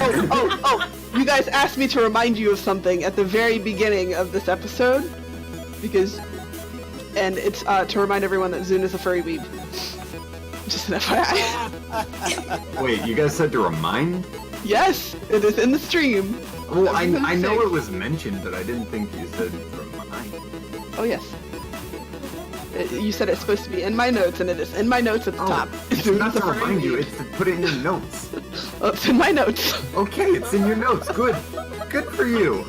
Oh! You guys asked me to remind you of something at the very beginning of this episode, and it's to remind everyone that Xuhn is a furry weeb. Just an FYI. Wait, you guys said to remind? Yes, it is in the stream. Well, I know it was mentioned, but I didn't think you said remind. Oh yes. You said it's supposed to be in my notes, and it is in my notes at the top. It's not to remind you, it's to put it in your notes. Oh, it's in my notes. Okay, it's in your notes. Good. Good for you.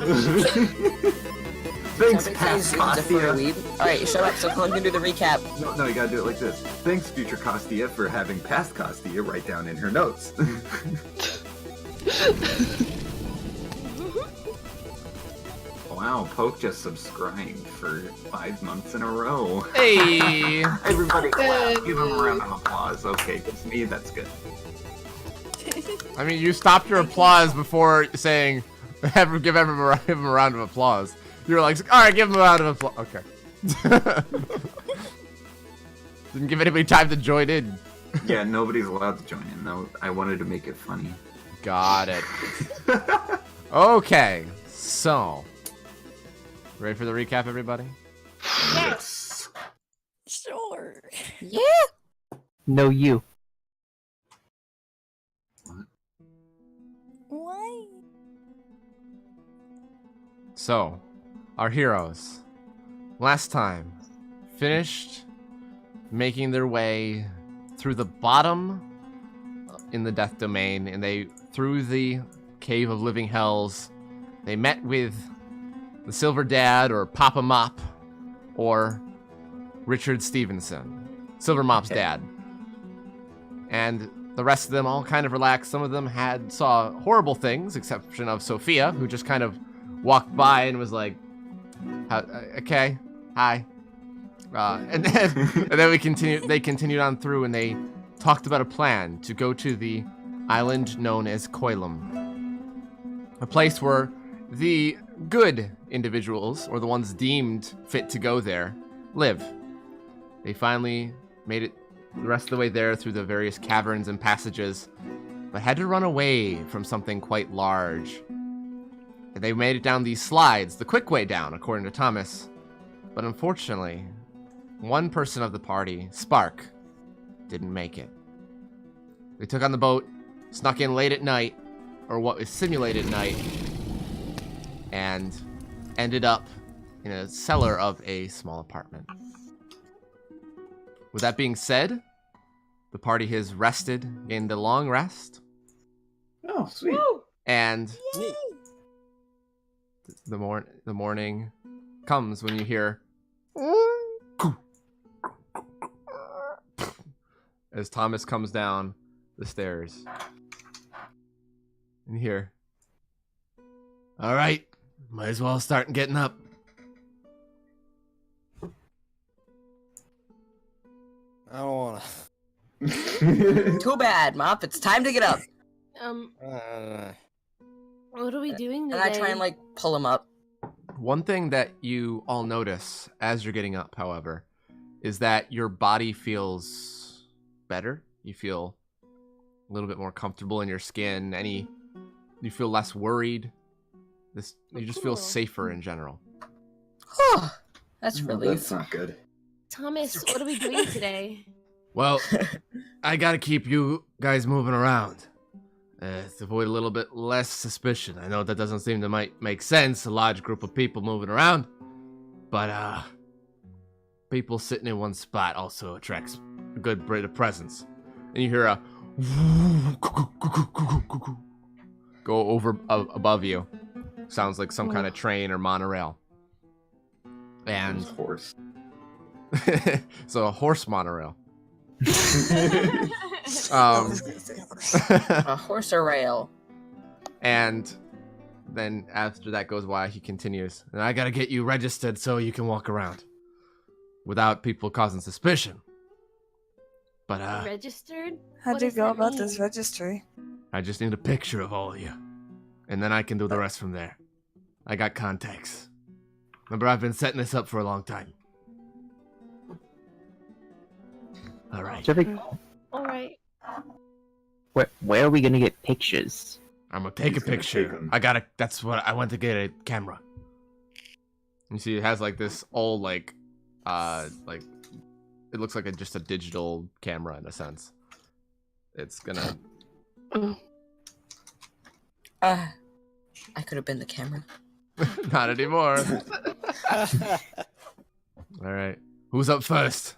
Thanks, past Costia. Alright, shut up, so Xuhn can do the recap. No, you gotta do it like this. Thanks, future Costia, for having past Costia write down in her notes. Wow, Poke just subscribed for 5 months in a row. Hey! Everybody clap. Give him a round of applause. Okay, it's me, that's good. I mean, you stopped your applause before saying, give him a round of applause. You were like, alright, give him a round of applause. Okay. Didn't give anybody time to join in. Yeah, nobody's allowed to join in, though. I wanted to make it funny. Got it. Okay, so. Ready for the recap, everybody? Yes. Sure. Yeah. No, you. Why? So, our heroes, last time, finished making their way through the bottom in the Death Domain, and through the Cave of Living Hells, they met with the Silver Dad, or Papa Mop, or Richard Stevenson, Silver Mop's dad. And the rest of them all kind of relaxed. Some of them saw horrible things, exception of Sophia, who just kind of walked by and was like, okay, hi. And then they continued on through, and they talked about a plan to go to the island known as Coilum, a place where the good individuals, or the ones deemed fit to go there, live. They finally made it the rest of the way there through the various caverns and passages, but had to run away from something quite large. And they made it down these slides, the quick way down, according to Thomas. But unfortunately, one person of the party, Spark, didn't make it. They took on the boat, snuck in late at night, or what is simulated night, and ended up in a cellar of a small apartment. With that being said, the party has rested, gained a long rest. Oh, sweet. Woo! And Yay! the morning comes when you hear as Thomas comes down the stairs. And you hear, all right, might as well start getting up. I don't wanna. Too bad, Mop. It's time to get up. What are we doing today? And I try and, pull him up. One thing that you all notice as you're getting up, however, is that your body feels better. You feel a little bit more comfortable in your skin. You feel less worried. You just feel safer in general. That's relief. That's not good. Thomas, what are we doing today? Well, I gotta keep you guys moving around. To avoid a little bit less suspicion. I know that doesn't seem to might make sense, a large group of people moving around. But, people sitting in one spot also attracts a good bit of presence. And you hear a go over above you. Sounds like some kind of train or monorail. And horse. So a horse monorail. A horse or rail. And then after that goes by, he continues, and I gotta get you registered so you can walk around without people causing suspicion. But Registered? How'd What you does go that about mean? this registry? I just need a picture of all of you, and then I can do the rest from there. I got contacts. Remember, I've been setting this up for a long time. All right. Terrific. All right. Where are we gonna get pictures? I'm gonna take He's a gonna picture. take 'em. That's what I went to get a camera. You see, it has like this old like it looks like just a digital camera in a sense. It's gonna. I could have been the camera. Not anymore. All right, who's up first?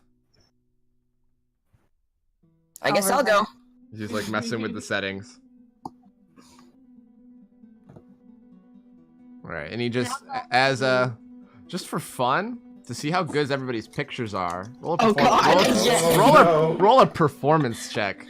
I guess I'll go. He's like messing with the settings. All right, and he just just for fun to see how good everybody's pictures are. Roll a, Oh, God. roll a performance check.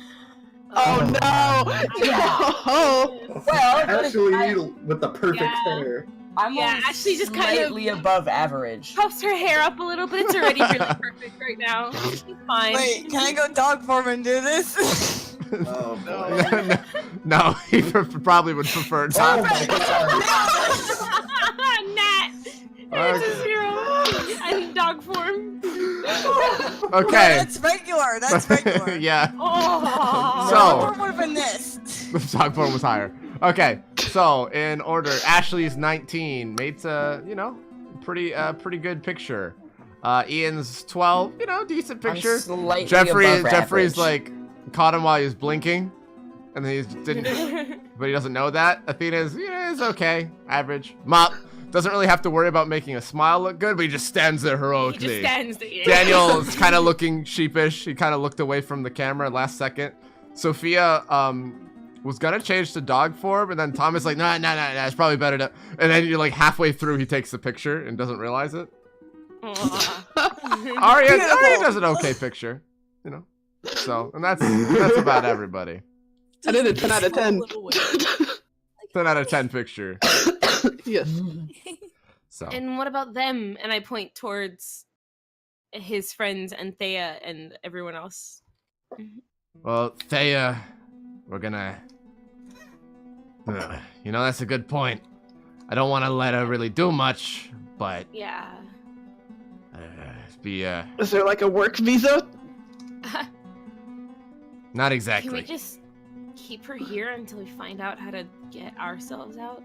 Oh no! No! Well, Actually, with the perfect hair. I'm Yeah, only actually just kind of- slightly above average. Puffs her hair up a little, but it's already really perfect right now. She's fine. Wait, can I go dog form and do this? Oh boy. No, he probably would prefer Oh not. my god. Nat! There's a 0. I'm dog form. Okay. That's regular. That's regular. Yeah. Oh. So- Dog form would have been this. The dog form was higher. Okay, so in order, Ashley's 19, Mate's pretty good picture. Ian's 12, decent picture. I'm slightly Jeffrey's above average. like caught him while he was blinking, and then he didn't, but he doesn't know that. Athena's is okay, average. Mop doesn't really have to worry about making a smile look good, but he just stands there He heroically. just stands there. Daniel is kind of looking sheepish. He kind of looked away from the camera last second. Sophia was gonna change to dog form, and then Thomas like, nah, it's probably better to. And then you're like halfway through, he takes the picture and doesn't realize it. Arya does an okay picture, So, and that's about everybody. I did a 10 out of 10. 10 out of 10 picture. Yes. So And what about them? And I point towards his friends and Thea and everyone else. well, Thea, we're gonna. That's a good point. I don't want to let her really do much, but Yeah. Is there like a work visa? not Can exactly. we just keep her here until we find out how to get ourselves out?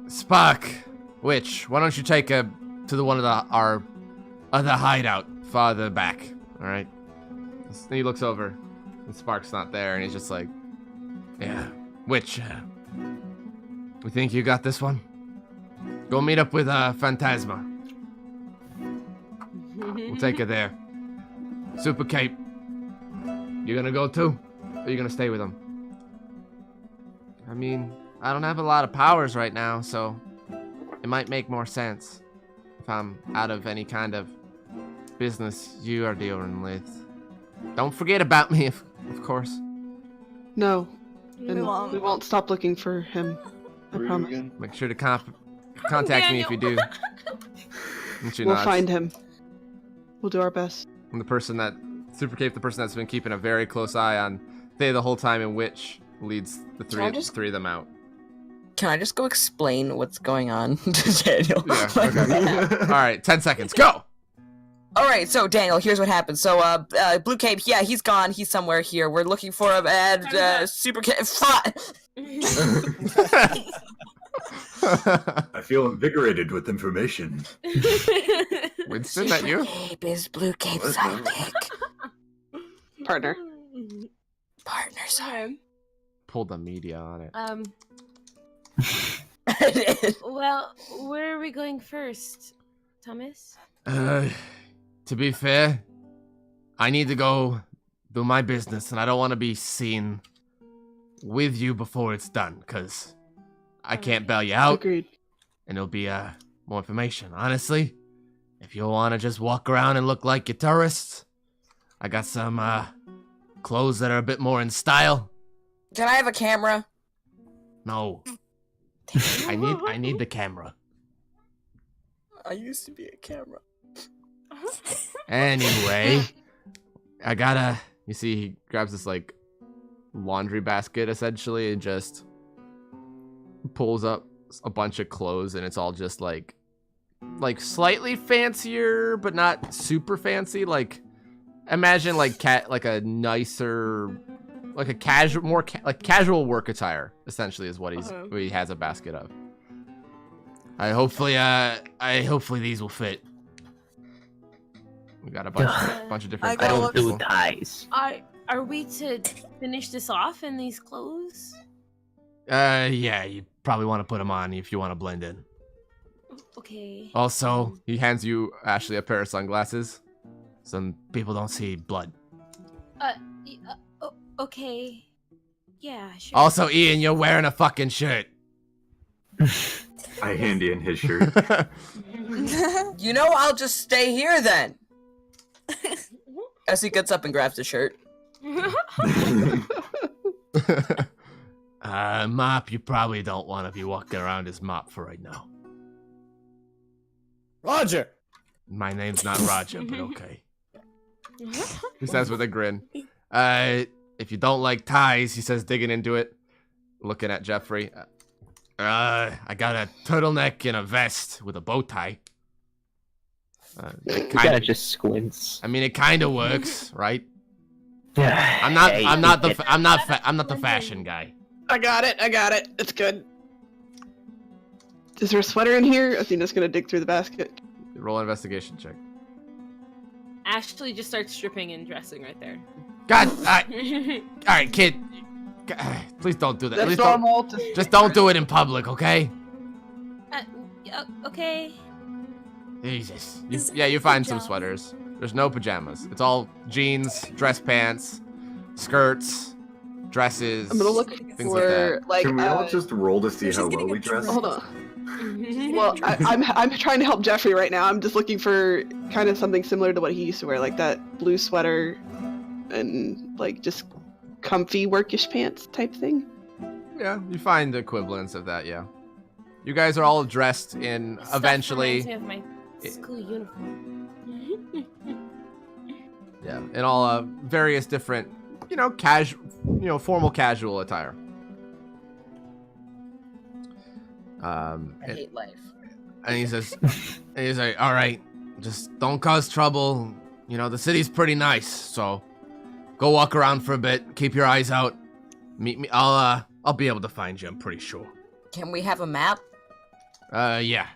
Spock, Witch, why don't you take her to one of our other hideout farther back? All right. And he looks over, and Spark's not there, and he's just like, "Yeah, Witch, we think you got this one. Go meet up with Phantasma. We'll take her there. Super Cape, you gonna go too, or are you gonna stay with him?" I mean, I don't have a lot of powers right now, so it might make more sense if I'm out of any kind of business you are dealing with. Don't forget about me, of course. No. We And won't. we won't stop looking for him. I promise. Make sure to contact me if you do. And she We'll nods. find him. We'll do our best. And the person that Super Cape, the person that's been keeping a very close eye on Thay the whole time, and Witch leads the three of them out. Can I just go explain what's going on to Daniel? Yeah, okay. All right, 10 seconds, go! Alright, so Daniel, here's what happened. So, Blue Cape, yeah, he's gone. He's somewhere here. We're looking for him, and, Super Cape, I feel invigorated with information. Winston, that you? Cape is Blue Cape's sidekick. Partner. Partner, sorry. Pull the media on it. Well, where are we going first, Thomas? To be fair, I need to go do my business, and I don't want to be seen with you before it's done, because I can't bail you out, Agreed. and it'll be more information. Honestly, if you want to just walk around and look like you're tourists, I got some clothes that are a bit more in style. Can I have a camera? No, I need the camera. I used to be a camera. Anyway, I gotta. You see, he grabs this like laundry basket essentially and just pulls up a bunch of clothes, and it's all just like slightly fancier, but not super fancy. Like, imagine like a nicer like a casual, more like casual work attire. Essentially, is what what he has a basket of. Hopefully these will fit. We got a bunch of different. I I don't don't do ties. Are we to finish this off in these clothes? Yeah, you probably want to put them on if you want to blend in. Okay. Also, he hands you, Ashley, a pair of sunglasses. Some people don't see blood. Okay. Yeah, sure. Also, Ian, you're wearing a fucking shirt. I hand in his shirt. You know, I'll just stay here then. As he gets up and grabs his shirt. Mop, you probably don't want to be walking around as Mop for right now. Roger. My name's not Roger, but okay. He says with a grin. If you don't like ties, he says, digging into it, looking at Jeffrey. I got a turtleneck and a vest with a bow tie. It kind of just squints. I mean, it kind of works, right? Yeah. I'm not the fashion guy. I got it. It's good. Is there a sweater in here? Athena's gonna dig through the basket. Roll an investigation check. Ashley just starts stripping and dressing right there. God, all right, kid. Please don't do that. That's Please normal. just don't do it in public, okay? Okay. Jesus. You find some sweaters. There's no pajamas. It's all jeans, dress pants, skirts, dresses. I'm gonna look things for like Can we all just roll to see how well we dress? Hold on. Well, I'm trying to help Jeffrey right now. I'm just looking for kind of something similar to what he used to wear, like that blue sweater and like just comfy workish pants type thing. Yeah, you find equivalents of that, yeah. You guys are all dressed in Stuff eventually. reminds me of my school uniform. Yeah, in all various different, formal casual attire. I hate life. And he says, he's like, all right, just don't cause trouble. You know, the city's pretty nice, so go walk around for a bit. Keep your eyes out. Meet me. I'll be able to find you. I'm pretty sure. Can we have a map? Yeah.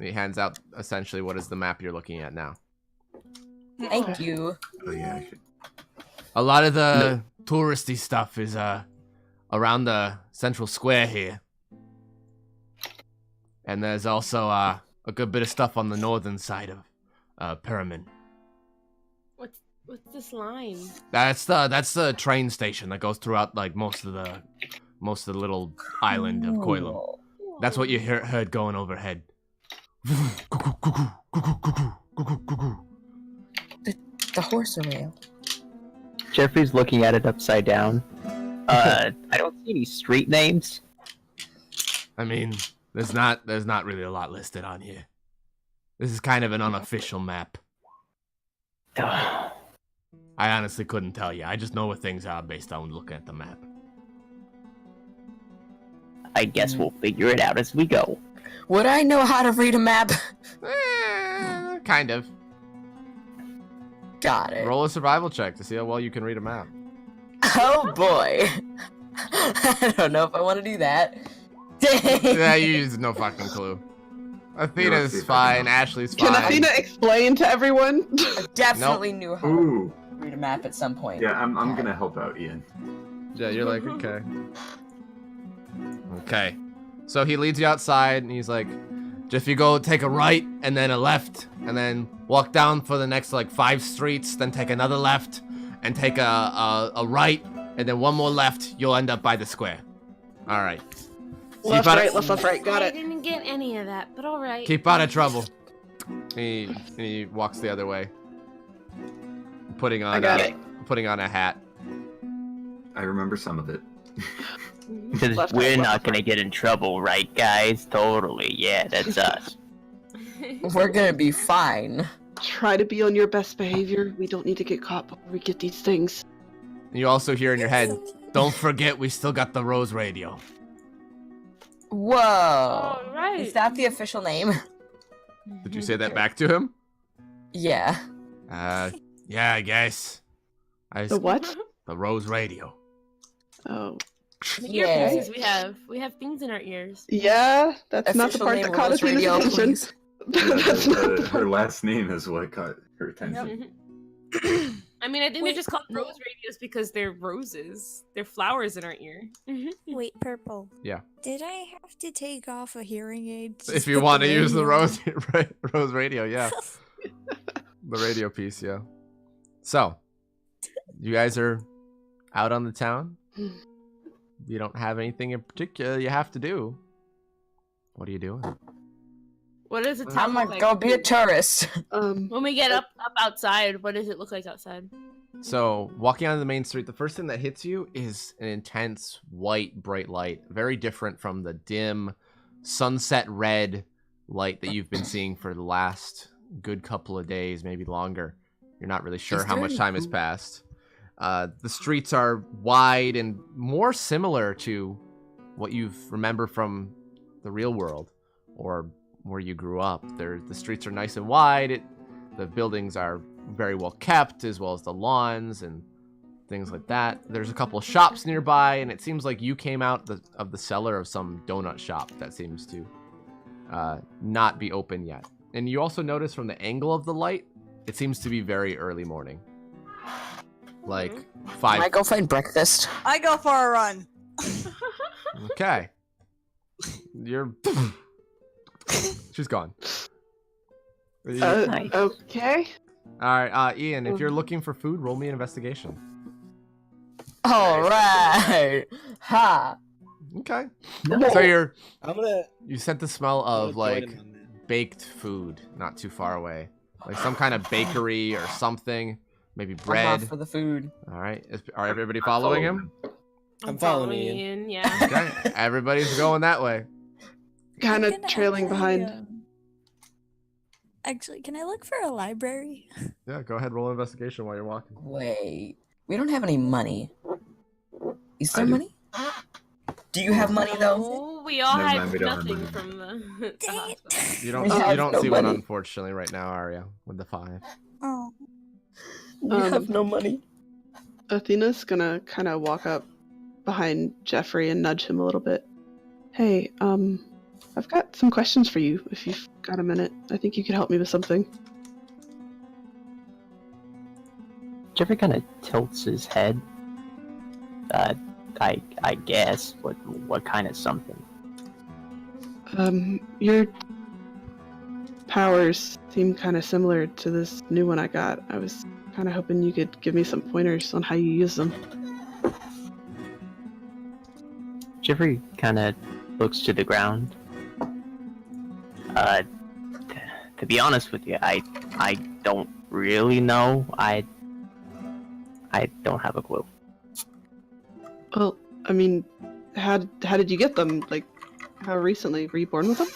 He hands out essentially what is the map you're looking at now. Thank you. Oh yeah, I should. A lot of the touristy stuff is around the central square here. And there's also a good bit of stuff on the northern side of Peramin. What's this line? That's the train station that goes throughout like most of the little island of Coilum. That's what you heard going overhead. The horse rail. Jeffrey's looking at it upside down. I don't see any street names. I mean, there's not really a lot listed on here. This is kind of an unofficial map. I honestly couldn't tell you. I just know where things are based on looking at the map. I guess we'll figure it out as we go. Would I know how to read a map? Kind of. Got it. Roll a survival check to see how well you can read a map. Oh boy. I don't know if I want to do that. Yeah, you use no fucking clue. Athena's fine, Ashley's fine. Can Athena explain to everyone? I definitely knew how Ooh. to read a map at some point. Yeah, I'm gonna help out Ian. Yeah, you're like, okay. Okay. So he leads you outside, and he's like, if you go take a right, and then a left, and then walk down for the next, 5 streets, then take another left, and take a right, and then one more left, you'll end up by the square. Alright. Left, right, got I it. didn't get any of that, but alright. Keep out of trouble. He walks the other way. Putting on a hat. I remember some of it. Because Left, we're right, not left, gonna get in trouble, right, guys? Totally. Yeah, that's us. We're gonna be fine. Try to be on your best behavior. We don't need to get caught before we get these things. You also hear in your head, don't forget we still got the Rose radio. Whoa. Alright. Is that the official name? Did you say that back to him? Yeah. Yeah, I guess. The what? The Rose radio. Oh. The Yay. earpieces we have things in our ears. Yeah, that's not the Official part name that of caught Rose Athena's Radio, attention. please. That's not the Her part. last name is what caught her attention. I mean, I think they're Wait, just called purple. rose radios because they're roses. They're flowers in our ear. Wait, purple. Yeah. Did I have to take off a hearing aid? to If just you put want to use the radio on? Rose Radio, yeah. The radio piece, yeah. So, you guys are out on the town. You don't have anything in particular you have to do. What are you doing? What does the I'm town gonna look go like? be a tourist. When we get up outside, what does it look like outside? So, walking onto the main street, the first thing that hits you is an intense white, bright light. Very different from the dim, sunset red light that you've been seeing for the last good couple of days, maybe longer. You're not really sure Is how there much any time has food? passed. The streets are wide and more similar to what you remember from the real world or where you grew up. The streets are nice and wide. The buildings are very well kept, as well as the lawns and things like that. There's a couple of shops nearby, and it seems like you came out of the cellar of some donut shop that seems to not be open yet. And you also notice from the angle of the light, it seems to be very early morning. Like Can 5. I go find breakfast? I go for a run. Okay. You're. She's gone. Nice. Okay. Alright, Ian, if you're looking for food, roll me an investigation. Alright! Ha! Okay. No. So I'm gonna. you sent the smell I'm of gonna like join him on that. baked food not too far away. Like some kind of bakery or something. Maybe I'm off bread. for the food. Alright. Are everybody following him? I'm following Ian. Ian, yeah. Okay. Everybody's going that way. Kind of Can I trailing actually, behind. Actually, can I look for a library? Yeah, go ahead, roll an investigation while you're walking. Wait, we don't have any money. Is there I do. money? Do you have money though? Oh, we all Never had mind, we don't have nothing money. from the Dang hospital. it. You don't We have see no one money. unfortunately right now, Arya, with the 5. Oh. We have no money. Athena's gonna kind of walk up behind Jeffrey and nudge him a little bit. Hey, I've got some questions for you if you've got a minute. I think you could help me with something. Jeffrey kind of tilts his head. I guess. What kind of something? Your powers seem kind of similar to this new one I got. I was kind of hoping you could give me some pointers on how you use them. Jeffrey kind of looks to the ground. To be honest with you, I don't really know. I don't have a clue. Well, I mean, how did you get them? Like, how recently? Were you born with them?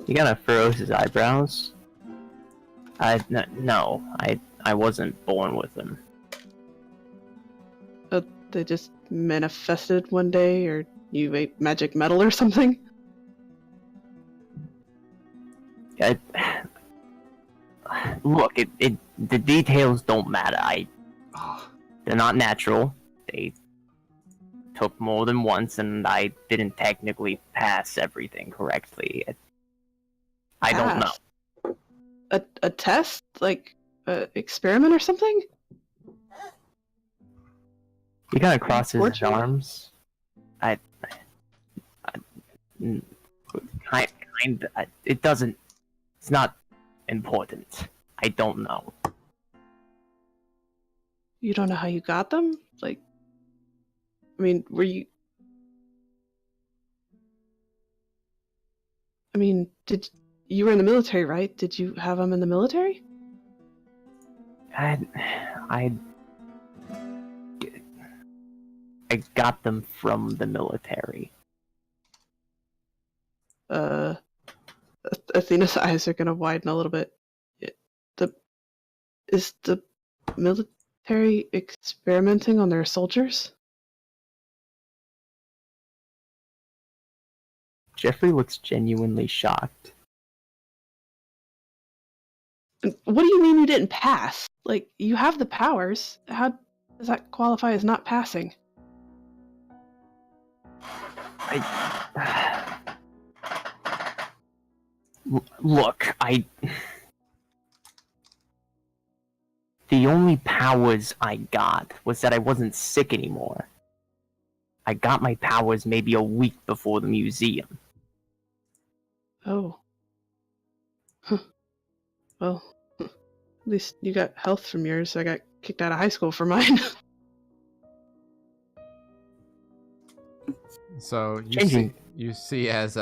He kind of furrows his eyebrows. No, I wasn't born with them. They just manifested one day, or you ate magic metal or something? Look, the details don't matter. Oh, They're not natural. They took more than once, and I didn't technically pass everything correctly. I don't know. Pass? A test? Like, a experiment or something? He kind of crosses his Unfortunate. arms. It doesn't. It's not important. I don't know. You don't know how you got them? Like, I mean, were you... I mean, you were in the military, right? Did you have them in the military? I got them from the military. Athena's eyes are gonna widen a little bit. Is the military experimenting on their soldiers? Jeffrey looks genuinely shocked. What do you mean you didn't pass? Like, you have the powers. How Does that qualify as not passing? Look, the only powers I got was that I wasn't sick anymore. I got my powers maybe a week before the museum. Oh. Huh. Well, at least you got health from yours. I got kicked out of high school for mine. So you see as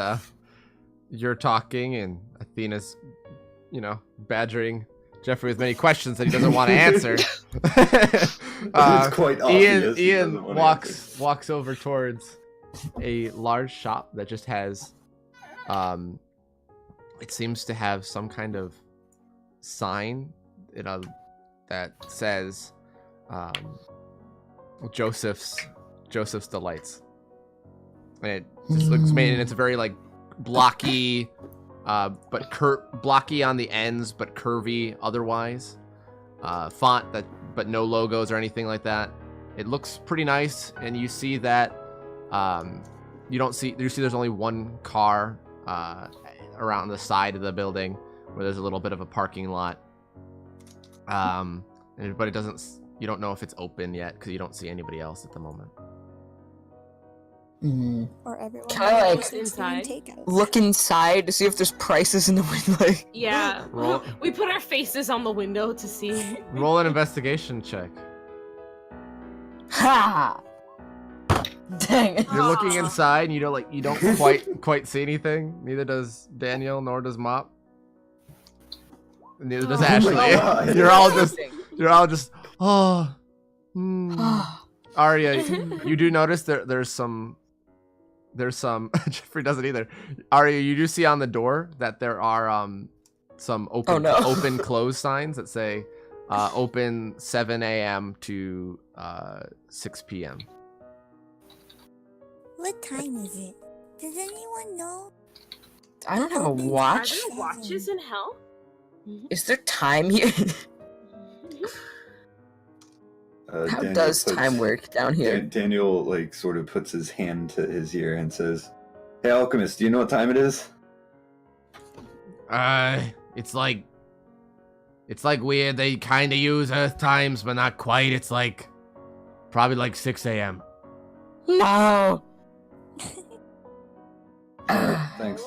you're talking and Athena's, badgering Jeffrey with many questions that he doesn't want to answer. It's quite obvious. Ian walks over towards a large shop that just has, it seems to have some kind of sign, that says, Joseph's Delights. And it just looks made, and it's very like blocky, but blocky on the ends, but curvy otherwise. Font but no logos or anything like that. It looks pretty nice, and you see that you see there's only one car around the side of the building where there's a little bit of a parking lot. But you don't know if it's open yet because you don't see anybody else at the moment. Or everyone. Can I inside? look inside to see if there's prices in the window? Yeah. Roll. We put our faces on the window to see. Roll an investigation check. Ha! Dang it. You're looking inside and you don't quite see anything. Neither does Daniel, nor does Mop. Neither does Ashley. God. You're all just Arya, you do notice there's some Jeffrey doesn't either. Arya, you do see on the door that there are some open close signs that say open 7 a.m. to 6 p.m. What time is it? Does anyone know? I don't have a watch. Are there watches in hell? Is there time here? How Daniel does puts- time work down here? Daniel sort of puts his hand to his ear and says, "Hey, alchemist, do you know what time it is?" It's like weird. They kind of use Earth times, but not quite. It's probably 6 a.m. No. Thanks.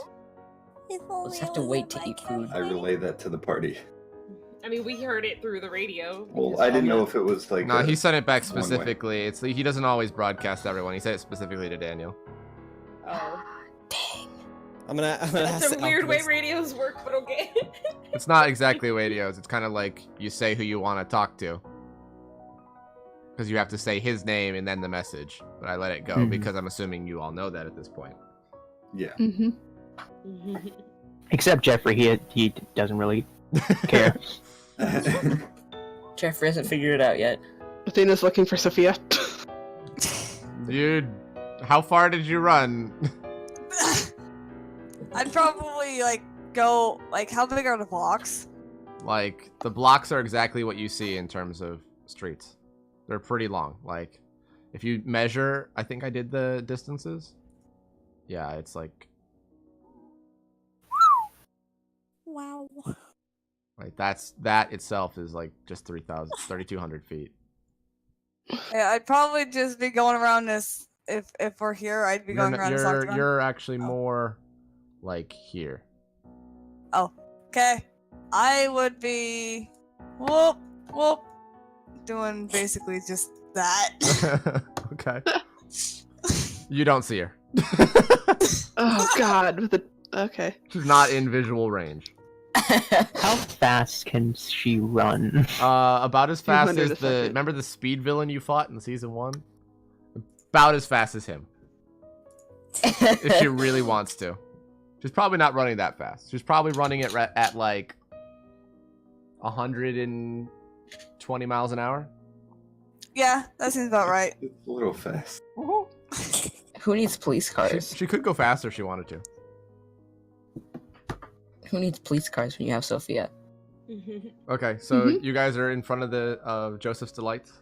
If We'll only just have to I was wait at to my eat food. I relay that to the party. I mean, we heard it through the radio. Well, I didn't know if it was No, he sent it back one-way. specifically. He doesn't always broadcast to everyone. He said it specifically to Daniel. Oh. Dang. I'm gonna ask That's a the weird way alchemist. radios work, but okay. It's not exactly radios. It's kind of like you say who you want to talk to. Because you have to say his name and then the message. But I let it go because I'm assuming you all know that at this point. Yeah. Mm-hmm. Except Jeffrey, he doesn't really care. Jeffrey hasn't figured it out yet. Athena's looking for Sophia. Dude, how far did you run? I'd probably go how big are the blocks? The blocks are exactly what you see in terms of streets. They're pretty long. If you measure, I think I did the distances. Yeah, it's Wow. that itself is just 3,200 feet. Yeah, I'd probably just be going around this. If we're here, I'd be going around this octagon. You're actually more here. Oh, okay. I would be whoop doing basically just that. Okay. You don't see her. Oh God, okay. She's not in visual range. How fast can she run? About as fast 200 a as second. remember the speed villain you fought in season 1? About as fast as him. If she really wants to. She's probably not running that fast. She's probably running it at 120 miles an hour. Yeah, that seems about right. It's a little fast. Who needs police cars? She could go faster if she wanted to. Who needs police cars when you have Sophia? Okay, so you guys are in front of the Joseph's Delights.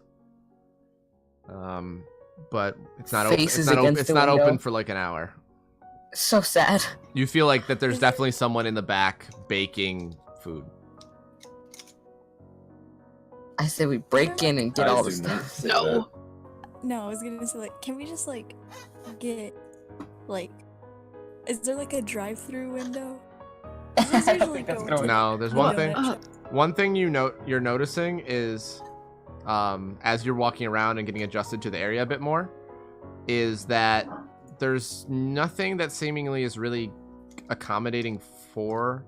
But it's not open. Faces It's not, against it's the not window. open for like an hour. So sad. You feel like that there's definitely someone in the back baking food. I say we break in and get I all the do not stuff. say No. No, I was gonna say like, can we just like get like, is there like a drive-through window? I don't think that's gonna work. No, there's the one thing. donut shop. One thing you're noticing is, as you're walking around and getting adjusted to the area a bit more, is that there's nothing that seemingly is really accommodating for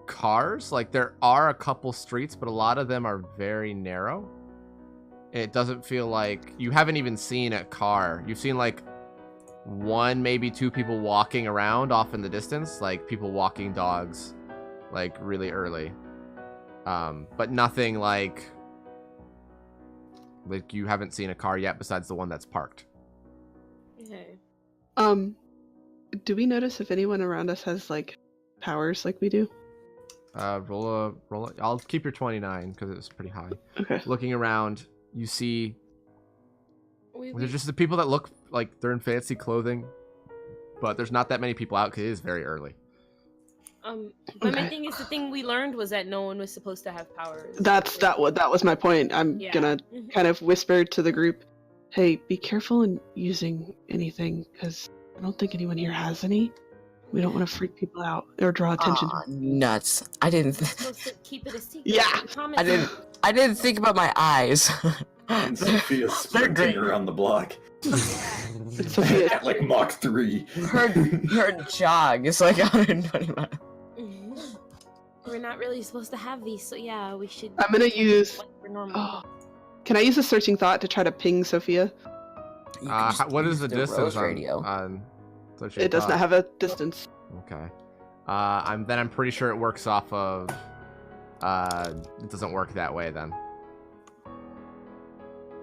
cars. Like there are a couple streets, but a lot of them are very narrow. It doesn't feel like you haven't even seen a car. You've seen like one, maybe two people walking around off in the distance, like people walking dogs, like really early. But nothing like you haven't seen a car yet besides the one that's parked. Okay. Do we notice if anyone around us has like powers like we do? Roll a. I'll keep your 29 because it was pretty high. Okay. Looking around, you see We, there's just the people that look like they're in fancy clothing, but there's not that many people out because it is very early. but my Okay. thing is, the thing we learned was that no one was supposed to have powers. That was my point. I'm Yeah. gonna kind of whisper to the group, "Hey, be careful in using anything, because I don't think anyone here has any. We don't want to freak people out or draw attention." Aw, nuts. I didn't. Supposed to keep it a secret. Yeah. I promise. I didn't think about my eyes. And Sophia's They're great. sprinting around the block. It's Sophia. At like Mach 3. Her jog is like 120 miles. We're not really supposed to have these, so yeah, we should. I'm gonna use. Like we're normal. Oh, can I use a searching thought to try to ping Sophia? You can just What is use the distance Rose on? radio. It does not have a distance. Okay. I'm pretty sure it works off of. It doesn't work that way then.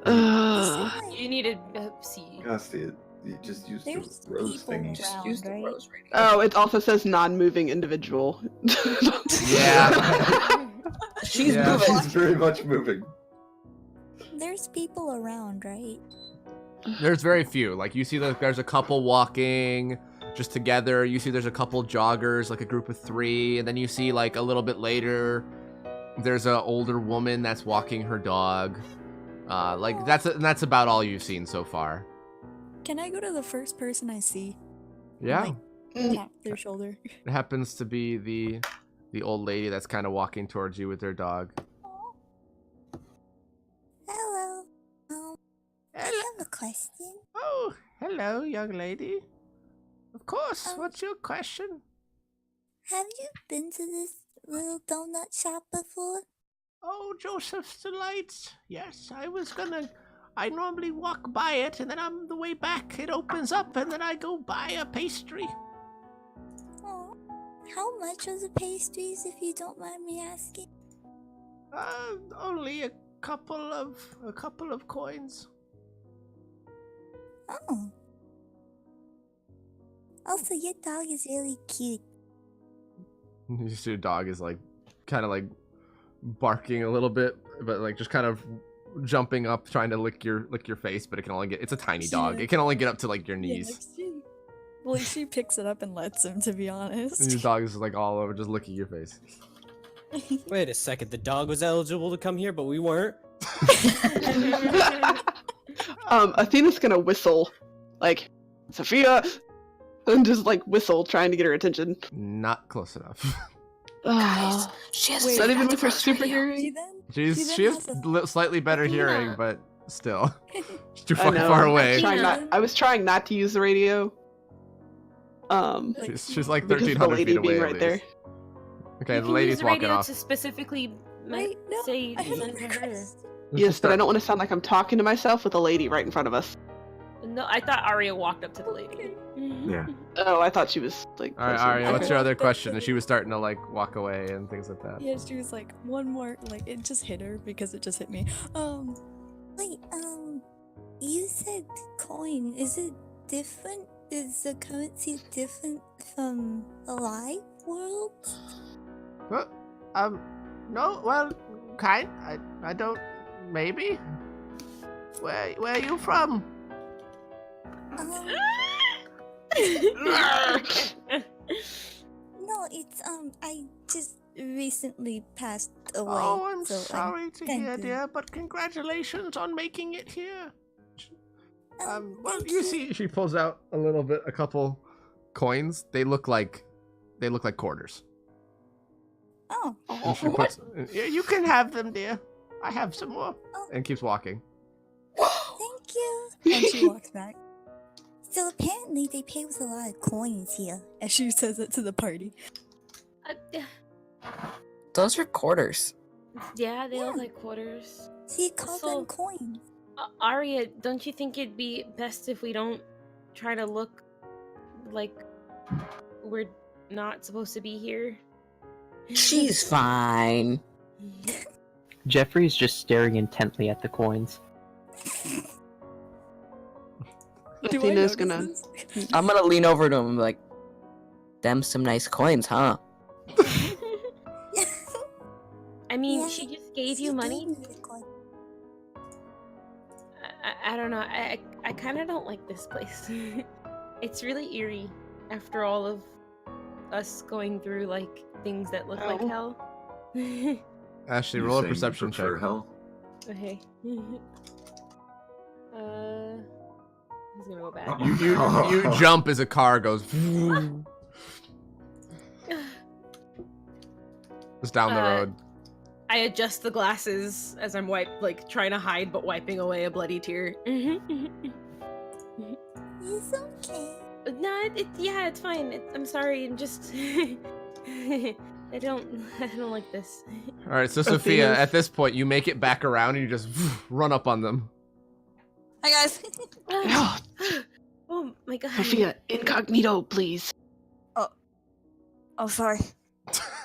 You need to see. Costia, you just use There's the rose people thingy. around, Use the right? Rose radio. Oh, it also says non-moving individual. Yeah. She's Yeah. moving. She's very much moving. There's people around, right? There's very few. Like you see that there's a couple walking just together. You see there's a couple joggers, like a group of 3, and then you see like a little bit later there's an older woman that's walking her dog. Like that's about all you've seen so far. Can I go to the first person I see? Yeah. Like, tap their shoulder. It happens to be the old lady that's kind of walking towards you with their dog. Hello. I have a question. Oh, hello, young lady. Of course. Um, What's your question? Have you been to this little donut shop before? Oh, Joseph's Delights. Yes, I normally walk by it, and then on the way back, it opens up, and then I go buy a pastry. Oh, how much are the pastries, if you don't mind me asking? Only a couple of coins. Oh. Also, your dog is really cute. You see your dog is like, kind of like barking a little bit, but like just kind of jumping up, trying to lick your face, but it's a tiny dog. Yeah. It can only get up to like your Yeah, knees. well, she picks it up and lets him, to be honest. And your dog is like all over, just licking your face. Wait a second, the dog was eligible to come here, but we weren't? Athena's gonna whistle, like, "Sophia!" and just like whistle, trying to get her attention. Not close enough. Ah, She has is that even with her Rose super radio. hearing? She She has slightly better Athena. hearing, but still, she's too I fucking know. far away. Athena. I was trying not to use the radio. She's like because of the 1,300 lady feet away. being at right there. least. Okay, You the can lady's use the walking radio off. to specifically Wait, no, say I have a send to her. request. Yes, but I don't want to sound like I'm talking to myself with a lady right in front of us. No, I thought Arya walked up to the lady. Yeah. Oh, I thought she was like. All right, closer. Arya, what's Okay. your other question? And she was starting to like walk away and things like that. Yeah, she was like, one more, like, it just hit her because it just hit me. Wait, you said coin. Is it different? Is the currency different from the live world? Well, no, well, I don't, maybe. Where are you from? Um, no, it's I just recently passed away. Oh, I'm so sorry to kind hear, of- dear, but congratulations on making it here. Well, thank you see, she pulls out a couple coins. They look like quarters. Oh, And she puts, "Yeah, you can have them, dear. I have some more." Oh. And keeps walking. thank you. And she walks back. So apparently they pay with a lot of coins here. And she says it to the party. Those are quarters. Yeah, they look Yeah. like quarters. She calls So- them coins. Arya, don't you think it'd be best if we don't try to look like we're not supposed to be here? She's fine. Jeffrey's just staring intently at the coins. Do I Athena's notice gonna. this? I'm gonna lean over to him and be like, "Them some nice coins, huh?" I mean, Yeah, she just gave she you money. gave me the coin. I don't know. I kind of don't like this place. It's really eerie after all of us going through like things that look like hell. Ashley, You roll a saying you perception check. prefer hell? Okay. He's gonna go back. You jump as a car goes. It's down the road. I adjust the glasses as I'm trying to hide but wiping away a bloody tear. It's okay. No, it's fine. I'm sorry. I'm just I don't like this. All right, so Sophia, at this point, you make it back around and you just run up on them. Hi guys. Oh my god. Sophia, incognito, please. Oh, sorry.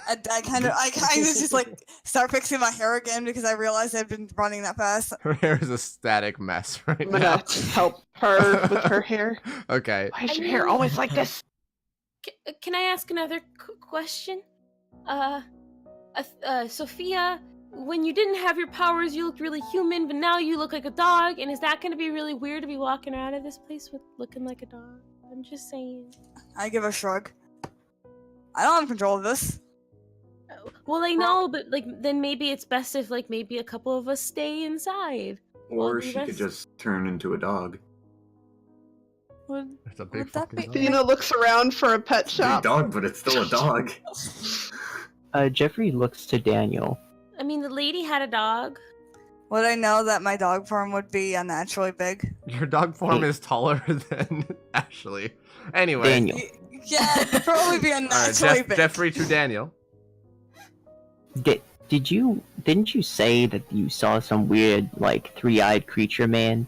I kind of just like start fixing my hair again because I realized I've been running that fast. Her hair is a static mess right I'm now. gonna help her with her hair. Okay. Why is your hair always like this? Can I ask another question? Sophia, when you didn't have your powers, you looked really human, but now you look like a dog. And is that going to be really weird to be walking out of this place with looking like a dog? I'm just saying. I give a shrug. I don't have control of this. Well, I know, but then maybe it's best if maybe a couple of us stay inside. while Or the she could rest- just turn into a dog. It's a big Would that fucking be- dog. Athena looks around for a pet Big shop. dog, but it's still a dog. Jeffrey looks to Daniel. I mean, the lady had a dog. Would I know that my dog form would be unnaturally big? Your dog form is taller than Ashley. Anyway. Daniel. Yeah, it'd probably be All right, unnaturally big. Jeffrey to Daniel. Didn't you say that you saw some weird, three-eyed creature man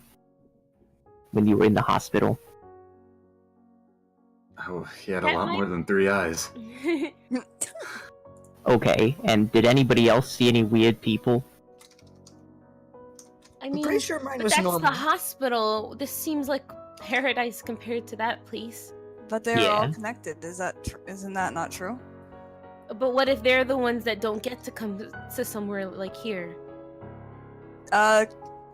when you were in the hospital? Oh, he had a lot more than 3 eyes. Okay, and did anybody else see any weird people? I mean, pretty sure mine but was that's normal. the hospital. This seems like paradise compared to that place. But they're all Yeah. connected. Isn't that not true? But what if they're the ones that don't get to come to somewhere like here?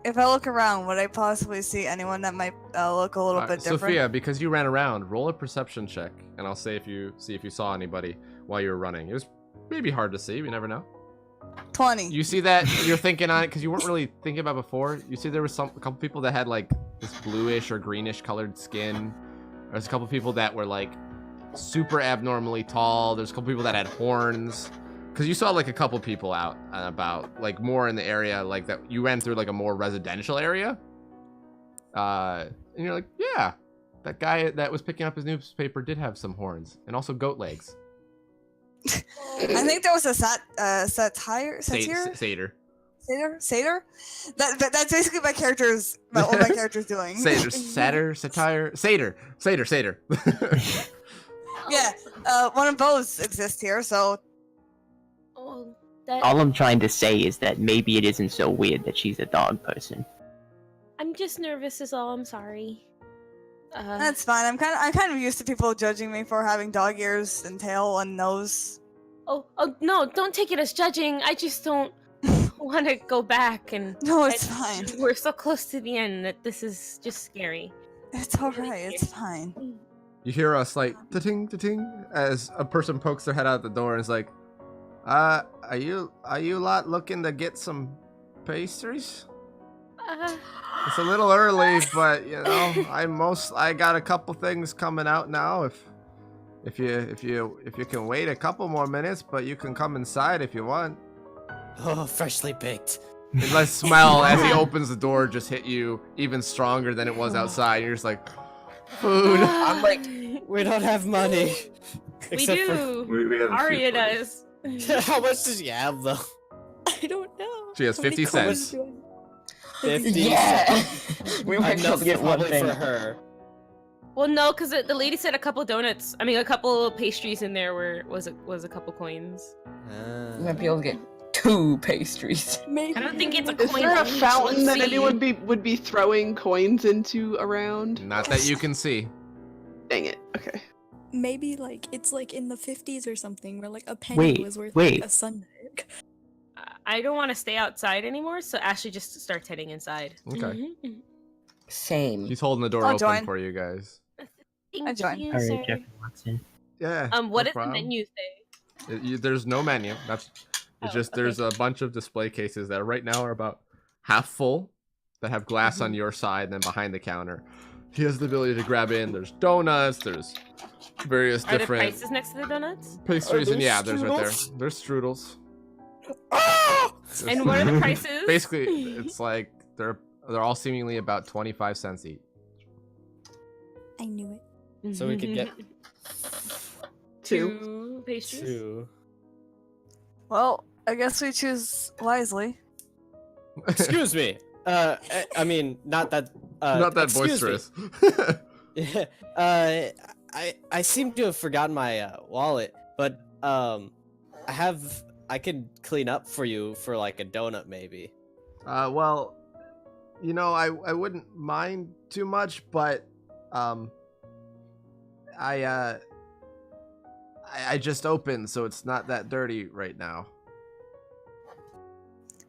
If I look around, would I possibly see anyone that might look a little bit different? Sophia, because you ran around, roll a perception check, and I'll say if you saw anybody while you were running. It was maybe hard to see. You never know. 20. You see that you're thinking on it because you weren't really thinking about it before. You see there was a couple people that had this bluish or greenish colored skin. There's a couple people that were super abnormally tall. There's a couple people that had horns. Because you saw a couple people out and about, more in the area that you ran through a more residential area. And you're like, yeah, that guy that was picking up his newspaper did have some horns and also goat legs. I think there was a satire. Satyr. Satyr? That's basically what my character's doing. Satyr. Yeah, one of those exists here, so Oh, that All I'm trying to say is that maybe it isn't so weird that she's a dog person. I'm just nervous. Is all. I'm sorry. that's fine. I'm kind of used to people judging me for having dog ears and tail and nose. Oh no! Don't take it as judging. I just don't want to go back and. No, it's fine. We're so close to the end that this is just scary. It's alright, it's fine. You hear a slight ta-ting, ta-ting, as a person pokes their head out the door and is like, are you lot looking to get some pastries? It's a little early, but you know, I got a couple things coming out now. If you can wait a couple more minutes, but you can come inside if you want. Oh, freshly baked. The smell as he opens the door just hit you even stronger than it was outside. You're just like, food. I'm like, We don't have money. We do. We have Arya does. How much does she have, though? I don't know. She has How many 50 coins cents. do I- 50. yeah. We might Enough just get one probably thing. for her. Well, no, because the lady said a couple donuts. I mean, a couple pastries in there was a couple coins. We might be able to get 2 pastries. Maybe. I don't think it's a Is coin. there a each. fountain Let's that see. anyone would be throwing coins into around? Not that you can see. Dang it. Okay. Maybe like it's like in the 50s or something, where like a penny was worth like a Sunday. I don't want to stay outside anymore, so Ashley just starts heading inside. Okay. Same. He's holding the door I'll open join. for you guys. Thank I join. you, Alright, sir. Jeffrey wants in. Yeah. What no does the problem. menu say? There's no menu. It's Oh, just okay. there's a bunch of display cases that right now are about half full, that have glass on your side, and then behind the counter, he has the ability to grab in. There's donuts. There's various Are there different prices next to the donuts? pastries, and there yeah, there's right there. strudels? There's strudels. And what are the prices? Basically, it's like they're all seemingly about 25 cents each. I knew it. So we could get 2 pastries. 2. Well, I guess we choose wisely. Excuse me. I mean, not that. Not that excuse me. boisterous. Yeah. I seem to have forgotten my wallet, but I could clean up for you for like a donut maybe. Well, you know, I wouldn't mind too much, but I just opened, so it's not that dirty right now.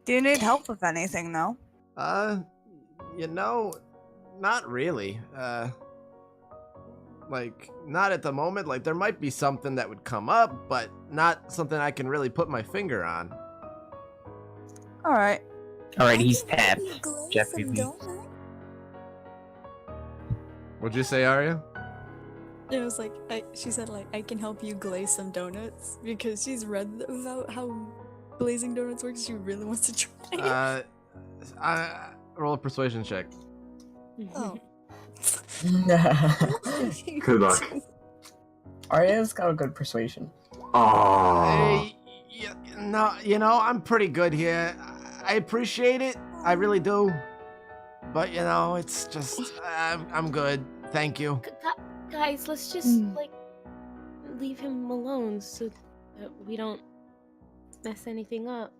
Do you need help with anything, though? You know, not really. Like, not at the moment. Like, there might be something that would come up, but not something I can really put my finger on. Alright. Alright, he's I can help tapped. you glaze Jeffrey some leaves. donut. What'd you say, Arya? It was like she said like I can help you glaze some donuts because she's read about how glazing donuts works. She really wants to try. Roll a persuasion check. Oh. Good luck. Arya's got a good persuasion. Oh. Hey, no, you know, I'm pretty good here. I appreciate it. I really do. But, you know, it's just, I'm good. Thank you. Guys, let's just like leave him alone so that we don't mess anything up.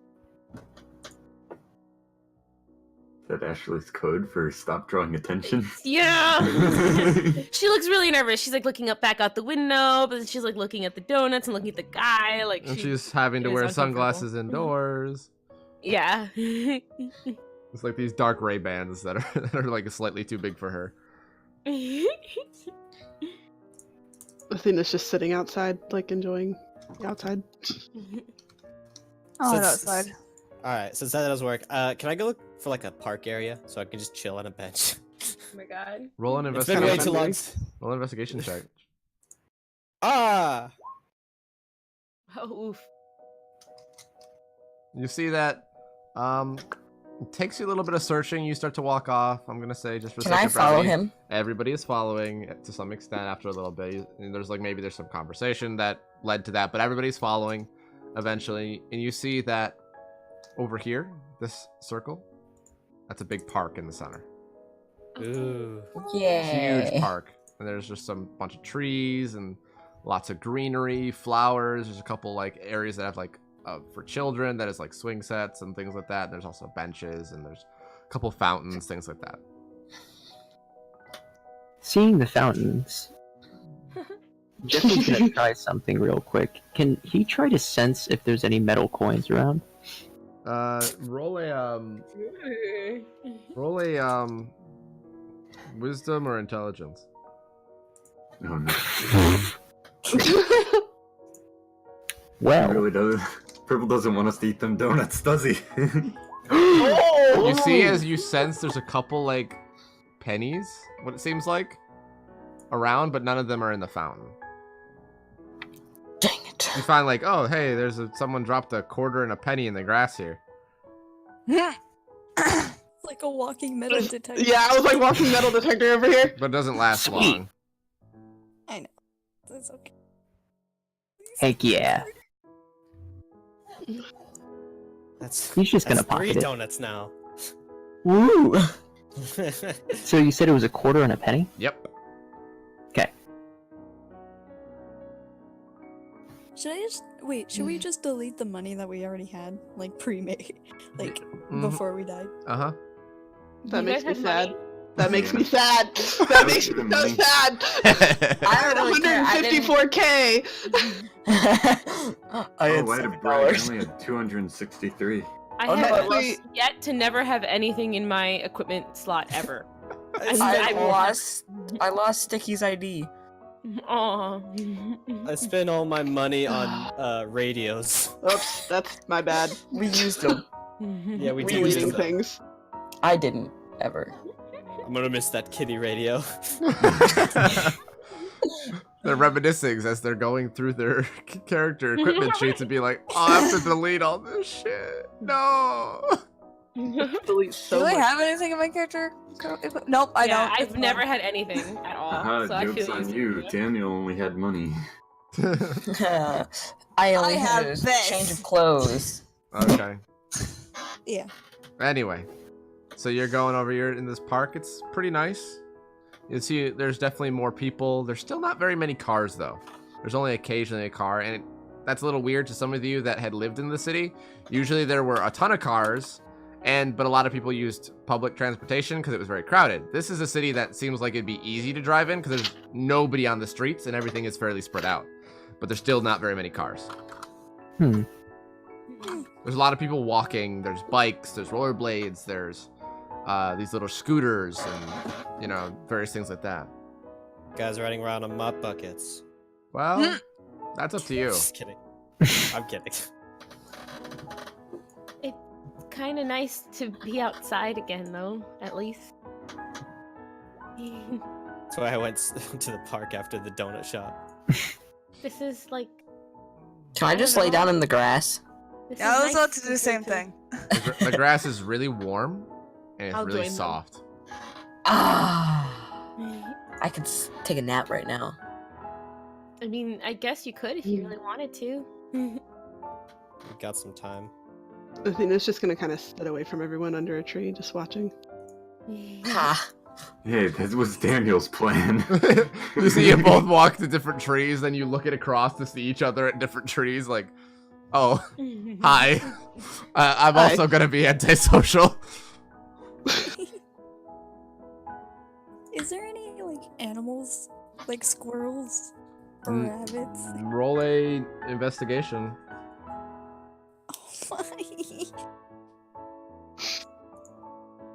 Is that Ashley's code for stop drawing attention? Yeah. She looks really nervous. She's like looking up back out the window, but then she's like looking at the donuts and looking at the guy. Like And she's having to is wear uncomfortable. sunglasses indoors. Yeah. It's like these dark Ray-Bans that are like slightly too big for her. Athena's just sitting outside, like enjoying the outside. I'll head Since- outside. Alright, since that doesn't work, can I go look for like a park area so I can just chill on a bench? Oh my god. Roll an It's been way too investigation. long. Roll an investigation check. Ah! Oh, oof. You see that it takes you a little bit of searching. You start to walk off. I'm gonna say just for Can sake I of follow brevity. him? Everybody is following to some extent after a little bit. And there's like maybe there's some conversation that led to that, but everybody's following eventually. And you see that over here, this circle, that's a big park in the center. Ooh. Yeah. Huge park. And there's just some bunch of trees and lots of greenery, flowers. There's a couple like areas that have like for children that is like swing sets and things like that. There's also benches and there's a couple fountains, things like that. Seeing the fountains, Jeffrey's gonna try something real quick. Can he try to sense if there's any metal coins around? Roll a wisdom or intelligence. Oh no. Well, He really does. Purple doesn't want us to eat them donuts, does he? You see, as you sense, there's a couple like pennies. What it seems like around, but none of them are in the fountain. Dang it. You find like, oh, hey, someone dropped a quarter and a penny in the grass here. Like a walking metal detector. Yeah, I was like walking metal detector over here. But it doesn't last Sweet. long. I know. That's okay. heck yeah. He's just gonna that's pocket 3 it. donuts now. Woo! So you said it was a quarter and a penny? Yep. Okay. Should I just wait? Should we just delete the money that we already had, like pre-made, like Mhm. before we died? Uh-huh. That You makes guys me have sad. money? That makes me sad. That makes me so Money. sad. I don't really care. I didn't. 154K. I Oh, had why did $7. brag? I only had 263. I Oh, no, have I Actually, yet to never have anything in my equipment slot ever. I lost Sticky's ID. Aw. I spent all my money on radios. oops, that's my bad. We used them. Yeah, we We do. used Deleting them. things. I didn't ever. I'm gonna miss that kitty radio. They're reminiscing as they're going through their character equipment sheets and be like, oh, I have to delete all this shit. No. Delete so Do I much. have anything in my character? Nope, I Yeah, don't. I've never had anything at all. Haha, so I joke's feel on used you. to it. Daniel only had money. I only I had have a this. change of clothes. Okay. Yeah. Anyway, so you're going over here in this park. It's pretty nice. You see, there's definitely more people. There's still not very many cars, though. There's only occasionally a car, and that's a little weird to some of you that had lived in the city. Usually there were a ton of cars, but a lot of people used public transportation because it was very crowded. This is a city that seems like it'd be easy to drive in because there's nobody on the streets and everything is fairly spread out. But there's still not very many cars. Hmm. There's a lot of people walking. There's bikes. There's rollerblades. There's these little scooters and, various things like that. Guys riding around on mop buckets. Well, that's up to you. Just kidding. I'm kidding. It's kind of nice to be outside again, though, at least. That's why I went to the park after the donut shop. This is like. Can I just lay down in the grass? This Yeah, I is was nice about to do the same compared thing. The grass is really warm and it's I'll really join them. soft. Ah, to- I could take a nap right now. I mean, I guess you could if you really wanted to. We got some time. Athena's just gonna kind of sit away from everyone under a tree, just watching. Ha. Hey, that was Daniel's plan. You see you both walk to different trees, then you look at across to see each other at different trees, like, oh, hi. I'm Hi. also gonna be antisocial. Is there any like animals, like squirrels or Mm. rabbits? Roll a investigation. Oh my!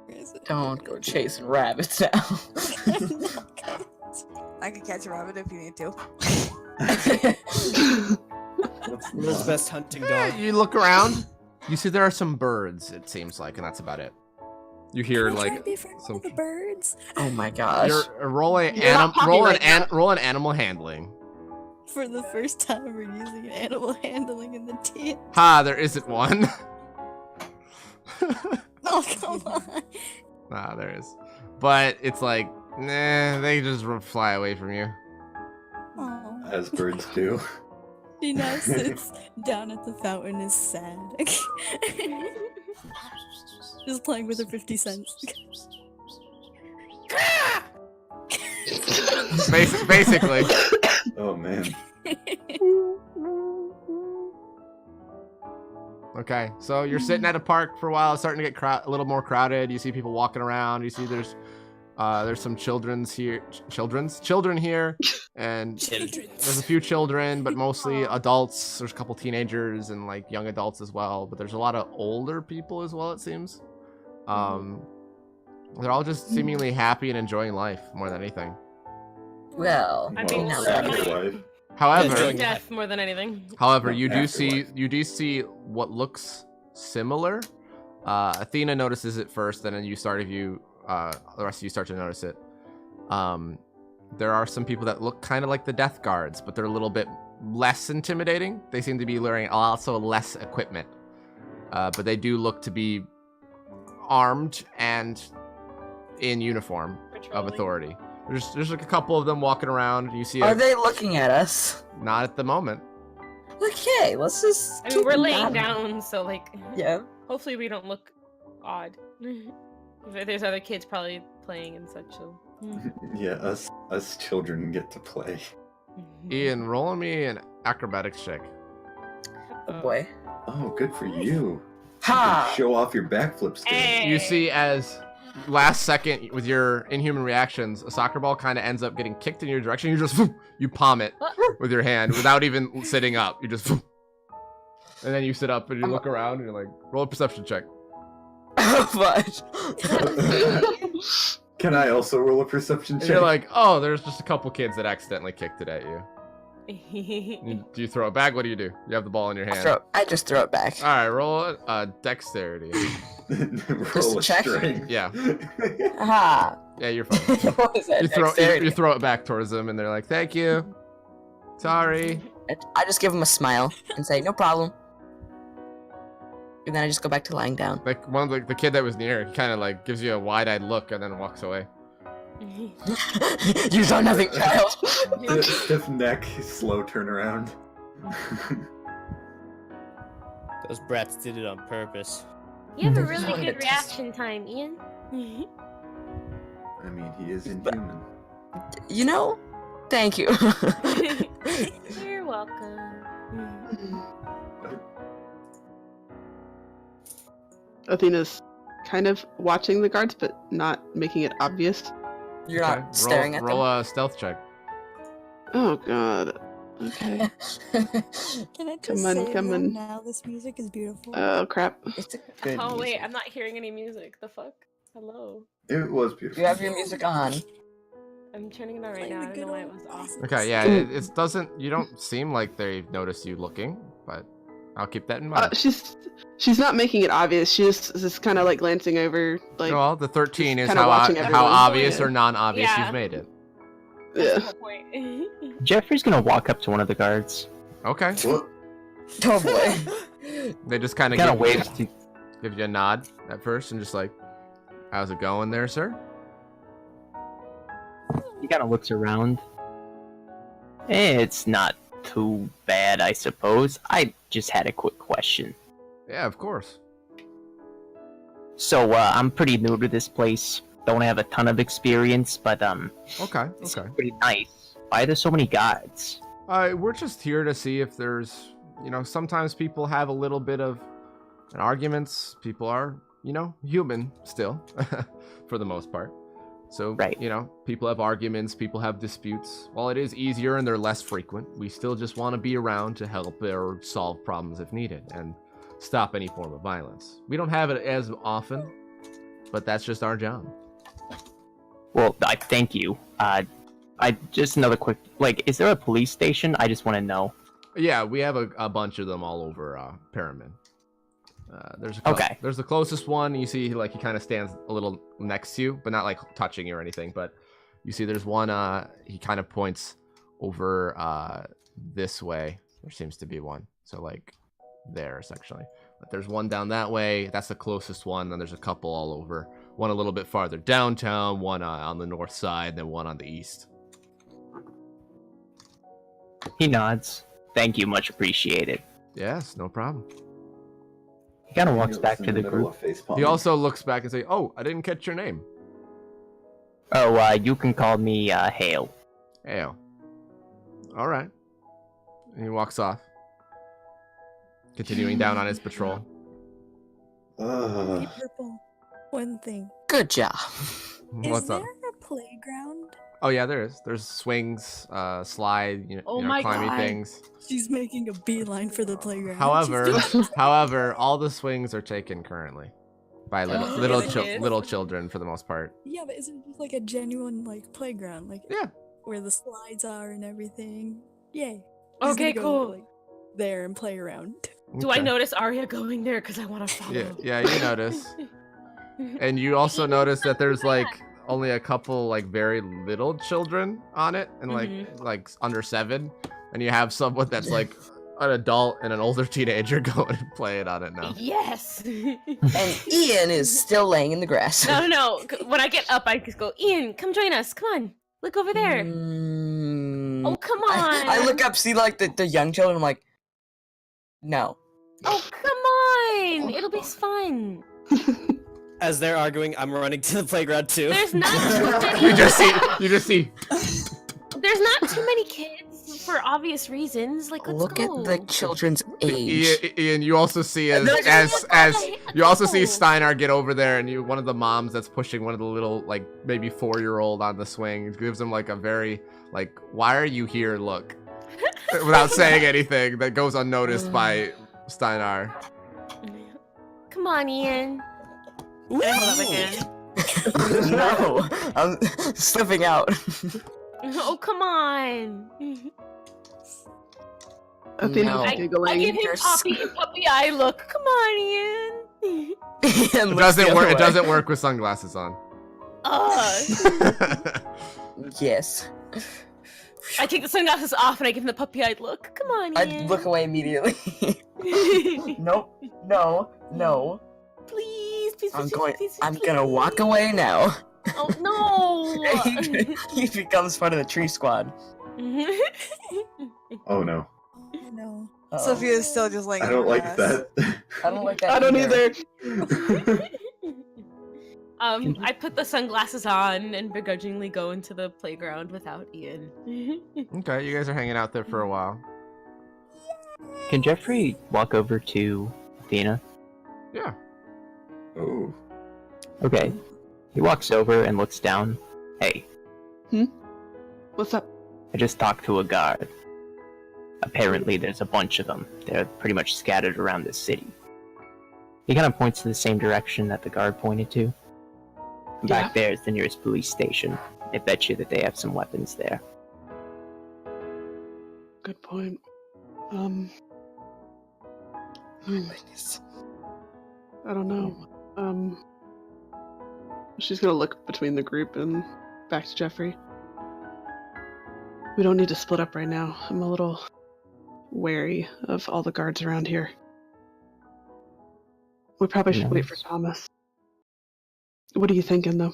Where is it? Don't go chasing rabbits now. I could catch a rabbit if you need to. World's best hunting Yeah, dog. you look around, you see there are some birds, it seems like, and that's about it. You hear Can I try like to be friends some. with the birds Oh my gosh. Roll a You're not poppy right now. roll an animal handling. for the first time. We're using animal handling in the team. Ha! There isn't one. Oh come on! Nah, there is. But it's like, nah, they just fly away from you. Oh, As birds do. she now sits down at the fountain, is sad. Just playing with her 50 cents. Basically. Oh man. Okay, so you're sitting at a park for a while. It's starting to get a little more crowded. You see people walking around. You see there's There's some children here, and there's a few children, but mostly adults. There's a couple teenagers and like young adults as well, but there's a lot of older people as well, it seems. They're all just seemingly happy and enjoying life more than anything. Well, I mean, However, death more than anything. However, you do see what looks similar. Athena notices it first, and then the rest of you start to notice it. There are some people that look kind of like the Death Guards, but they're a little bit less intimidating. They seem to be wearing also less equipment, but they do look to be armed and in uniform of authority. There's like a couple of them walking around. You see? Are they looking at us? Not at the moment. Okay, let's just. I mean, we're laying down, so like. Yeah. Hopefully, we don't look odd. There's other kids probably playing and such. So. Yeah, us children get to play. Ian, roll me an acrobatics check. Oh boy. Oh, good for you. Ha! Show off your backflip skills. Hey. You see, as last second with your inhuman reactions, a soccer ball kind of ends up getting kicked in your direction. You just you palm it with your hand without even sitting up. You just and then you sit up and you look around and you're like, roll a perception check. Fudge. Can I also roll a perception And check? you're like, oh, there's just a couple kids that accidentally kicked it at you. Do you throw it back? What do? You have the ball in your hand. I just throw it back. All right, roll dexterity. Roll a check? string. Yeah. Aha. Yeah, you're fine. What was that? You throw it back towards them, and they're like, "Thank you, sorry." I just give them a smile and say, "No problem." And then I just go back to lying down. Like one of the kid that was near, he kind of like gives you a wide-eyed look and then walks away. You saw nothing, child. Stiff neck, slow turnaround. Those brats did it on purpose. You have a really good reaction time, Ian. I mean, he is inhuman. You know, thank you. You're welcome. Athena's kind of watching the guards, but not making it obvious. You're not staring at them. Roll a stealth check. Oh god. Okay. Can I just say come that on. now? This music is beautiful. Oh crap. It's a Good Oh music. wait, I'm not hearing any music. The fuck? Hello. It was beautiful. You have your music on. I'm turning it on right Playing now. the I don't know good why it old was off. Okay, yeah, it doesn't. You don't seem like they notice you looking, but I'll keep that in mind. She's not making it obvious. She just kind of like glancing over, like. Well, the 13 is kinda watching how everyone. obvious Yeah. or non-obvious Yeah. you've made it. That's Yeah. the whole point. Jeffrey's gonna walk up to one of the guards. Okay. What? Oh boy. They just kind of Kind of waves to. give you a nod at first and just like, how's it going there, sir? He kind of looks around. It's not too bad, I suppose. I just had a quick question. Yeah, of course. So, I'm pretty new to this place. Don't have a ton of experience, but Okay, it's okay. pretty nice. Why are there so many guards? We're just here to see if there's, sometimes people have a little bit of arguments. People are, human still, for the most part. So, Right. People have arguments, people have disputes. While it is easier and they're less frequent, we still just want to be around to help or solve problems if needed and stop any form of violence. We don't have it as often, but that's just our job. Well, I thank you. I just another quick, is there a police station? I just want to know. Yeah, we have a bunch of them all over Peramin. Okay. There's the closest one. You see, he kind of stands a little next to you, but not like touching you or anything. But you see, there's one. He kind of points over this way. There seems to be one. So like there, essentially. But there's one down that way. That's the closest one. Then there's a couple all over. One a little bit farther downtown. One on the north side. Then one on the east. He nods. Thank you, much appreciated. Yes, no problem. He kind of walks back to the group. He also looks back and say, "Oh, I didn't catch your name." Oh, you can call me Hale. Hale. All right. And he walks off, continuing down on his patrol. Hey, Purple. One thing. Good job. Is What's there up? a playground? Oh yeah, there is. There's swings, slide, Oh my climbing God. things. She's making a beeline for the playground. However, all the swings are taken currently by little children for the most part. Yeah, but isn't it just like a genuine like playground, like Yeah. where the slides are and everything? Yay. Okay, Go, cool. like, there and play around. Do I Okay. notice Arya going there? Because I want to follow. Yeah, you notice. And you also notice that there's like only a couple like very little children on it, and like under 7, and you have someone that's like an adult and an older teenager going and playing on it now. Yes. And Ian is still laying in the grass. No. When I get up, I just go, Ian, come join us. Come on. Look over there. Oh, come on. I look up, see like the young children. I'm like, no. Oh, come on. It'll be fun. As they're arguing, I'm running to the playground too. There's not too many. You just see. There's not too many kids for obvious reasons. Like, let's Look go. at the children's age. Ian, you also see as you also see Steinarr get over there, and one of the moms that's pushing one of the little like maybe 4-year-old on the swing gives him like a very like, why are you here look, without saying anything that goes unnoticed by Steinarr. Come on, Ian. Can I hold up again? No, I'm slipping out. Oh, come on. Athena's No. giggling. I give him puppy eye look. Come on, Ian. It doesn't work. It doesn't work with sunglasses on. Yes. I take the sunglasses off and I give him the puppy-eyed look. Come on, Ian. I look away immediately. Nope. No. Please. I'm gonna walk away now. Oh no! He becomes part of the tree squad. Oh no. Oh no. Sophia's still just like. I don't like that. I don't like that. I don't either. I put the sunglasses on and begrudgingly go into the playground without Ian. Okay, you guys are hanging out there for a while. Can Jeffrey walk over to Athena? Yeah. Oh. Okay. He walks over and looks down. Hey, What's up? I just talked to a guard. Apparently there's a bunch of them. They're pretty much scattered around the city. He kind of points to the same direction that the guard pointed to. Back there is the nearest police station. I bet you that they have some weapons there. Good point. I don't know. She's gonna look between the group and back to Jeffrey. We don't need to split up right now. I'm a little wary of all the guards around here. We probably should wait for Thomas. What are you thinking, though?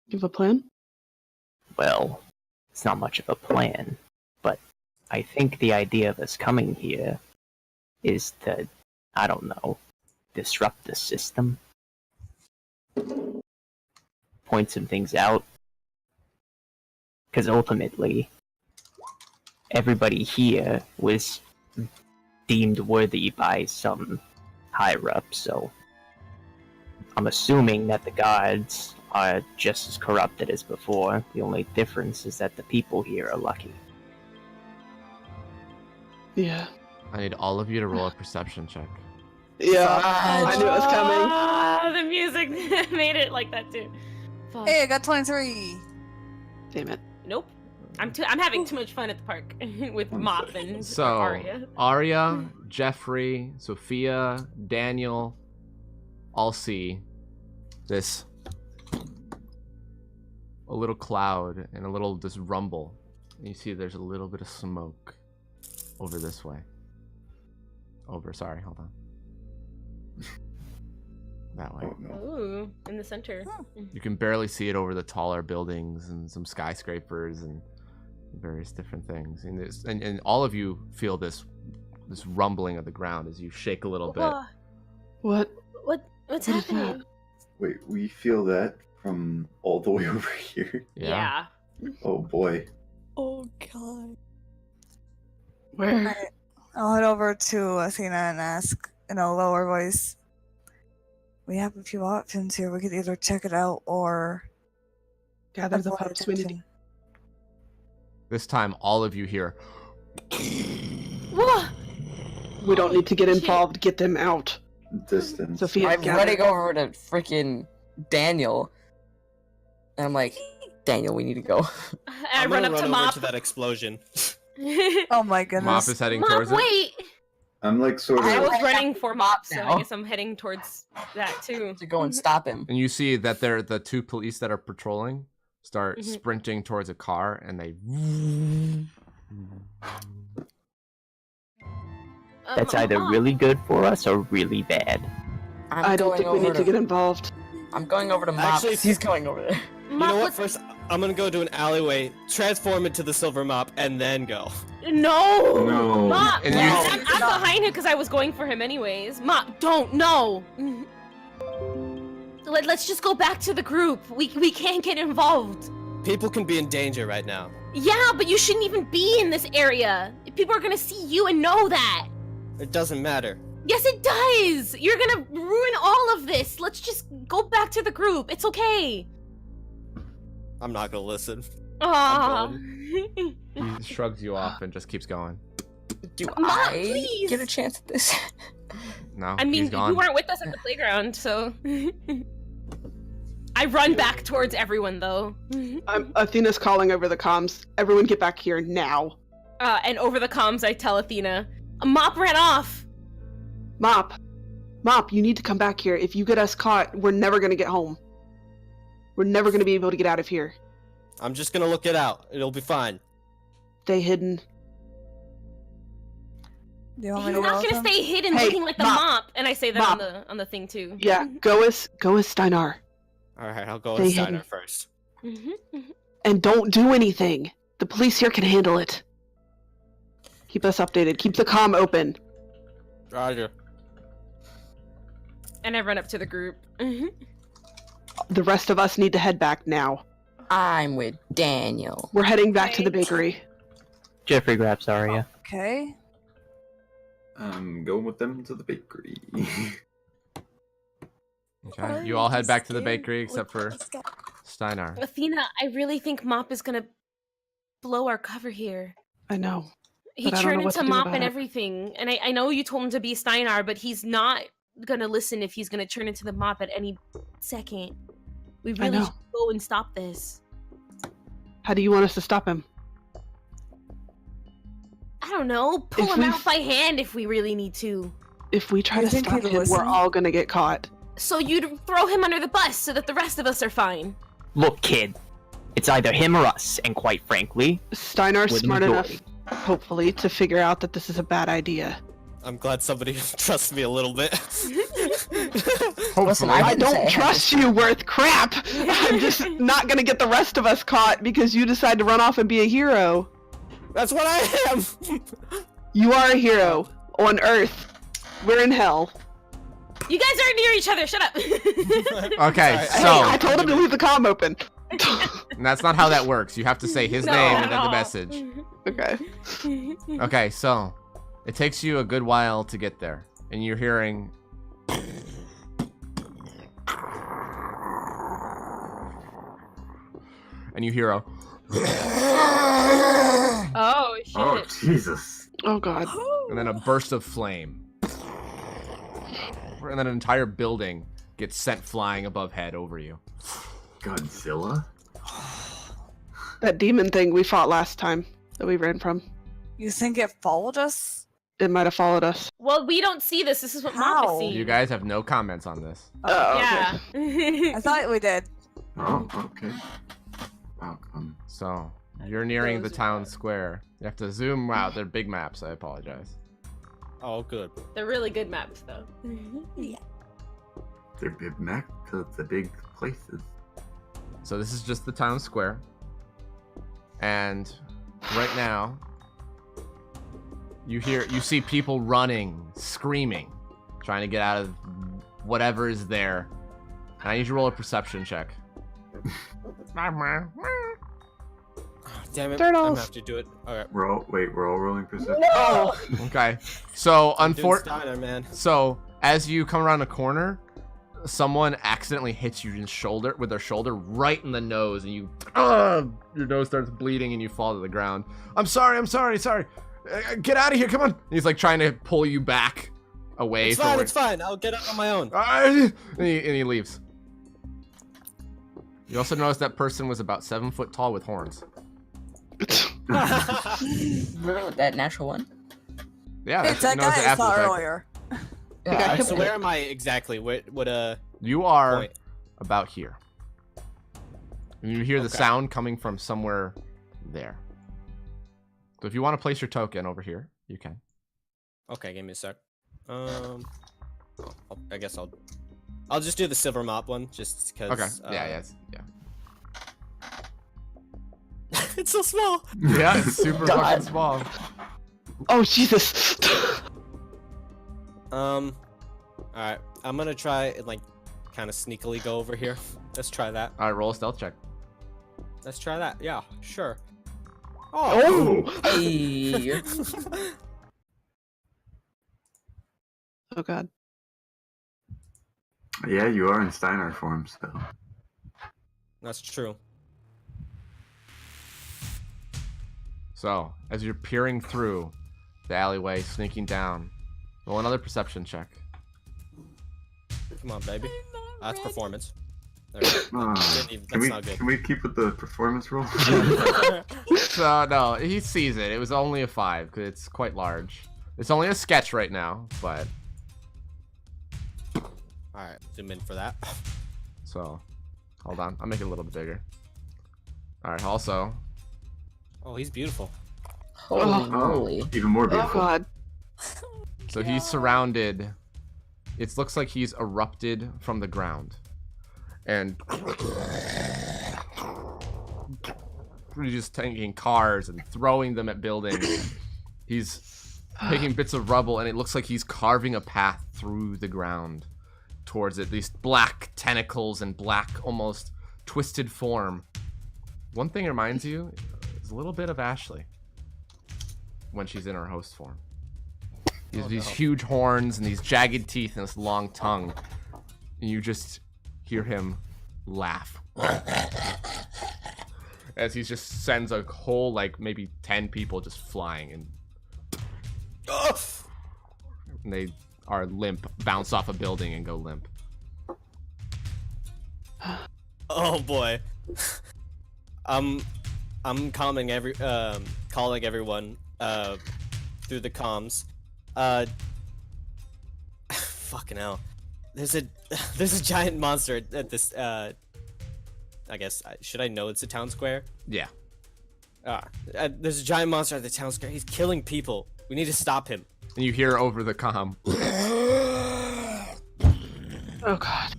You have a plan? Well, it's not much of a plan, but I think the idea of us coming here is to, I don't know, disrupt the system. Point some things out. Because ultimately, everybody here was deemed worthy by some higher up, so I'm assuming that the gods are just as corrupted as before. The only difference is that the people here are lucky. Yeah. I need all of you to roll a perception check. Yeah, I knew it was coming. The music made it like that too. Fuck. Hey, I got 23. Damn it. Nope. I'm having too much fun at the park with Mop and So, Arya. Arya, Jeffrey, Sophia, Daniel, all see this a little cloud and a little this rumble. And you see there's a little bit of smoke over this way. Sorry, hold on. That way. Oh no. Ooh, in the center. You can barely see it over the taller buildings and some skyscrapers and various different things. And all of you feel this rumbling of the ground as you shake a little bit. What? What's What is happening? that? Wait, we feel that from all the way over here? Yeah. Oh boy. Oh god. Where? Alright, I'll head over to Athena and ask in a lower voice. We have a few options here. We could either check it out or Gather the Avoid pups. We need to... attention. This time, all of you hear. Whoa! We don't need to get involved. Get them out. Distance. Sophia, I'm gather. running over to freaking Daniel. And I'm like, Daniel, we need to go. I I'm run gonna up to over Mop. to that explosion. Oh my goodness. Mop is heading Mop, towards it. wait! I'm like sort of. I was Right running for Mop, so now. I guess I'm heading towards that too. To go and stop him. And you see that they're the two police that are patrolling start Mhm. sprinting towards a car, and they. That's either Mop. really good for us or really bad. I don't think we need to get involved. I'm going over to Mop. Actually, He's going over there. You Mop, know what? let's- First, I'm gonna go to an alleyway, transform into the silver mop, and then go. No! No. Mop! And no. you- I'm behind him because I was going for him anyways. Mop, don't, no! Let's just go back to the group. We can't get involved. People can be in danger right now. Yeah, but you shouldn't even be in this area. People are gonna see you and know that. It doesn't matter. Yes, it does! You're gonna ruin all of this. Let's just go back to the group. It's okay. I'm not gonna listen. Aww. He shrugs you off and just keeps going. Do Mom, I please. get a chance at this? No, I mean, he's gone. you weren't with us at the playground, so... I run back towards everyone, though. Athena's calling over the comms. Everyone get back here now. And over the comms, I tell Athena, Mop ran off! Mop, you need to come back here. If you get us caught, we're never gonna get home. We're never gonna be able to get out of here. I'm just gonna look it out. It'll be fine. Stay hidden. Do you want He's me to not go with gonna him? stay hidden Hey, looking like the Mop. mop. And I say that Mop. on the thing, too. Yeah, go as Steinarr. Alright, I'll go Stay with hidden. Steinarr first. And don't do anything. The police here can handle it. Keep us updated. Keep the comm open. Roger. And I run up to the group. The rest of us need to head back now. I'm with Daniel. We're heading back to the bakery. Jeffrey grabs Arya. Okay. I'm going with them to the bakery. Okay, you all head back to the bakery except for Let's go. Steinarr. Athena, I really think Mop is gonna blow our cover here. I know. He But I don't turned know what into to do Mop about and it. everything. And I know you told him to be Steinarr, but he's not gonna listen if he's gonna turn into the Mop at any second. We really know. should go and stop this. How do you want us to stop him? I don't know. Pull If him we out f- by hand if we really need to. If we try You to think stop he'd him, listen? we're all gonna get caught. So you'd throw him under the bus so that the rest of us are fine. Look, kid. It's either him or us, and quite frankly, Steinar's With the smart enough, majority. hopefully, to figure out that this is a bad idea. I'm glad somebody trusts me a little bit. Listen, I I didn't say don't I trust you worth crap! I'm just not gonna get the rest of us caught because you decide to run off and be a hero. That's what I am! You are a hero. On Earth. We're in hell. You guys aren't near each other. Shut up. Okay, Sorry, Hey, so I told him to leave the comm open. that's not how that works. You have to say his No. name and then the message. Okay. Okay, so it takes you a good while to get there, and you're hearing. And you hear a. Oh shit. Oh, Jesus. Oh god. And then a burst of flame. And then an entire building gets sent flying above head over you. Godzilla? That demon thing we fought last time that we ran from. You think it followed us? It might have followed us. Well, we don't see this. This is what Mop How? is seeing. You guys have no comments on this. Oh, Yeah. I thought we did. Oh, okay. Wow, So, you're nearing the town square. You have to zoom out. They're big maps. I apologize. Oh, good. They're really good maps, though. they're big map to the big places. So this is just the town square. And right now, you see people running, screaming, trying to get out of whatever is there. And I need you to roll a perception check. Damn it. Turtles. I'm gonna have to do it. Alright. We're all rolling perception. Oh, Okay. So Steiner, man. So as you come around a corner, someone accidentally hits you in shoulder with their shoulder right in the nose, and your nose starts bleeding and you fall to the ground. I'm sorry. Get out of here, come on. And he's like trying to pull you back away. It's fine. I'll get up on my own. And he leaves. You also notice that person was about 7 foot tall with horns. That natural one? Yeah, It's that guy I saw earlier. Yeah, So where am I exactly? What You are point? about here. And you hear the sound coming from somewhere there. So if you want to place your token over here, you can. Okay, give me a sec. I guess I'll just do the silver mop one, just because. Okay. Yeah. It's so small. Yeah, it's super fucking small. Oh Jesus! All right. I'm gonna try and like, kind of sneakily go over here. Let's try that. All right, roll a stealth check. Let's try that. Yeah, sure. Oh! Hey. Oh God. Yeah, you are in Steinarr form, so. That's true. So, as you're peering through the alleyway, sneaking down, roll another perception check. Come on, baby. That's performance. There we go. That's not good. Can we keep with the performance roll? So, no, he sees it. It was only a 5, because it's quite large. It's only a sketch right now, but... Alright, zoom in for that. So, hold on. I'll make it a little bit bigger. Alright, also... Oh, he's beautiful. Holy moly. Even more Oh beautiful. God. So he's surrounded. It looks like he's erupted from the ground. And he's just taking cars and throwing them at buildings. He's taking bits of rubble, and it looks like he's carving a path through the ground towards it. These black tentacles and black, almost twisted form. One thing it reminds you is a little bit of Ashley when she's in her host form. These huge horns and these jagged teeth and this long tongue. And you just hear him laugh. As he just sends a whole, like, maybe 10 people just flying. And they are limp, bounce off a building and go limp. Oh boy. I'm calling everyone through the comms. Fucking hell. There's a giant monster at this I guess should I know it's a town square? Yeah. There's a giant monster at the town square. He's killing people. We need to stop him. And you hear over the comm. Oh God.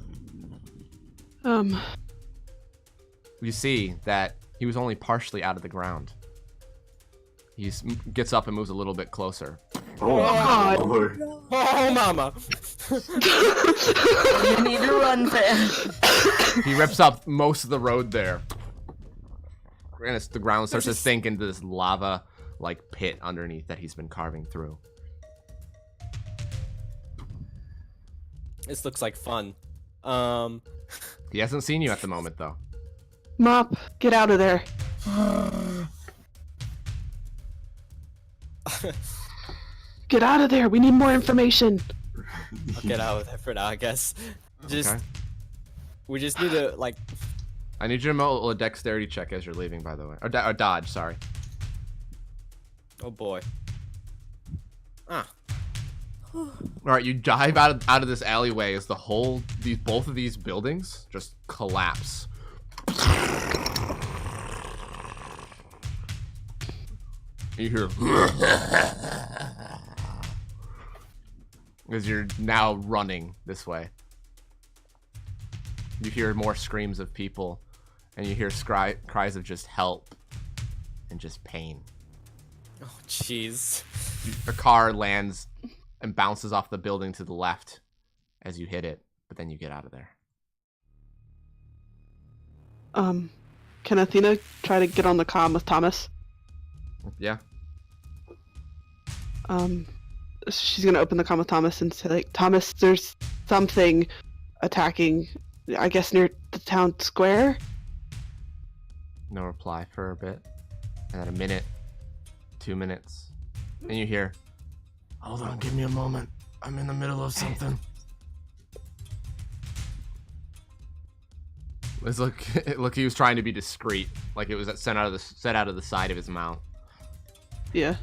You see that he was only partially out of the ground. He gets up and moves a little bit closer. Oh, God. Lord. Oh, mama. You need to run fast. He rips up most of the road there. And the ground starts to sink into this lava-like pit underneath that he's been carving through. This looks like fun. He hasn't seen you at the moment, though. Mop, get out of there. Get out of there. We need more information. I'll get out of there for now, I guess. Okay. We just need to, like... I need you to roll a dexterity check as you're leaving, by the way. Or dodge, sorry. Oh boy. Alright, you dive out of this alleyway as both of these buildings just collapse. You hear as you're now running this way. You hear more screams of people, and you hear cries of just help and just pain. Oh, jeez. A car lands and bounces off the building to the left as you hit it, but then you get out of there. Can Athena try to get on the comm with Thomas? Yeah. She's gonna open the comm with Thomas and say, like, Thomas, there's something. attacking, I guess, near the town square. No reply for a bit. And then a minute, 2 minutes. And you hear, hold on, give me a moment. I'm in the middle of something. It's look, he was trying to be discreet. Like it was set out of the side of his mouth. Yeah.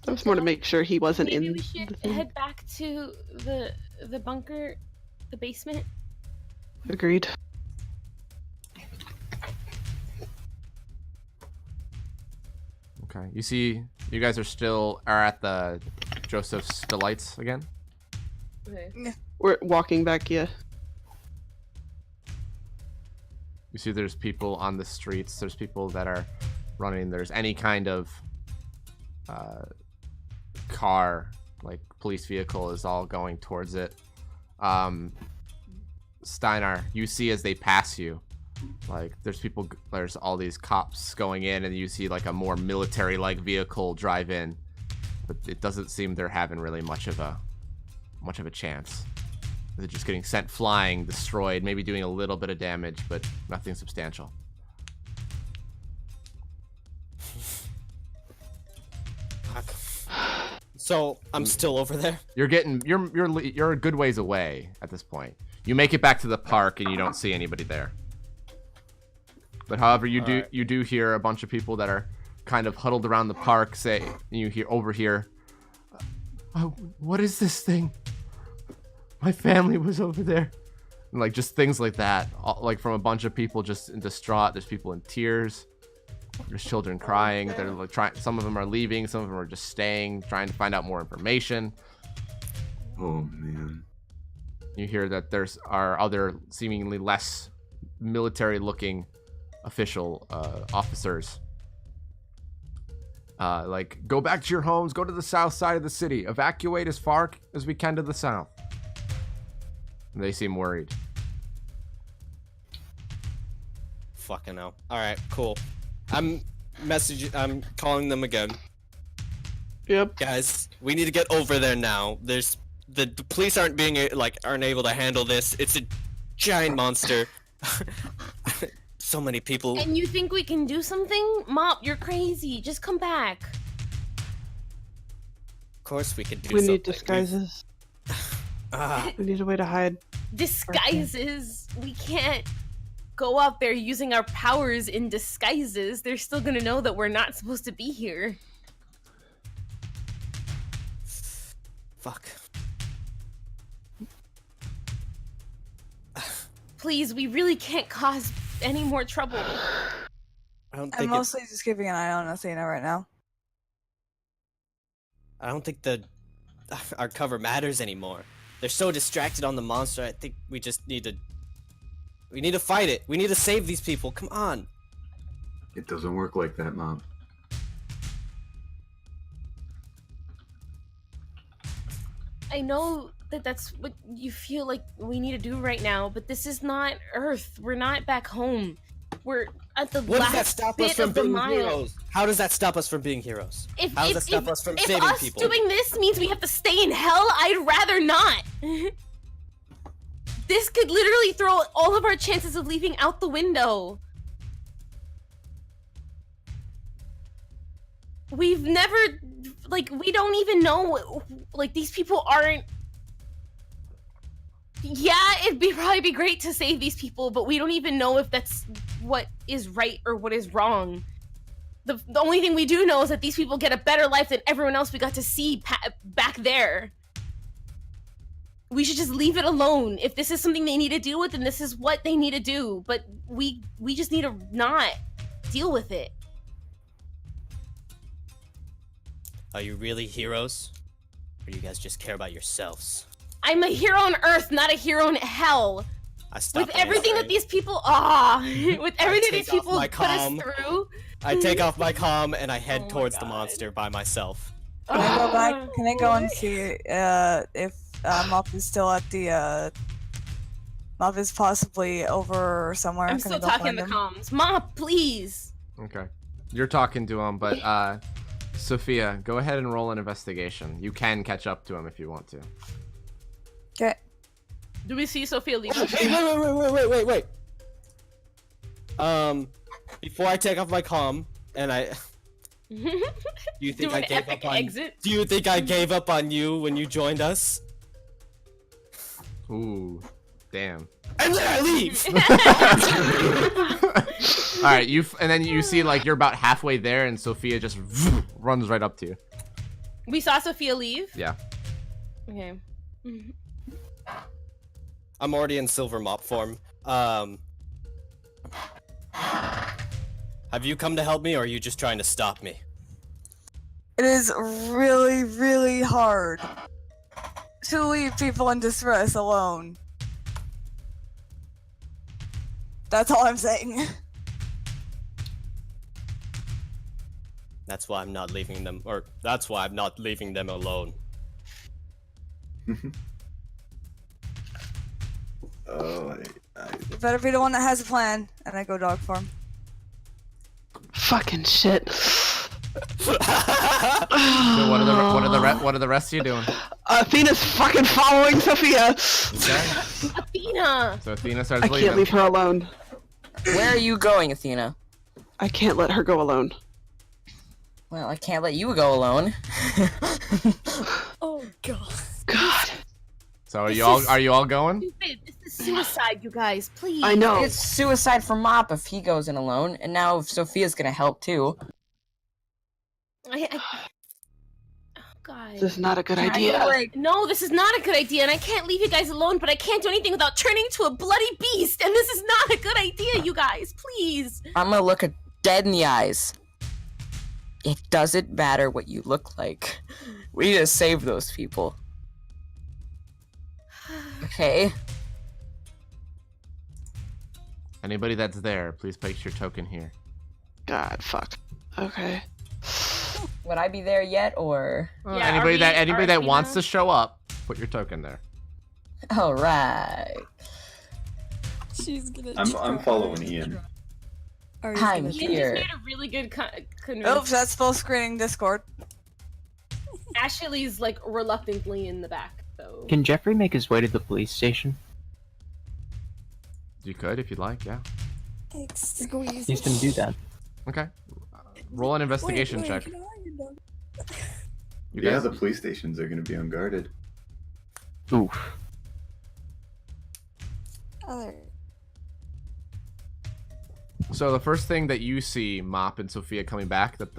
That was more to make sure he wasn't Maybe in we should the thing. head back to the bunker, the basement. Agreed. Okay. You see, you guys are at the Joseph's Delights again? Okay. We're walking back, yeah. You see there's people on the streets, there's people that are running, there's any kind of car, like police vehicle is all going towards it. Steinarr, you see as they pass you, like there's all these cops going in, and you see like a more military-like vehicle drive in, but it doesn't seem they're having really much of a chance. They're just getting sent flying, destroyed, maybe doing a little bit of damage, but nothing substantial. So I'm still over there. You're a good ways away at this point. You make it back to the park and you don't see anybody there. But however, you do hear a bunch of people that are kind of huddled around the park say, you overhear, oh, what is this thing? My family was over there. And like just things like that, like from a bunch of people just distraught. There's people in tears. There's children crying. They're like some of them are leaving, some of them are just staying, trying to find out more information. Oh man. You hear that are other seemingly less military-looking official officers. Like, go back to your homes, go to the south side of the city, evacuate as far as we can to the south. And they seem worried. Fucking hell. Alright, cool. I'm calling them again. Yep. Guys, we need to get over there now. The police aren't able to handle this. It's a giant monster. So many people. And you think we can do something? Mop, you're crazy. Just come back. Of course we could do We something. need disguises. We need a way to hide. Disguises? We can't go out there using our powers in disguises. They're still gonna know that we're not supposed to be here. Fuck. Please, we really can't cause any more trouble. I'm mostly just keeping an eye on Athena right now. I don't think our cover matters anymore. They're so distracted on the monster. I think we just need to fight it. We need to save these people. Come on. It doesn't work like that, Mom. I know that that's what you feel like we need to do right now, but this is not Earth. We're not back home. We're at the What does that last stop us bit from of the being mile. heroes? How does that stop us from being heroes? How does that stop us from saving us people? doing this means we have to stay in hell, I'd rather not. This could literally throw all of our chances of leaving out the window. We've never, we don't even know, these people aren't. Yeah, probably be great to save these people, but we don't even know if that's what is right or what is wrong. The only thing we do know is that these people get a better life than everyone else we got to see back there. We should just leave it alone. If this is something they need to deal with, then this is what they need to do. But we just need to not deal with it. Are you really heroes? Or do you guys just care about yourselves? I'm a hero on Earth, not a hero in hell. With everything that these people with everything these people put us through. I take off my comm and I head towards the monster by myself. Can I go back? Can I go and see if Mop is still at the Mop is possibly over somewhere? I'm still talking the comms. Mop, please. Okay. You're talking to him, but Sophia, go ahead and roll an investigation. You can catch up to him if you want to. Okay. Do we see Sophia leave? Wait. Before I take off my comm, and I. Do you think Do I an gave epic up on? exit. Do you think I gave up on you when you joined us? Ooh, damn. And then I leave. All right, and then you see like you're about halfway there, and Sophia just runs right up to you. We saw Sophia leave. Yeah. Okay. I'm already in silver mop form. Have you come to help me, or are you just trying to stop me? It is really, really hard to leave people in distress alone. That's all I'm saying. That's why I'm not leaving them, or that's why I'm not leaving them alone. Oh, You better be the one that has a plan, and I go dog form. Fucking shit. So what are the rest of you doing? Athena's fucking following Sophia. Okay. Athena. So Athena starts I leaving. can't leave her alone. Where are you going, Athena? I can't let her go alone. Well, I can't let you go alone. Oh god. God. So This are you all going? Stupid. This is suicide, you guys. Please. I know. It's suicide for Mop if he goes in alone, and now if Sophia's gonna help too. Oh, God. This is not a good I idea. feel like No, this is not a good idea, and I can't leave you guys alone, but I can't do anything without turning to a bloody beast, and this is not a good idea, you guys. Please. I'm gonna look it dead in the eyes. It doesn't matter what you look like. We need to save those people. Okay? Anybody that's there, please place your token here. God, fuck. Okay. Would I be there yet, or? Yeah, anybody are that we wants now? to show up, put your token there. Alright. She's gonna. I'm try. following Ian. Ari's I'm gonna Ian here. just made a really good Oops, that's full screening Discord. Ashley's like reluctantly in the back, so. Can Jeffrey make his way to the police station? You could if you'd like, yeah. Squeeze. He's gonna do that. Okay. Roll an investigation check. Can I- You Yeah, guys? the police stations are going to be unguarded. Oof. Other. So the first thing that you see, Mop and Sophia coming back, that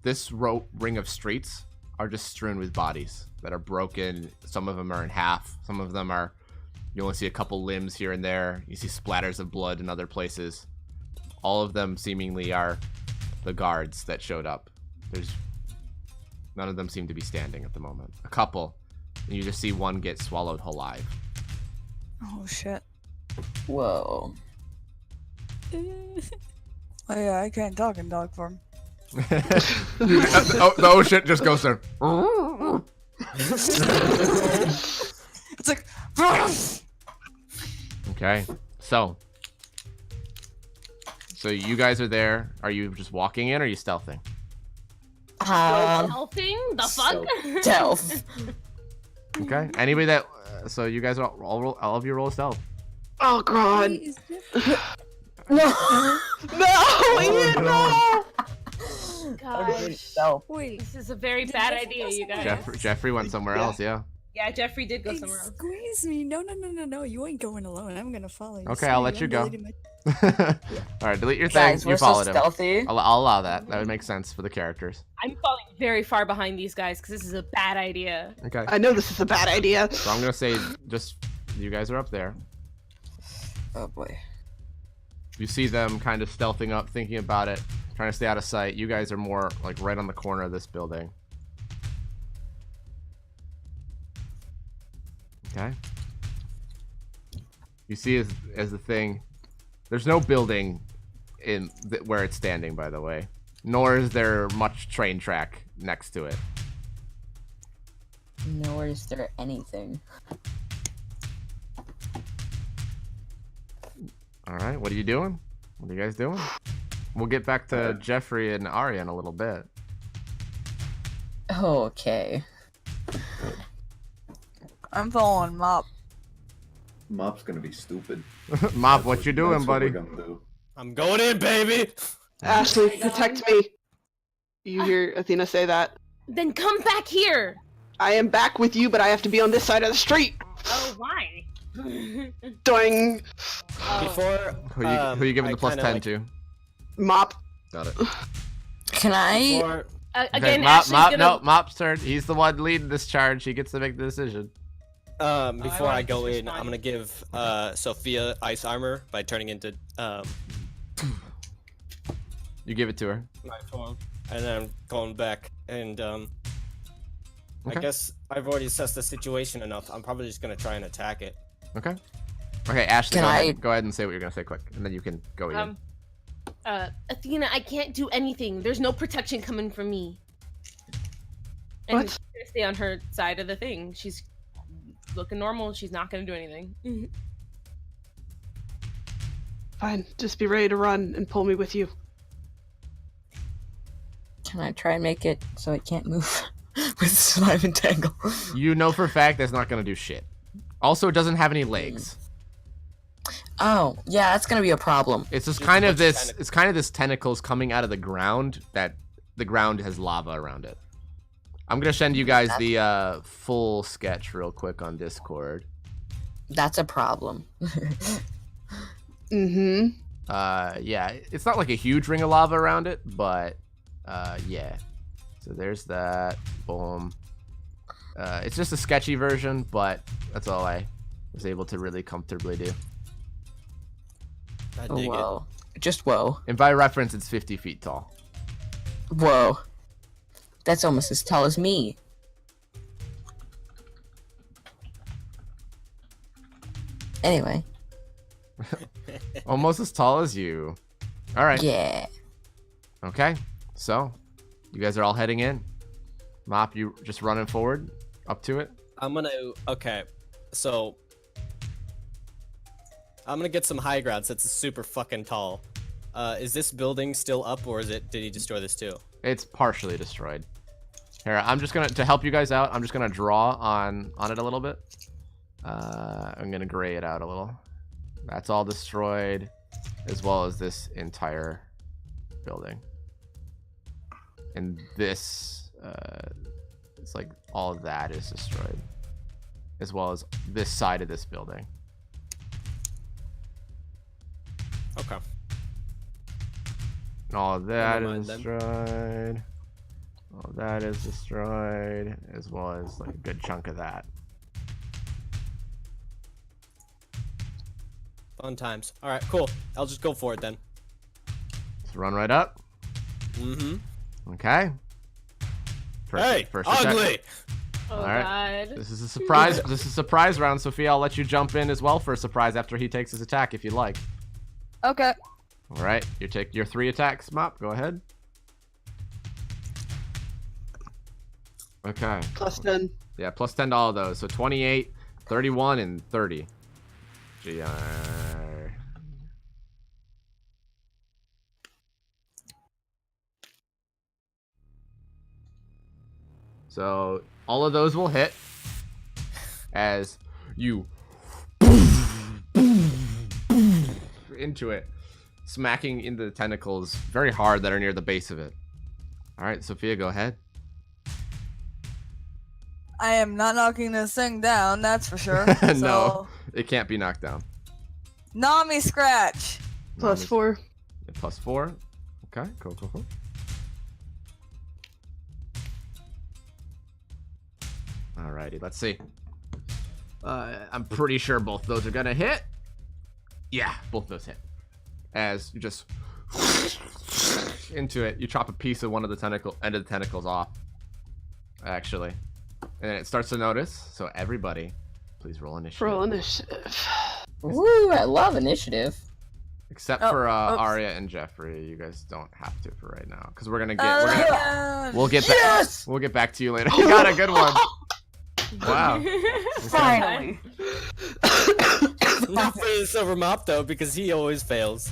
this ring of streets are just strewn with bodies that are broken. Some of them are in half. Some of them are. You only see a couple limbs here and there. You see splatters of blood in other places. All of them seemingly are the guards that showed up. None of them seem to be standing at the moment. A couple. And you just see one get swallowed whole alive. Oh shit. Whoa. Oh yeah, I can't talk in dog form. Oh shit just goes there. It's like. Okay, so you guys are there. Are you just walking in, or are you stealthing? Stealthing? The fuck? Stealth. Okay. Anybody that so you guys are all of you roll stealth. Oh god. No. No, Ian, no! Gosh. Stealth. Wait. This is a very bad idea, you guys. Jeffrey went somewhere else. Yeah. Yeah, Jeffrey did go somewhere else. Squeeze me. No. You ain't going alone. I'm gonna follow you. Okay, I'll Sorry, let you I'm go. deleting my- All right, delete your thing. Guys, You we're so followed him. stealthy. I'll allow that. That would make sense for the characters. I'm falling very far behind these guys because this is a bad idea. Okay. I know this is a bad idea. So I'm gonna say just you guys are up there. Oh boy. You see them kind of stealthing up, thinking about it, trying to stay out of sight. You guys are more like right on the corner of this building. Okay. You see as the thing, there's no building in where it's standing, by the way, nor is there much train track next to it. Nor is there anything. All right, what are you doing? What are you guys doing? We'll get back to Jeffrey and Arya in a little bit. Okay. I'm following Mop. Mop's gonna be stupid. Mop, what you doing, That's what buddy? we're gonna do. I'm going in, baby. Ashley, protect me. You hear Athena say that? Then come back here. I am back with you, but I have to be on this side of the street. Oh, why? Doing Before Who you giving I the plus kinda, 10 like, to? Mop. Got it. Can I? Before, Again, Mop, Ashley's Mop, gonna... no, Mop's turn. He's the one leading this charge. He gets to make the decision. before I wanted go to in, I'm gonna give Sophia ice armor by turning into You give it to her. my form, and then I'm going back. And I Okay. guess I've already assessed the situation enough. I'm probably just gonna try and attack it. Okay. Okay, Ashley, Can go ahead and say what you're gonna say quick, and then you can go in. Athena, I can't do anything. There's no protection coming from me. And What? she's gonna stay on her side of the thing. She's looking normal. She's not gonna do anything. Fine, just be ready to run and pull me with you. Can I try and make it so it can't move with slime and tangle? You know for a fact that's not gonna do shit. Also, it doesn't have any legs. Oh, yeah, that's gonna be a problem. It's just It's kind a of bunch of this. tentacles. It's kind of this tentacles coming out of the ground that the ground has lava around it. I'm gonna send you guys the full sketch real quick on Discord. That's a problem. Mm-hmm. Yeah, it's not like a huge ring of lava around it, but yeah. So there's that. Boom. It's just a sketchy version, but that's all I was able to really comfortably do. I Oh, dig it. whoa. Just whoa. And by reference, it's 50 feet tall. Whoa. That's almost as tall as me. Anyway. Almost as tall as you. All right. Yeah. Okay. So, you guys are all heading in. Mop, you just running forward up to it. I'm gonna. Okay, so I'm gonna get some high ground since it's super fucking tall. Is this building still up, or did he destroy this too? It's partially destroyed. Here, I'm just gonna, to help you guys out, I'm just gonna draw on it a little bit. I'm gonna gray it out a little. That's all destroyed, as well as this entire building. And this, it's like all of that is destroyed, as well as this side of this building. Okay. And all of that Never is mind then. destroyed. All of that is destroyed, as well as like a good chunk of that. Fun times. All right, cool. I'll just go for it then. Let's run right up. Mm-hmm. Okay. Hey, first attack. ugly. Oh All right. god. This is a surprise. This is a surprise round, Sophia. I'll let you jump in as well for a surprise after he takes his attack, if you'd like. Okay. All right. You take your 3 attacks, Mop. Go ahead. Okay. Plus 10. Yeah, plus 10 to all of those. So 28, 31, and 30. GR. So all of those will hit as you into it, smacking into the tentacles very hard that are near the base of it. All right, Sophia, go ahead. I am not knocking this thing down, that's for sure. No, So, it can't be knocked down. Nami scratch. Plus 4. Plus 4. Okay, cool. Alrighty, let's see. I'm pretty sure both those are gonna hit. Yeah, both those hit. As you just into it, you chop a piece of one of the end of the tentacles off. Actually, and it starts to notice. So everybody, please roll initiative. Roll initiative. Woo, I love initiative. Except Oh, for oops. Arya and Jeffrey, you guys don't have to for right now, because we're gonna get. Oh, We'll get back. Yes! We'll get back to you later. You got a good one. Wow. Finally. Not for the silver mop though, because he always fails.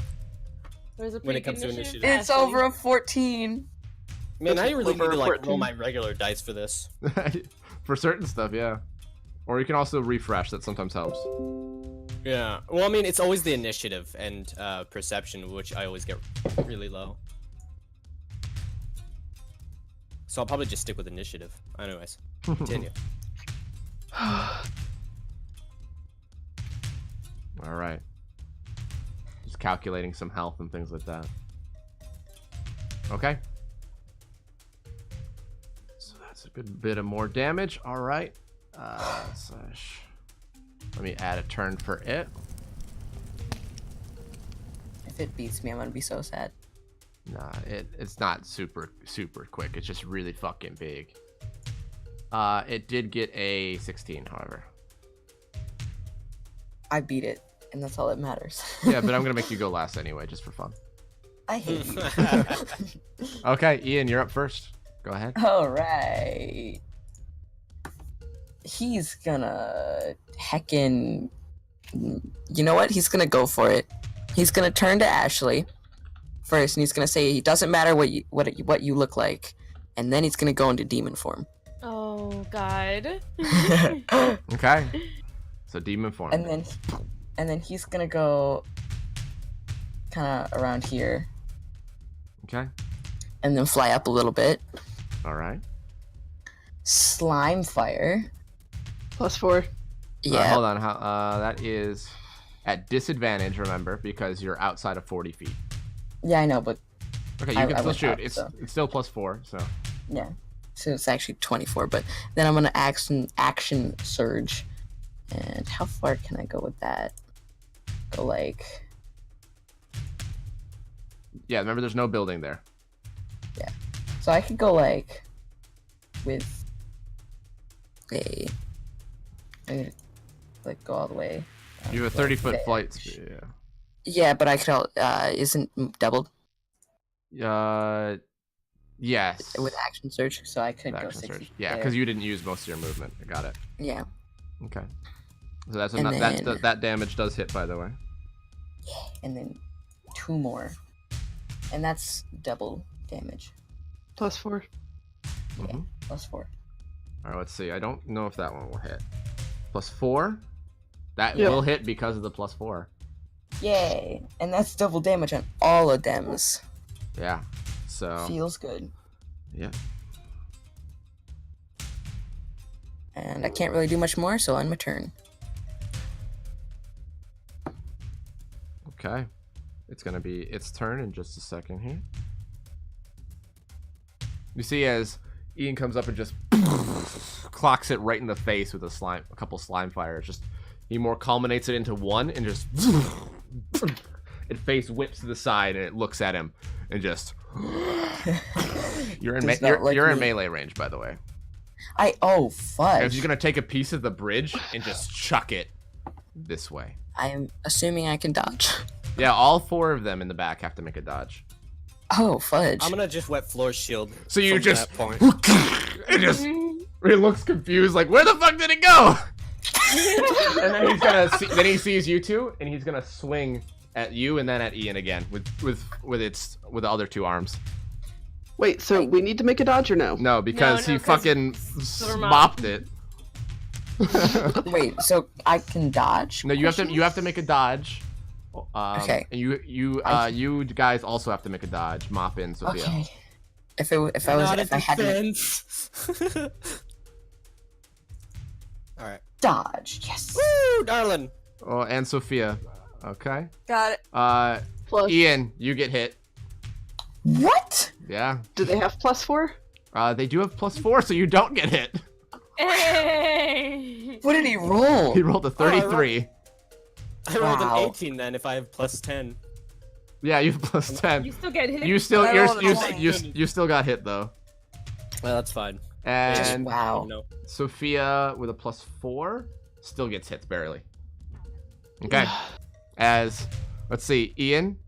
There's a When it pretty comes to good initiative. It's Ashley. over a 14. Man, I really need to like 14. roll my regular dice for this. For certain stuff, yeah. Or you can also refresh. That sometimes helps. Yeah. Well, I mean, it's always the initiative and perception, which I always get really low. So I'll probably just stick with initiative. Anyways, continue. All right. Just calculating some health and things like that. Okay. So that's a good bit of more damage. All right. Let me add a turn for it. If it beats me, I'm gonna be so sad. Nah, it's not super quick. It's just really fucking big. It did get a 16, however. I beat it, and that's all that matters. Yeah, but I'm gonna make you go last anyway, just for fun. I hate you. Okay, Ian, you're up first. Go ahead. All right. He's gonna heckin'. You know what? He's gonna go for it. He's gonna turn to Ashley first, and he's gonna say, "It doesn't matter what you look like," and then he's gonna go into demon form. Oh God. Okay. So demon form. And then he's gonna go kind of around here. Okay. And then fly up a little bit. All right. Slime fire. +4. Yeah. Hold on. That is at disadvantage. Remember, because you're outside of 40 feet. Yeah, I know, but okay, you can still went shoot. up, It's so. still +4. So Yeah. So it's actually 24, but then I'm gonna action surge. And how far can I go with that? Go like. yeah. Remember, there's no building there. Yeah. So I could go like with like go all the way. You have a 30-foot there. flight speed. Yeah. Yeah, but I could isn't doubled Yes. with action surge, so I could go Action 60 surge. Yeah, there. because you didn't use most of your movement. I got it. Yeah. Okay. So that's And that damage does hit, by the way. And then 2 more. And that's double damage. +4. Yeah, Mhm. +4. All right, let's see. I don't know if that one will hit. +4. That Yeah. will hit because of the +4. Yay! And that's double damage on all of dems. Yeah. So. Feels good. Yeah. And I can't really do much more, so on my turn. Okay. It's gonna be its turn in just a second here. You see as Ian comes up and just clocks it right in the face with a couple slime fires. Just he more culminates it into one and just it face whips to the side and it looks at him and just you're in you're in melee range, by the way. Fudge. And he's gonna take a piece of the bridge and just chuck it this way. I'm assuming I can dodge. Yeah, all 4 of them in the back have to make a dodge. Oh, fudge. I'm gonna just wet floor shield. So you from just that point. it just it looks confused, like where the fuck did it go? And then he's gonna then he sees you two, and he's gonna swing at you and then at Ian again with the other 2 arms. Wait, so we need to make a dodge or no? No, because No, he 'cause fucking we're mopped it. Wait, so I can dodge? No, you have to make a dodge. Okay. And you guys also have to make a dodge. Mop in Sophia. Okay. If I had to defense. All right. dodge, yes. Woo, darling. Oh, and Sophia. Okay. Got it. Plus, Ian, you get hit. What? Yeah. do they have +4? They do have +4, so you don't get hit. Hey. What did he roll? He rolled a 33. I rolled Wow. an 18 then if I have +10. Yeah, you have +10. You still get hit. You still I rolled a 20. you still got hit though. Well, that's fine. And wow. No. Sophia with a +4 still gets hit barely. Okay. As let's see, Ian,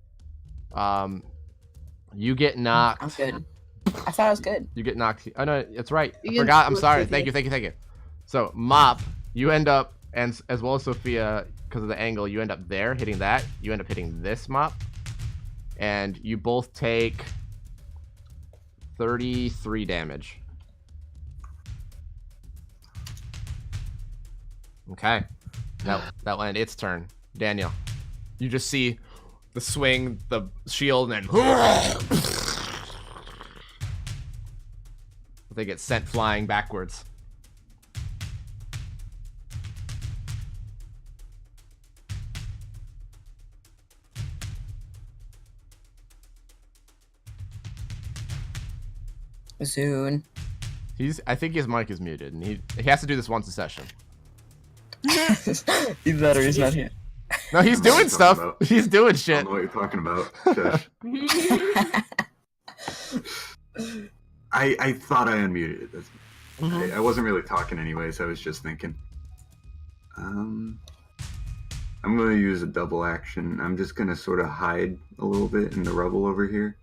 you get knocked. I'm good. I thought I was good. You get knocked. Oh no, that's right. I Ian forgot. I'm was sorry. with Thank you. you. So Mop, you end up, and as well as Sophia, because of the angle, you end up there hitting that. You end up hitting this Mop, and you both take 33 damage. Okay. That'll end its turn. Daniel, you just see the swing, the shield, and then they get sent flying backwards. Xuhn. I think his mic is muted, and he has to do this once a session. He's better. He's not here. No, he's doing stuff. About. He's doing I shit. don't know what you're talking about, Josh. I thought I unmuted it. I wasn't really talking anyways. I was just thinking. I'm going to use a double action. I'm just going to sort of hide a little bit in the rubble over here.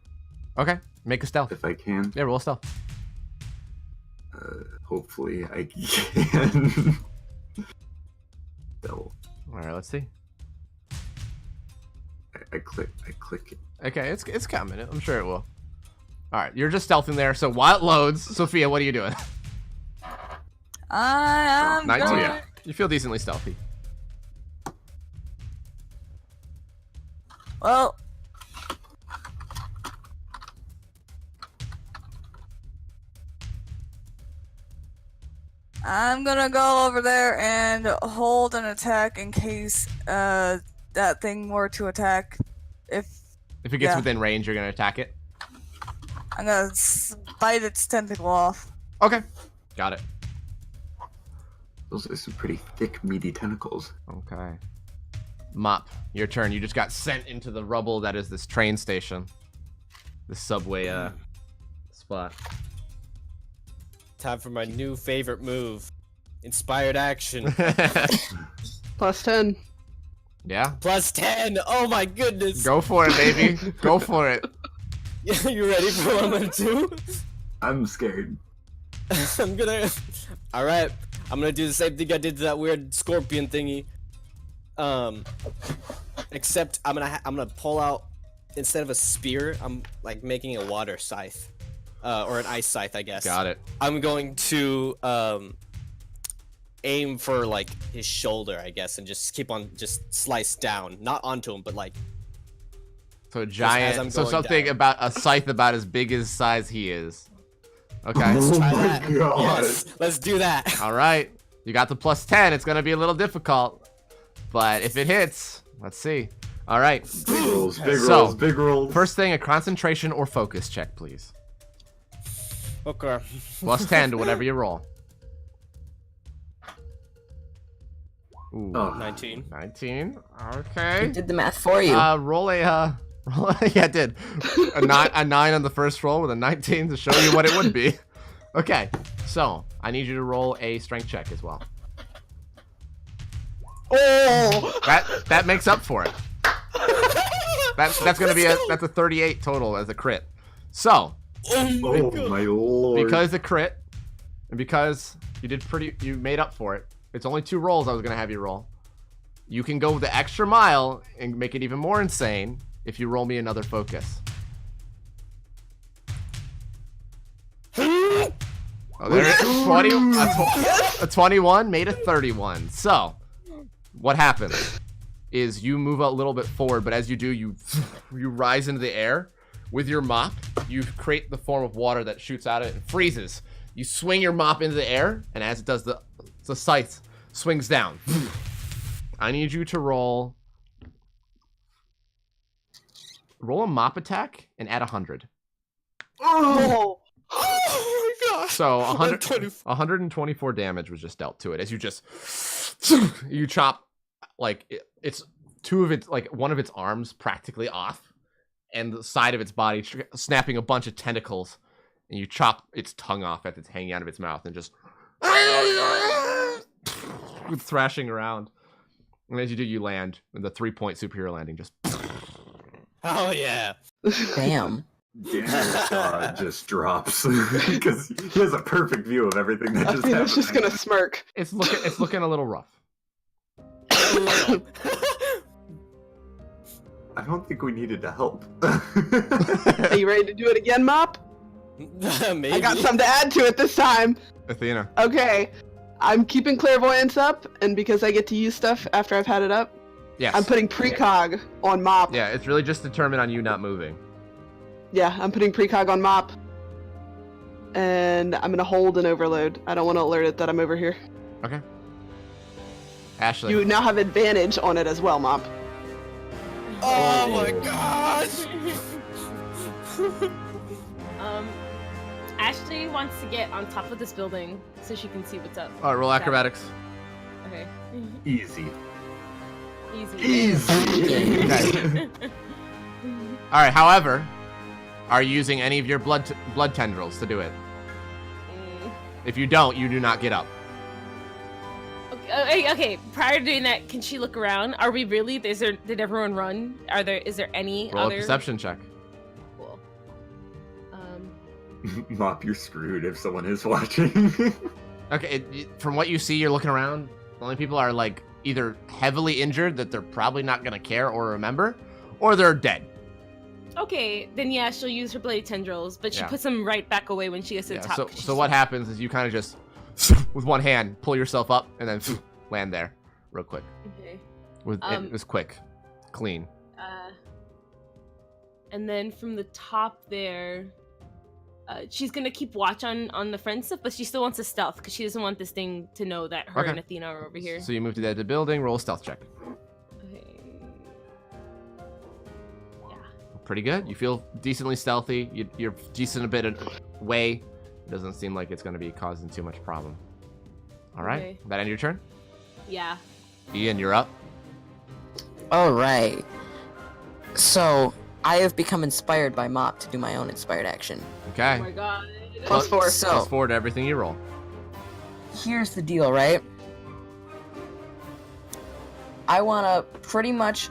Okay, make a stealth. If I can. Yeah, roll a stealth. Hopefully I can. Double. All right, let's see. I click it. Okay, it's coming. I'm sure it will. All right, you're just stealthing there. So while it loads, Sophia, what are you doing? I am 19. going. yeah. You feel decently stealthy. Well, I'm gonna go over there and hold an attack in case that thing were to attack. If If it gets Yeah. within range, you're gonna attack it. I'm gonna bite its tentacle off. Okay, got it. Those are some pretty thick, meaty tentacles. Okay. Mop, your turn. You just got sent into the rubble that is this train station. This subway spot. Time for my new favorite move. Inspired action. Plus 10. Yeah? Plus 10! Oh my goodness! Go for it, baby. Go for it. You ready for what I'm gonna do? I'm scared. I'm gonna... Alright. I'm gonna do the same thing I did to that weird scorpion thingy. Except I'm gonna pull out, instead of a spear, I'm like making a water scythe. Or an ice scythe, I guess. Got it. I'm going to aim for like his shoulder, I guess, and just keep on just slice down, not onto him, but like. So a as I'm giant. So going something down. about a scythe about as big as size he is. Okay. Let's try Oh my that. God. Yes, let's do that. All right. You got the plus 10. It's gonna be a little difficult, but if it hits, let's see. All right. Big rolls, big So, rolls, big rolls. First thing, a concentration or focus check, please. Okay. Plus 10 to whatever you roll. Ooh, Oh. 19. 19. I Okay. did the math for you. Roll a yeah, it did. A 9 on the first roll with a 19 to show you what it would be. Okay. So, I need you to roll a strength check as well. Oh! That makes up for it. That's going to be that's a 38 total as a crit. So, Oh my lord. because the crit and because you made up for it. It's only 2 rolls I was going to have you roll. You can go the extra mile and make it even more insane if you roll me another focus. Oh, there it is. 20, a 21 made a 31. So, what happens is you move a little bit forward, but as you do, you rise into the air. With your mop, you create the form of water that shoots out of it and freezes. You swing your mop into the air, and as it does, the scythe swings down. I need you to roll a mop attack and add 100. Oh! Oh my gosh. So 124 damage was just dealt to it as you just you chop like it's one of its arms practically off and the side of its body snapping a bunch of tentacles, and you chop its tongue off as it's hanging out of its mouth and just thrashing around. And as you do, you land, and the 3-point superhero landing just. Oh yeah. Damn. Daniel's jaw just drops because he has a perfect view of everything that just Athena's just happened. gonna smirk. It's looking a little rough. I don't think we needed to help. Are you ready to do it again, Mop? Maybe. I got something to add to it this time. Athena. Okay, I'm keeping clairvoyance up, and because I get to use stuff after I've had it up, Yes. I'm putting precog on Mop. Yeah, it's really just determined on you not moving. Yeah, I'm putting precog on Mop. And I'm gonna hold an overload. I don't want to alert it that I'm over here. Okay. Ashley. You now have advantage on it as well, Mop. Oh my gosh! Ashley wants to get on top of this building so she can see what's up. All right, roll acrobatics. Okay. Easy. Easy. Okay. All right. However, are you using any of your blood tendrils to do it? If you don't, you do not get up. Okay. Prior to doing that, can she look around? Are we really? Did everyone run? Is there any Roll other? a perception check. Cool. Mop, you're screwed if someone is watching. Okay. From what you see, you're looking around. The only people are like either heavily injured that they're probably not gonna care or remember, or they're dead. Okay, then yeah, she'll use her bloody tendrils, but she Yeah. puts them right back away when she gets to the top. So 'cause she's so what happens is you kind of just with one hand pull yourself up and then land there real quick. Okay. It was quick, clean. And then from the top there, she's gonna keep watch on the friend stuff, but she still wants to stealth because she doesn't want this thing to know that her Okay. and Athena are over here. So you move to the edge of the building. Roll a stealth check. Okay. Yeah. Pretty good. You feel decently stealthy. You're decent a bit away. It doesn't seem like it's going to be causing too much problem. All right. Okay. That end your turn? Yeah. Ian, you're up. All right. So I have become inspired by Mop to do my own inspired action. Okay. Oh my god. +4. So Plus 4 to everything you roll. here's the deal, right? I want to pretty much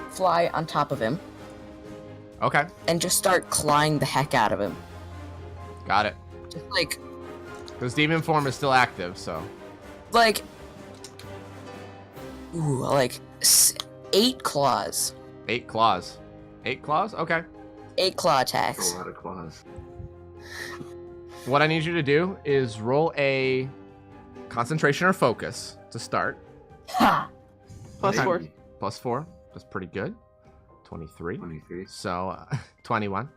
fly on top of him Okay. and just start clawing the heck out of him. Got it. Just like, Because demon form is still active, so. ooh, like 8 claws. 8 claws. 8 claws? Okay. 8 claw That's attacks. a lot of claws. What I need you to do is roll a concentration or focus to start. Ha! +4. Plus 4. That's pretty good. 23. 23. So, 21.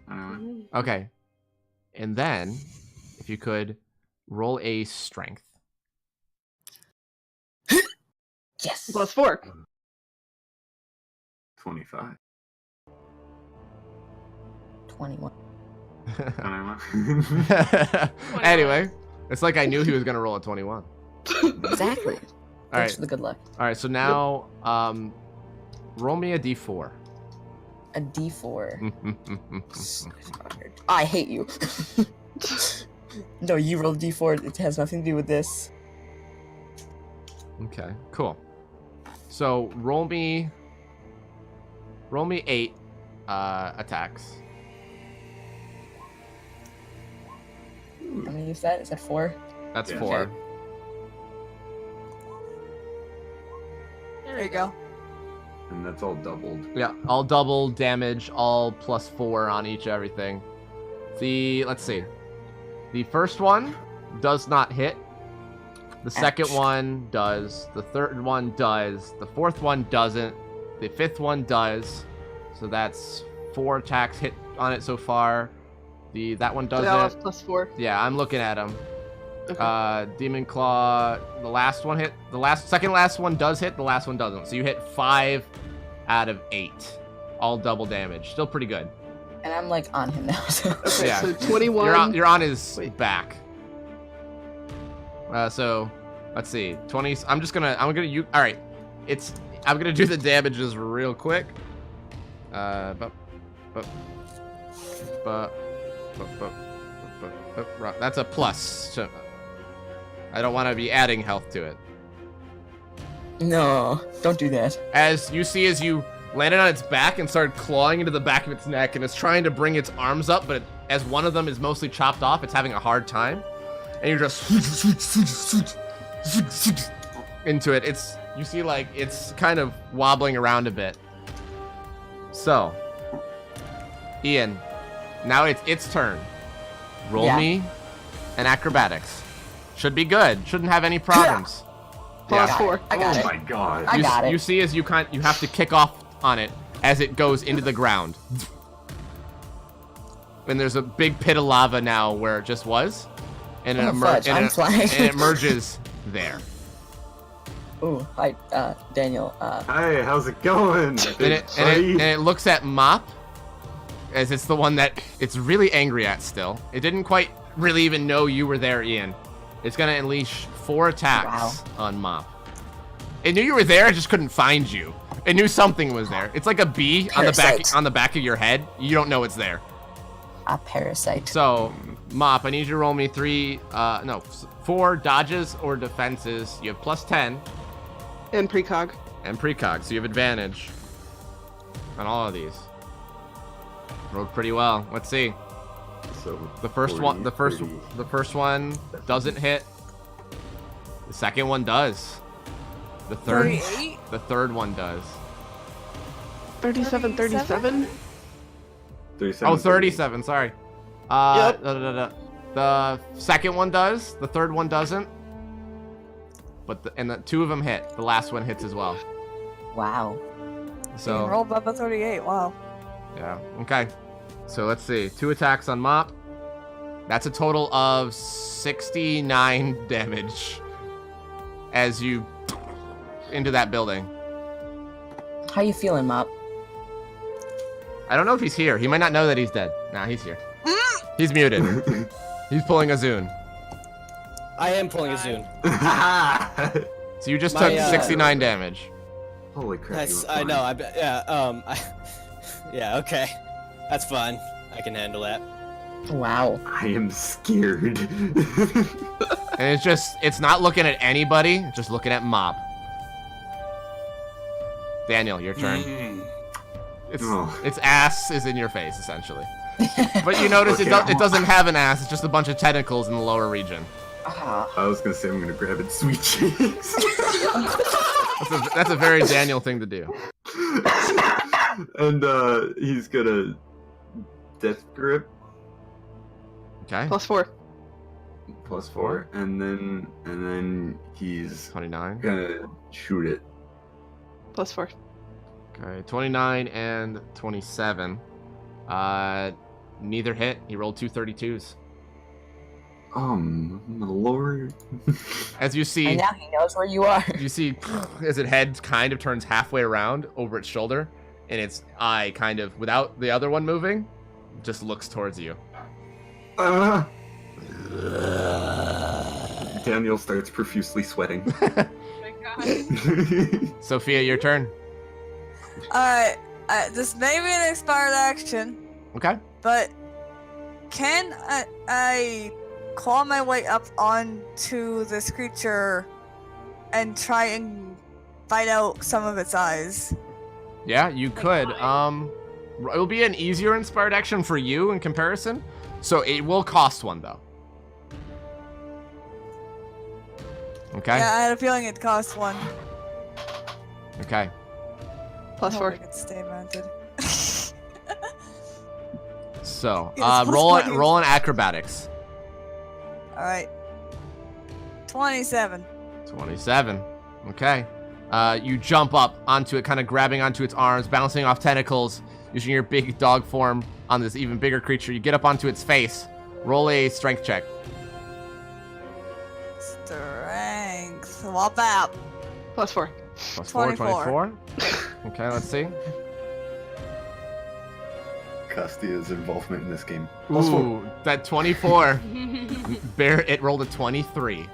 Mm-hmm. Okay. And then, if you could roll a strength. Yes. +4. 25. 21. Anyway, it's like I knew he was going to roll a 21. Exactly. All Thanks right. for the good luck. All right. So now, roll me a d4. A D4. I hate you. No, you roll D4. It has nothing to do with this. Okay. Cool. So roll me 8 attacks. How many is that? Is that 4? That's Yeah. 4. Okay. There you go. And that's all doubled. Yeah, all double damage, all +4 on each everything. Let's see. The first one does not hit. The second Ouch. one does. The third one does. The fourth one doesn't. The fifth one does. So that's 4 attacks hit on it so far. That one So that was doesn't. +4. Yeah, I'm looking at them. Okay. Demon Claw, the last one hit. Second last one does hit, the last one doesn't. So you hit 5 out of 8. All double damage. Still pretty good. And I'm like on him now. So. Okay, Yeah. so 21. You're on his Wait. back. So let's see. 20. I'm gonna all right. I'm gonna do the damages real quick. That's a plus. So I don't want to be adding health to it. No, don't do that. As you landed on its back and started clawing into the back of its neck, and it's trying to bring its arms up, but as one of them is mostly chopped off, it's having a hard time. And you're just into it. You see like it's kind of wobbling around a bit. So, Ian, Now it's its turn. Roll Yeah. me an acrobatics. Should be good. Shouldn't have any problems. Plus Yeah. 4. I got Oh it. my god. I got it. You see as you have to kick off on it as it goes into the ground. And there's a big pit of lava now where it just was. And it, Oh, fudge, I'm flying. and it merges there. Ooh, hi, Daniel. Hey, how's it going? And it looks at Mop as it's the one that it's really angry at still. It didn't quite really even know you were there, Ian. It's gonna unleash 4 attacks on Mop. It knew you were there, it just couldn't find you. It knew something was there. It's like a bee Parasite. on the back of your head. You don't know it's there. A parasite. So, Mop, I need you to roll me 4 dodges or defenses. You have plus 10 And precog. and precog, so you have advantage on all of these. Rolled pretty well. Let's see. So The first 40, one, 30. the first one doesn't hit. The second one does. The third 38? one does. 37, 37? 37, Oh, 37. Sorry. Yep. The second one does. The third one doesn't. But the 2 of them hit. The last one hits as well. Wow. So Rolled above a 38. Wow. yeah. Okay. So let's see. 2 attacks on Mop. That's a total of 69 damage as you into that building. How you feeling, Mop? I don't know if he's here. He might not know that he's dead. Nah, he's here. He's muted. He's pulling a Xuhn. I am pulling a Xuhn. So you just My, took 69 damage. Holy crap. That's, you were I fine. know. Yeah. Okay. That's fine. I can handle that. Wow. I am scared. And it's not looking at anybody, it's just looking at Mop. Daniel, your turn. Its ass is in your face, essentially. But you notice it doesn't have an ass, it's just a bunch of tentacles in the lower region. I was gonna say I'm gonna grab its sweet cheeks. That's a very Daniel thing to do. And he's gonna death grip Okay. Plus 4. plus 4, and then he's 29. gonna shoot it. Plus 4. Okay, 29 and 27. Neither hit. He rolled 2 32s. My lord. As you see, And now he knows where you are. you see as its head kind of turns halfway around over its shoulder, and its eye kind of, without the other one moving, just looks towards you. Daniel starts profusely sweating. Oh my god. Sophia, your turn. Alright. This may be an expired action, Okay. but can I claw my way up onto this creature and try and bite out some of its eyes? Yeah, you could. It will be an easier inspired action for you in comparison, so it will cost 1 though. Okay. Yeah, I had a feeling it cost 1. Okay. Plus I 4. hope I could stay mounted. So, Yeah, it's roll plus roll an acrobatics. Alright. 27. 27. Okay. You jump up onto it, kind of grabbing onto its arms, bouncing off tentacles, using your big dog form on this even bigger creature. You get up onto its face. Roll a strength check. Strength. What about? Plus 4. Plus 4, 24. 24. Okay, let's see. Costia's involvement in this game. Ooh, that 24. It rolled a 23.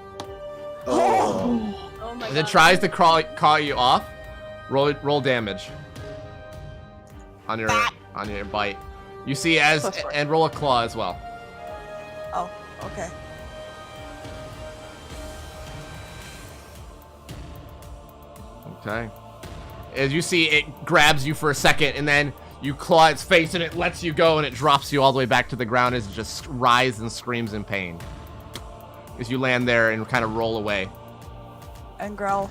Oh. Oh my As god. it tries to call you off, roll damage on your bite. You see and roll a claw as well. Oh, okay. Okay. As you see, it grabs you for a second, and then you claw its face, and it lets you go, and it drops you all the way back to the ground as it just writhes and screams in pain. As you land there and kind of roll away. And growl.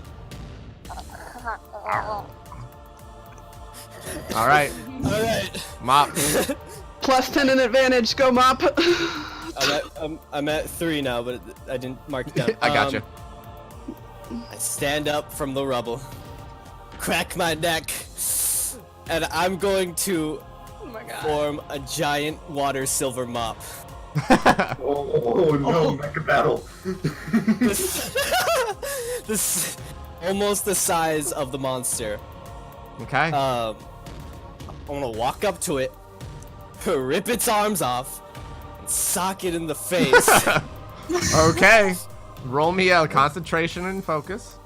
All right. Alright. Mop. Plus 10 and advantage. Go Mop. I'm at 3 now, but I didn't mark it down. I got you. I stand up from the rubble, crack my neck, and I'm going to form a giant water silver mop. Oh no, mecha battle. This almost the size of the monster. Okay. I'm gonna walk up to it, rip its arms off, and sock it in the face. Okay. Roll me a concentration and focus.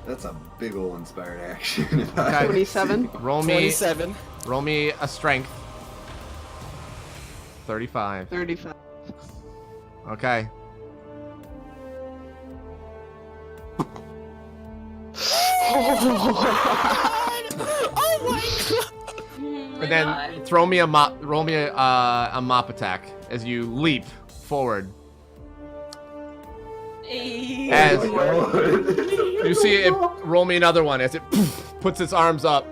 That's a big ol' inspired action. Okay. 27. Roll me 27. Roll me a strength. 35. 35. Okay. And then throw me a mop. Roll me a mop attack as you leap forward. As you see it, roll me another one as it puts its arms up,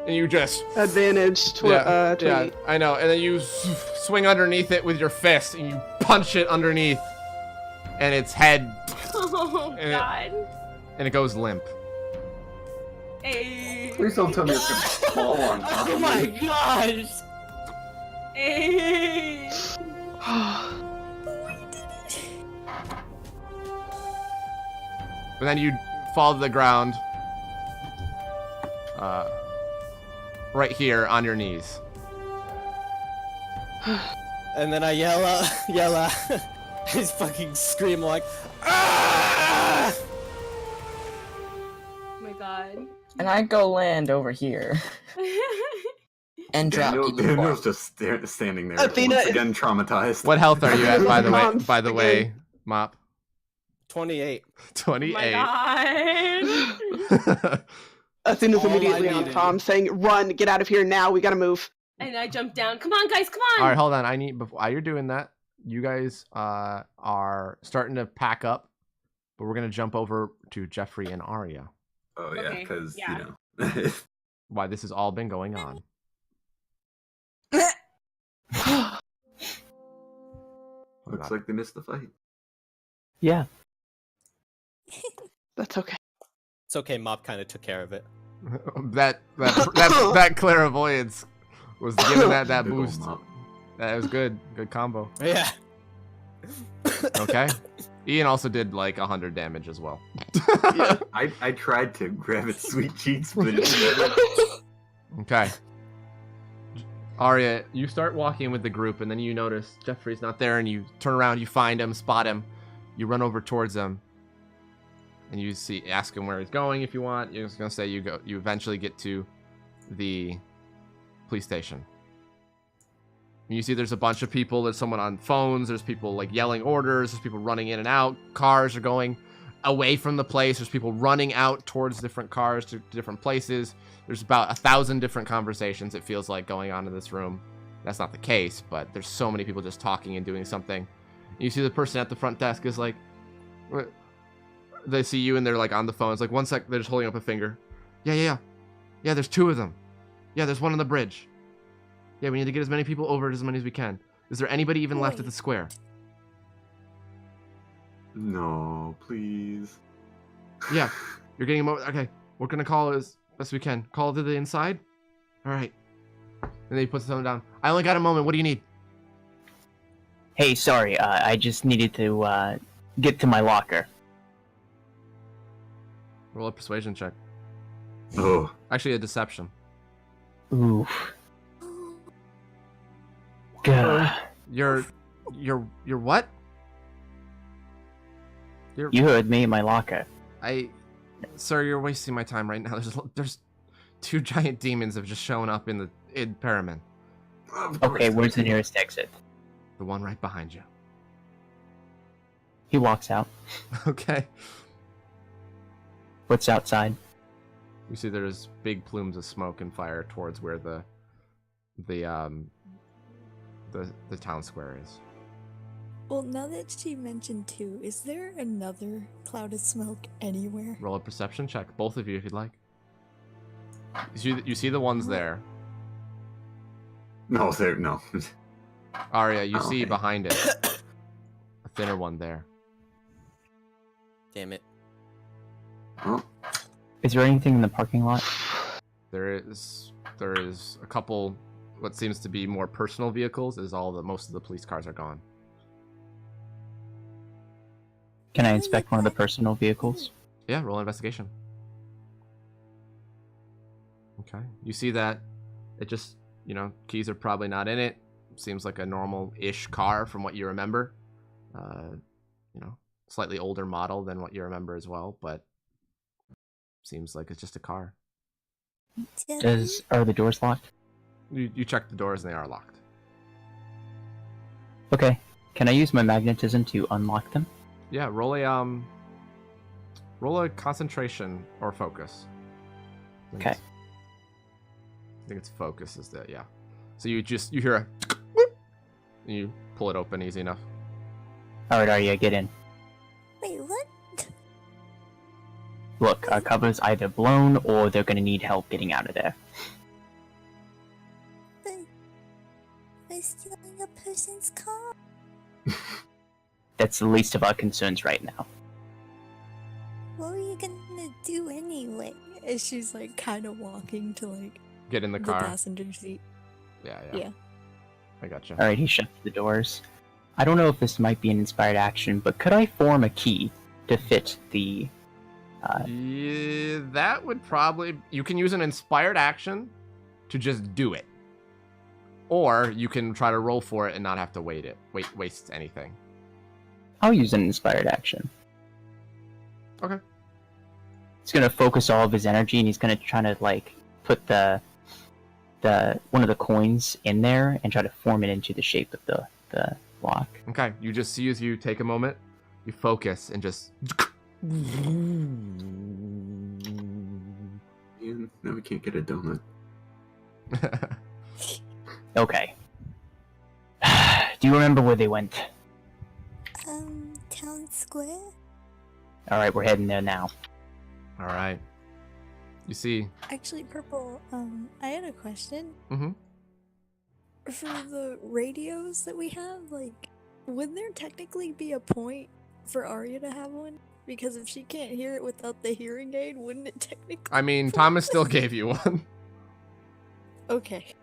and you just Advantage. 20. yeah, I know. And then you swing underneath it with your fist, and you punch it underneath, and its head. Oh and God. And it goes limp. Hey. Please don't tell me it's gonna fall on top Oh of my me. gosh! Hey. And then you fall to the ground. Right here on your knees. And then I yell out, I just fucking scream like, ah! Oh my God. And I go land over here and drop Daniel's just standing there, Athena once is- again traumatized. What health are you at, by the way? Mom's By the way, Mop. 28. 28. Oh my God. Athena's All I immediately on needed. Tom saying, "Run! Get out of here now! We gotta move." And I jumped down. Come on, guys, come on. All right, hold on. I need while you're doing that, you guys are starting to pack up, but we're gonna jump over to Jeffrey and Arya. Oh yeah, Okay, because yeah. you know. Why this has all been going on. Looks like they missed the fight. Yeah. That's okay. It's okay, Mop kind of took care of it. that clairvoyance was giving that Big ol' boost. mop. That was good. Good combo. Yeah. Okay. Ian also did like 100 damage as well. I tried to grab its sweet cheeks, but it Okay. Arya, you start walking with the group, and then you notice Jeffrey's not there, and you turn around, you find him, spot him, you run over towards him, and you ask him where he's going if you want. You're just gonna say you eventually get to the police station. And you see there's a bunch of people, there's someone on phones, there's people like yelling orders, there's people running in and out, cars are going away from the place, there's people running out towards different cars to different places. There's about 1,000 different conversations, it feels like, going on in this room. That's not the case, but there's so many people just talking and doing something. And you see the person at the front desk is like, they see you and they're like on the phone. It's like, 1 sec, they're just holding up a finger. Yeah, there's 2 of them. Yeah, there's one on the bridge. Yeah, we need to get as many people over as many as we can. Is there anybody even left at the square? No, please. Yeah, you're getting them over. Okay, we're gonna call as best we can. Call to the inside? Alright. And then he puts the phone down. I only got a moment. What do you need? Hey, sorry, I just needed to get to my locker. Roll a persuasion check. Oh, Actually, a deception. Ooh. Gah. You're what? You heard me, my locker. Sir, you're wasting my time right now. There's 2 giant demons have just shown up in Peramin. Okay, where's the nearest exit? The one right behind you. He walks out. Okay. What's outside? You see there's big plumes of smoke and fire towards where the town square is. Well, now that she mentioned 2, is there another cloud of smoke anywhere? Roll a perception check, both of you, if you'd like. You see the ones there. No, there, no. Arya, you Oh, see okay. behind it a thinner one there. Damn it. Oh, Is there anything in the parking lot? There is a couple what seems to be more personal vehicles. Most of the police cars are gone. Can I inspect one of the personal vehicles? Yeah, roll investigation. Okay. You see that it just, keys are probably not in it. Seems like a normal-ish car from what you remember. Slightly older model than what you remember as well, but seems like it's just a car. Are the doors locked? You check the doors and they are locked. Okay. Can I use my magnetism to unlock them? Yeah, roll a concentration or focus. Okay. I think it's focus is the, yeah. So you hear a and you pull it open easy enough. Alright, Arya, get in. Wait, what? Look, our cover's either blown or they're gonna need help getting out of there. But we're stealing a person's car. That's the least of our concerns right now. What were you gonna do anyway? And she's like kind of walking to like Get in the the car. passenger seat. Yeah. I gotcha. Alright, he shuts the doors. I don't know if this might be an inspired action, but could I form a key to fit the... Yeah, that would probably... You can use an inspired action to just do it. Or you can try to roll for it and not have to waste anything. I'll use an inspired action. Okay. He's gonna focus all of his energy and he's gonna try to, like, put the one of the coins in there and try to form it into the shape of the lock. Okay, you just see as you take a moment, you focus and just... man, now we can't get a donut. Okay. Do you remember where they went? Town square? Alright, we're heading there now. Alright. You see... Actually, Purple, I had a question. Mm-hmm. For the radios that we have, like, would there technically be a point for Arya to have one? Because if she can't hear it without the hearing aid, wouldn't it technically... I mean, Thomas still gave you one. Okay.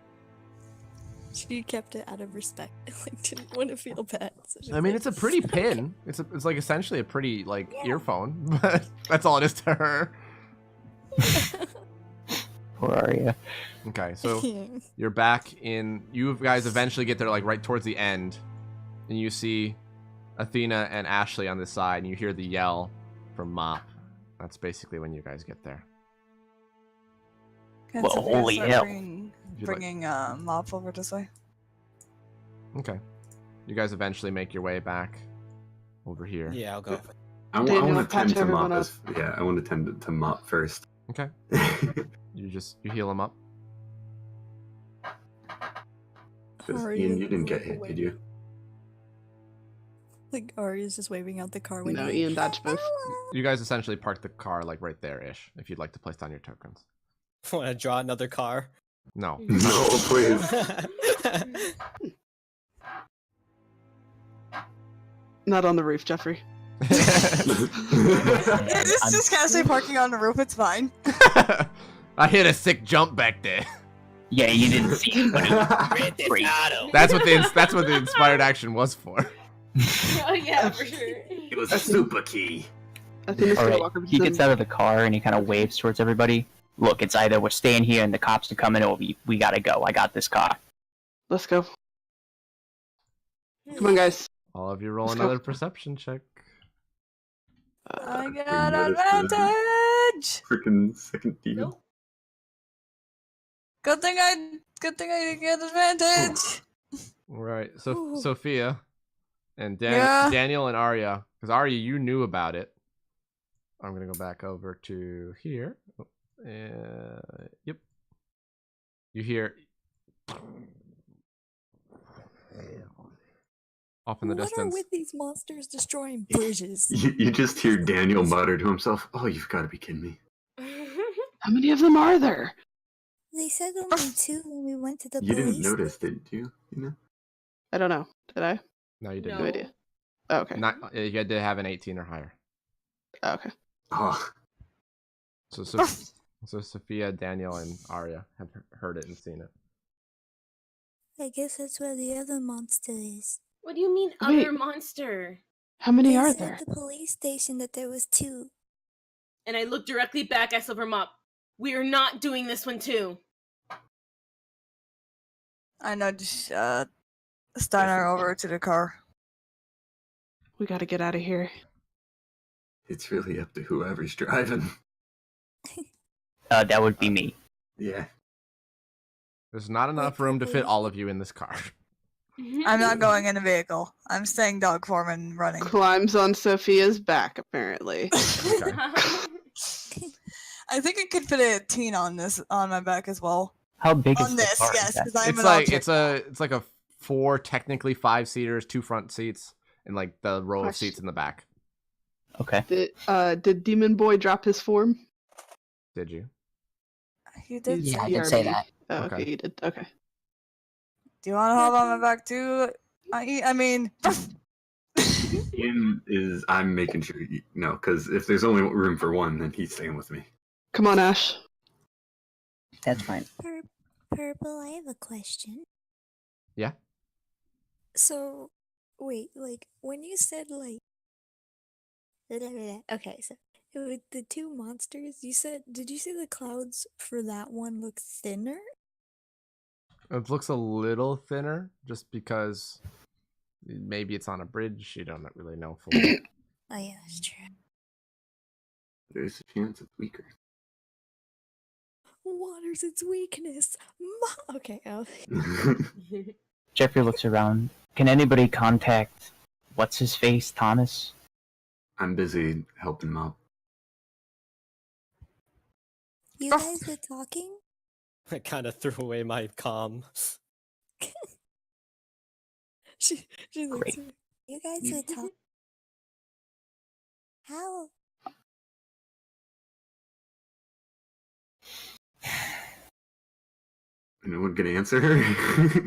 She kept it out of respect. Like, didn't want to feel bad. So she's I mean, like, it's a pretty pin. It's like essentially a pretty like earphone, but that's all it is to her. Poor Arya. Okay, so you're back in. You guys eventually get there, like right towards the end, and you see Athena and Ashley on this side, and you hear the yell from Mop. That's basically when you guys get there. Can Well, Sophia holy start hell. bringing Mop over this way? Okay, you guys eventually make your way back over here. Yeah, I'll go. I Daniel, want to tend patch to Mop everyone up. I want to tend to Mop first. Okay, you heal him up. Ian, you didn't get hit, did you? Like, Arya's just waving out the car window. No, Ian dodged both. You guys essentially park the car like right there-ish, if you'd like to place down your tokens. Want to draw another car? No. No, please. Not on the roof, Jeffrey. It's just casually parking on the roof, it's fine. I hit a sick jump back there. Yeah, you didn't see it, but it was great. That's what the inspired action was for. Oh yeah, for sure. It was a super key. Athena's gonna Alright, walk over to he gets them. out of the car and he kind of waves towards everybody. Look, it's either we're staying here and the cops are coming, or we gotta go. I got this car. Let's go. Come on, guys. All of you roll Let's go. another perception check. I got noticed the advantage! Freaking second demon. Good thing I didn't get advantage! Right. So Sophia and Yeah. Daniel and Arya, because Arya, you knew about it. I'm gonna go back over to here. Yep. You hear off in the What distance. are with these monsters destroying bridges? You just hear Daniel mutter to himself, "Oh, you've got to be kidding me." How many of them are there? They said only 2 when we went to the You police. didn't notice, didn't you? You know? I don't know. Did I? No, you didn't. No idea. Oh, okay. Not, you had to have an 18 or higher. Oh, okay. Oh, So Sophia, Daniel, and Arya have heard it and seen it. I guess that's where the other monster is. What do you mean, Wait. other monster? How many They are said there? at the police station that there was 2. And I look directly back at Silver Mop. We are not doing this one too. I nudge Steinarr over to the car. We gotta get out of here. it's really up to whoever's driving. That would be me. Yeah. There's not enough room to fit all of you in this car. I'm not going in a vehicle. I'm staying dog form and running. Climbs on Sophia's back, apparently. Okay. I think I could fit a teen on my back as well. How big is On the this, car? yes, because I'm It's an like object. it's like a 4, technically 5 seaters, 2 front seats, and like the row of Question. seats in the back. Okay. Did Demon Boy drop his form? Did you? You did. He's Yeah, I did say BRB. that. Oh, Okay. okay, you did. Okay. Do you want to hop on my back too? I mean, Ian is. I'm making sure. No, because if there's only room for one, then he's staying with me. Come on, Ash. That's fine. Purple, I have a question. Yeah. So, wait, like, when you said, like... Okay, so, with the 2 monsters, did you say the clouds for that one look thinner? It looks a little thinner, just because maybe it's on a bridge. You don't really know fully. Oh yeah, that's true. There's a chance it's weaker. Water's its weakness. Okay, Jeffrey looks around. Can anybody contact what's his face, Thomas? I'm busy helping Mop. You guys were talking? I kind of threw away my comm. she looks Great. at me. You guys were talking? How? Anyone can answer her?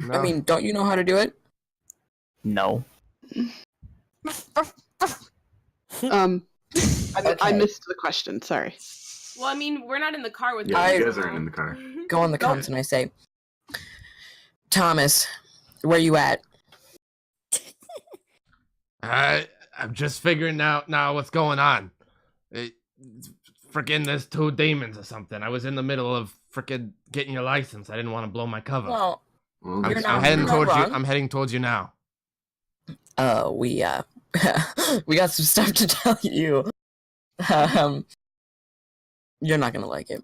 No. I mean, don't you know how to do it? No. I Okay. missed the question. Sorry. Well, I mean, we're not in the car with Yeah, them, you guys so- aren't in the car. Go on the comms and I say, Thomas, where you at? I'm just figuring out now what's going on. Freaking there's 2 demons or something. I was in the middle of freaking getting your license. I didn't want to blow my cover. Well, Well, You're I'm not- heading you're not towards you. wrong. I'm heading towards you now. we we got some stuff to tell you. You're not gonna like it.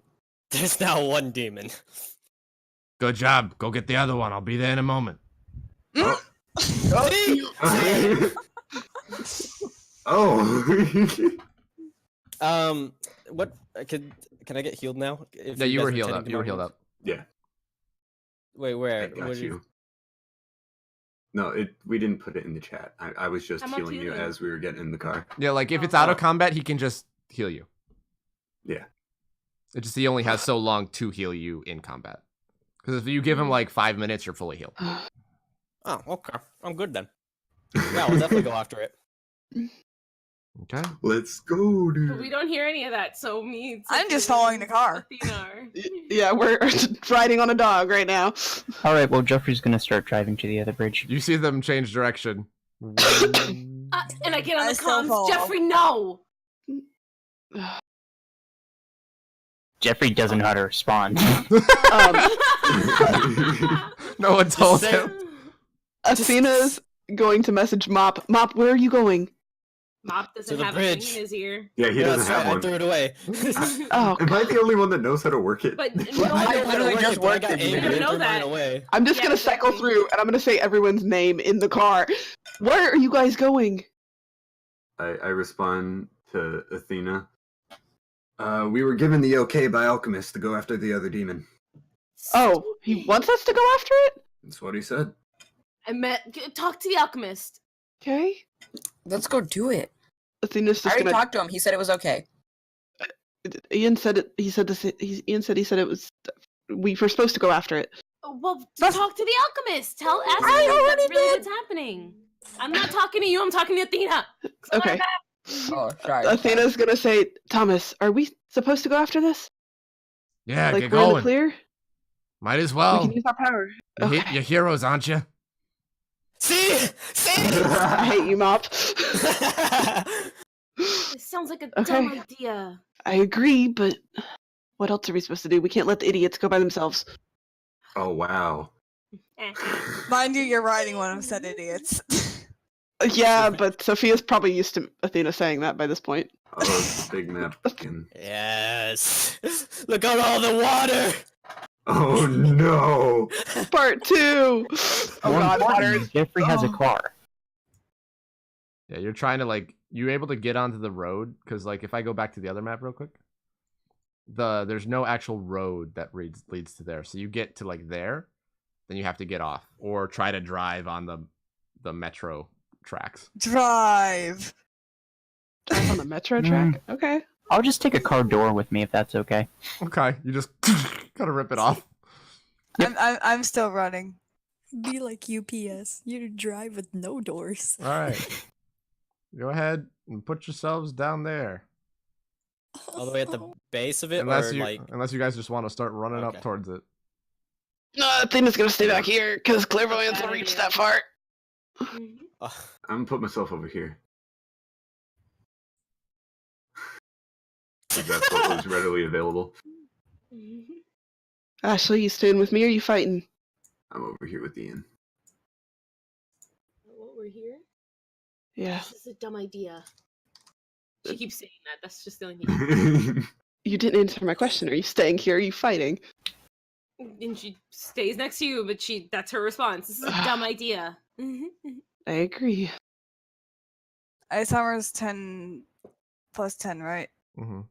There's now 1 demon. Good job. Go get the other one. I'll be there in a moment. Oh. What can I get healed now? If Yeah, you guys were are healed tending up. to You were my healed wounds? up. Yeah, Wait, I where? got What you. No, we didn't put it in the chat. I was just I'm up healing you healing. as we were getting in the car. Yeah, like if it's out of combat, he can just heal you. Yeah. It just he only has so long to heal you in combat. Because if you give him like 5 minutes, you're fully healed. Oh, okay. I'm good then. Yeah, I'll definitely go after it. Okay. Let's go, dude. But we don't hear any of that, so me. I'm just following the car. Athena. Yeah, we're riding on a dog right now. All right. Well, Jeffrey's gonna start driving to the other bridge. You see them change direction. And I get on I the still comms. follow. Jeffrey, no. Jeffrey doesn't know how to respond. No one told say- him. Athena's going to message Mop. Mop, where are you going? Mop To doesn't the have a bridge. thing in his ear. Yeah, he Yeah, doesn't that's right. have I one. threw it away. Oh, Am I the only one that knows how to work it? But no, I literally worked just it, but I worked got it, angry dude. and know threw mine that. away. I'm just Yeah, gonna cycle exactly. through, and I'm gonna say everyone's name in the car. Where are you guys going? I respond to Athena. We were given the okay by Alchemist to go after the other demon. Oh, he wants us to go after it? That's what he said. Talk to the alchemist. Okay. Let's go do it. Athena's I just already gonna. talked to him. He said it was okay. Ian said it. He said this. Ian said he said it was we were supposed to go after it. Well, talk to the alchemist. Ask him that's really what's happening. I'm not talking to you. I'm talking to Athena. Okay. Oh, sorry. Athena's gonna say, Thomas, are we supposed to go after this? Yeah, Like get we're in the going. clear? Might as We well. can use our power. Okay. You're heroes, aren't you? See? I hate you, Mop. This sounds like a Okay. dumb idea. I agree, but what else are we supposed to do? We can't let the idiots go by themselves. Oh wow. Mind you, you're riding one of said idiots. Yeah, but Sophia's probably used to Athena saying that by this point. Oh, it's a big napkin. Yes. Look at all the water. Oh no. Part 2! Oh More god, importantly, water. Jeffrey has a Oh. car. Yeah, you're trying to like you able to get onto the road because like if I go back to the other map real quick, there's no actual road that leads to there. So you get to like there, then you have to get off or try to drive on the metro tracks. Drive. Drive on the metro track? Okay. I'll just take a car door with me if that's okay. Okay, you just gotta rip it off. I'm still running. Be like UPS. You drive with no doors. All right, go ahead and put yourselves down there. All the way at the base of it, Unless or you like unless you guys just want to start running Okay. up towards it. No, Athena's gonna stay back here, because clairvoyance will reach that far. Mhm. Ugh. I'm gonna put myself over here. If that's what was readily available. Ashley, you staying with me or you fighting? I'm over here with Ian. What, we're here? Yeah. This is a dumb idea. She keeps saying that. That's just the only thing. You didn't answer my question. Are you staying here or are you fighting? And she stays next to you, but that's her response. This is a dumb idea. I agree. Ice Hammer's 10 plus 10, right? Mm-hmm.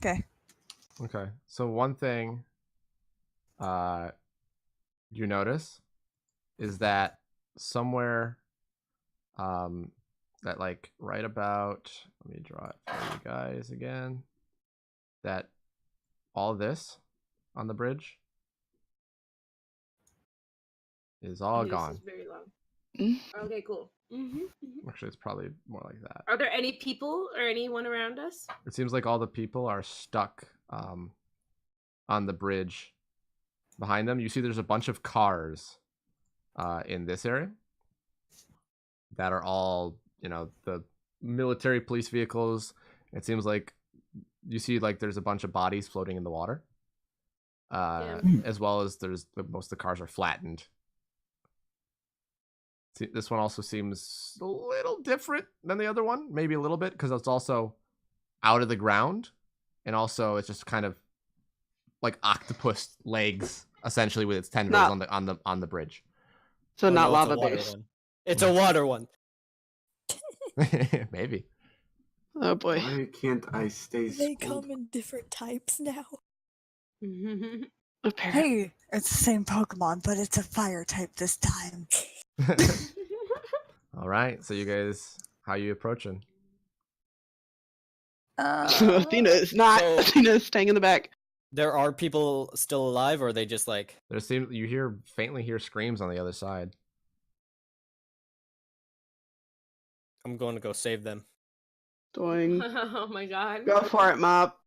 Okay. Okay. So one thing you notice is that somewhere that like right about, let me draw it for you guys again, that all this on the bridge is all This gone. is very long. Mm. Okay, cool. Actually, it's probably more like that. Are there any people or anyone around us? It seems like all the people are stuck on the bridge behind them. You see there's a bunch of cars in this area that are all, the military police vehicles. It seems like you see like there's a bunch of bodies floating in the water. As well as most of the cars are flattened. See, this one also seems a little different than the other one, maybe a little bit, because it's also out of the ground, and also it's just kind of like octopus legs, essentially, with its tendrils on the bridge. So not no, it's a lava water based. one. It's a water one. Maybe. Oh boy. Why can't I stay They schooled? come in different types now. Apparently. Hey, it's the same Pokemon, but it's a fire type this time. All right. So you guys, how you approaching? Athena is not. So- Athena is staying in the back. There are people still alive, or are they just like? You faintly hear screams on the other side. I'm going to go save them. Doing. Oh my god. Go for it, Mop.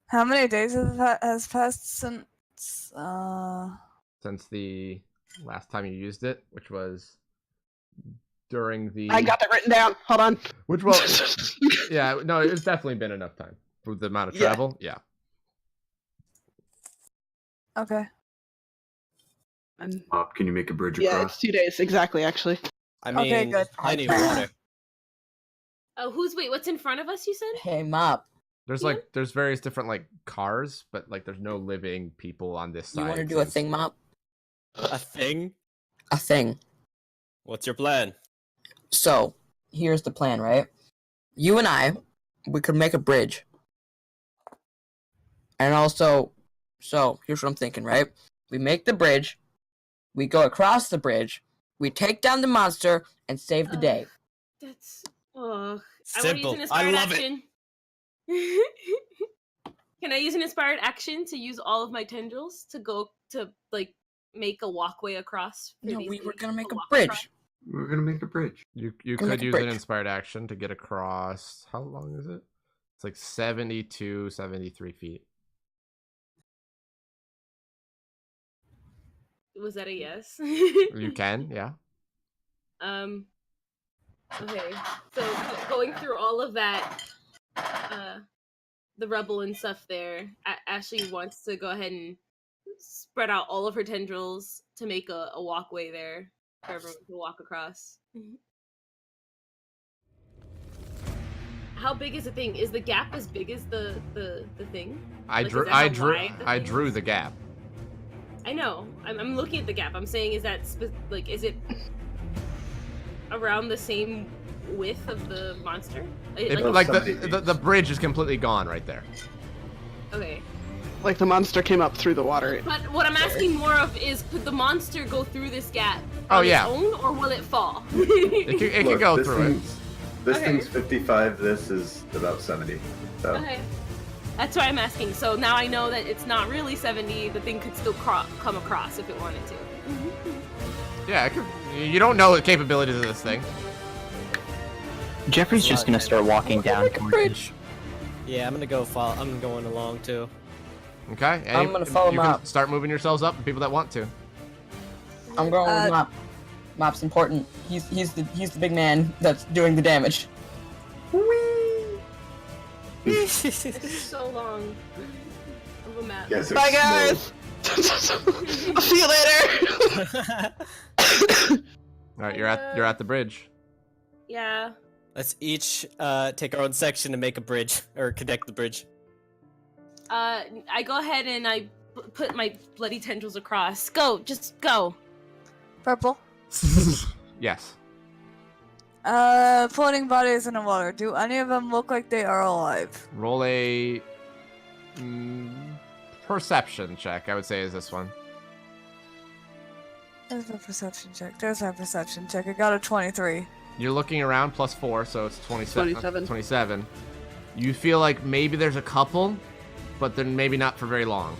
How many days has passed since? Since the last time you used it, which was during the. I got that written down. Hold on. Which yeah, no, it's definitely been enough time for the amount of Yeah. travel. Yeah. Okay. And, Up, can you make a bridge yeah, across? it's 2 days exactly. Actually. I mean, Okay, good. plenty of water. Oh, what's in front of us, you said? Hey, Mop, There's various different like cars, but like there's no living people on this side. you want to it do a seems. thing, Mop? A thing? A thing. What's your plan? So, here's the plan, right? You and I, we could make a bridge. And also, so, here's what I'm thinking, right? We make the bridge, we go across the bridge, we take down the monster, and save the day. That's. I wanna use Simple. an I inspired love it. action. Can I use an inspired action to use all of my tendrils to go to like make a walkway across? No, we were gonna make a walk bridge. across? We're gonna make a bridge. You Can could make a use an bridge. inspired action to get across. How long is it? It's like 72, 73 feet. Was that a yes? You can, yeah. Okay. So going through all of that, the rubble and stuff there, Ashley wants to go ahead and spread out all of her tendrils to make a walkway there for everyone to walk across. How big is the thing? Is the gap as big as the thing? I Like, drew is that how I drew wide the I thing drew is? the gap. I know. I'm looking at the gap. I'm saying, is that like, is it around the same width of the monster? Like the bridge is completely gone right there. Okay. Like the monster came up through the water. But what I'm asking more of is, could the monster go through this gap Oh, on yeah. its own, or will it fall? It could Look, go this through it. This Okay. thing's 55. This is about 70. So Okay. That's why I'm asking. So now I know that it's not really 70. The thing could still come across if it wanted to. Yeah, it could, you don't know the capabilities of this thing. Jeffrey's just gonna start walking down Make a towards bridge. Yeah, I'm going along too. Okay, I'm gonna follow you can Mop. start moving yourselves up. People that want to. I'm going with Mop. Mop's important. He's the big man that's doing the damage. It's so long of a map. Yes, Bye, guys. I'll see you later. All right, you're at the bridge. Yeah. Let's each take our own section to make a bridge or connect the bridge. I go ahead and I put my bloody tendrils across. Go, just go. Purple. Yes. Floating bodies in the water. Do any of them look like they are alive? Roll a perception check. I would say is this one. There's a perception check. There's my perception check. I got a 23. You're looking around +4, so it's 27. 27. 27. You feel like maybe there's a couple, but then maybe not for very long.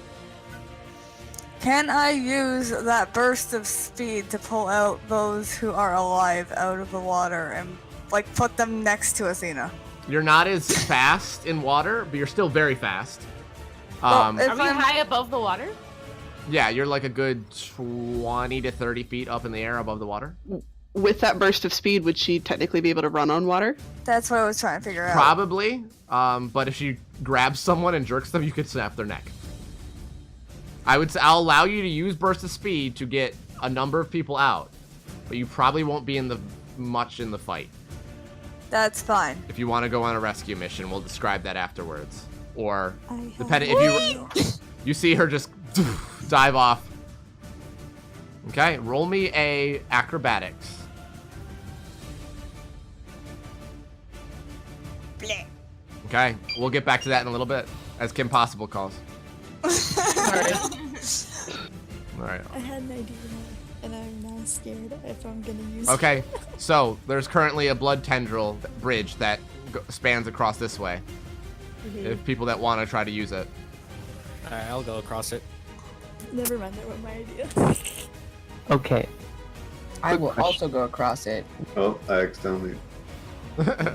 Can I use that burst of speed to pull out those who are alive out of the water and, like, put them next to Athena? You're not as fast in water, but you're still very fast. Well, if Are we I'm- high above the water? Yeah, you're like a good 20 to 30 feet up in the air above the water. With that burst of speed, would she technically be able to run on water? That's what I was trying to figure out. Probably, but if she grabs someone and jerks them, you could snap their neck. I'll allow you to use burst of speed to get a number of people out, but you probably won't be much in the fight. That's fine. If you want to go on a rescue mission, we'll describe that afterwards. Or I have depending if you see her just dive off. Okay, roll me a acrobatics. Bleh. Okay, we'll get back to that in a little bit, as Kim Possible calls. Alright. I had an idea, and I'm now scared if I'm gonna use Okay, so there's currently a blood tendril bridge that spans across this way. If people that want to try to use it. Alright, I'll go across it. it. Never mind, that was my idea. Okay. I will question. also go across it. Oh, I accidentally.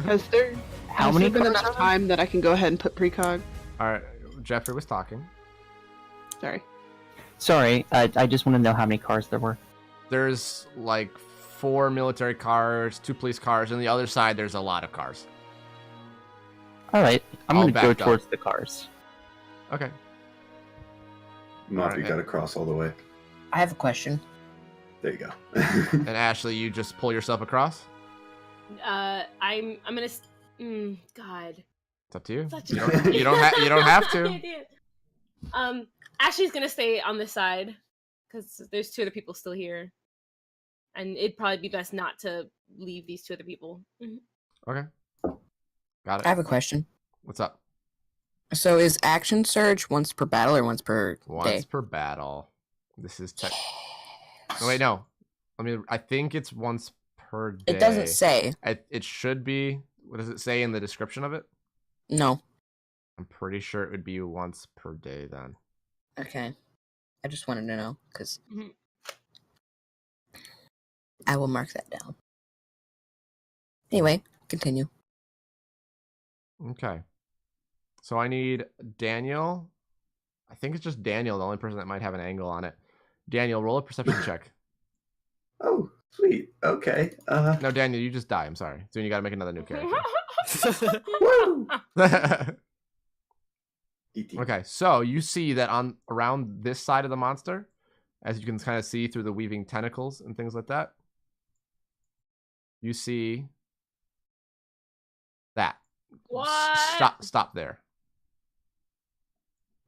Has there How many been cars enough are there? time that I can go ahead and put precog? Alright, Jeffrey was talking. Sorry. Sorry, I just want to know how many cars there were. There's like 4 military cars, 2 police cars, and the other side there's a lot of cars. Alright, I'm All gonna go backed up. towards the cars. Okay. Moppy Alright. got to cross all the way. I have a question. There you go. And Ashley, you just pull yourself across? I'm gonna. God. It's up to you. Such You a- don't have to. Idea. Ashley's gonna stay on this side because there's 2 other people still here, and it'd probably be best not to leave these 2 other people. Okay. Got I it. have a question. What's up? So is action surge once per battle or once per Once day? per battle. This is tech. Oh, wait, no. I think it's once per day. It doesn't say. It should be. What does it say in the description of it? No. I'm pretty sure it would be once per day then. Okay. I just wanted to know, because Mhm. I will mark that down. Anyway, continue. Okay. So I need Daniel. I think it's just Daniel, the only person that might have an angle on it. Daniel, roll a perception check. Oh, sweet. Okay. No, Daniel, you just die. I'm sorry. So you got to make another new character. Woo! Okay, so you see that on around this side of the monster, as you can kind of see through the weaving tentacles and things like that, you see that. What? Stop there.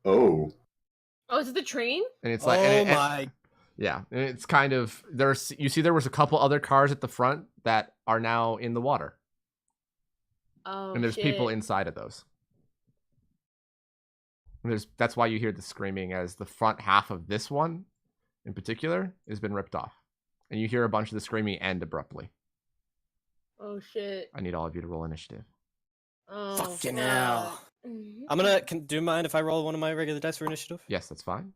Oh. Oh, is it the train? And it's like, yeah, and it's kind of you see there was a couple other cars at the front that are now in the water, Oh, and there's shit. people inside of those. And that's why you hear the screaming, as the front half of this one in particular has been ripped off, and you hear a bunch of the screaming end abruptly. Oh shit. I need all of you to roll initiative. Oh, Fucking hell. fuck. Do you mind if I roll one of my regular dice for initiative? Yes, that's fine.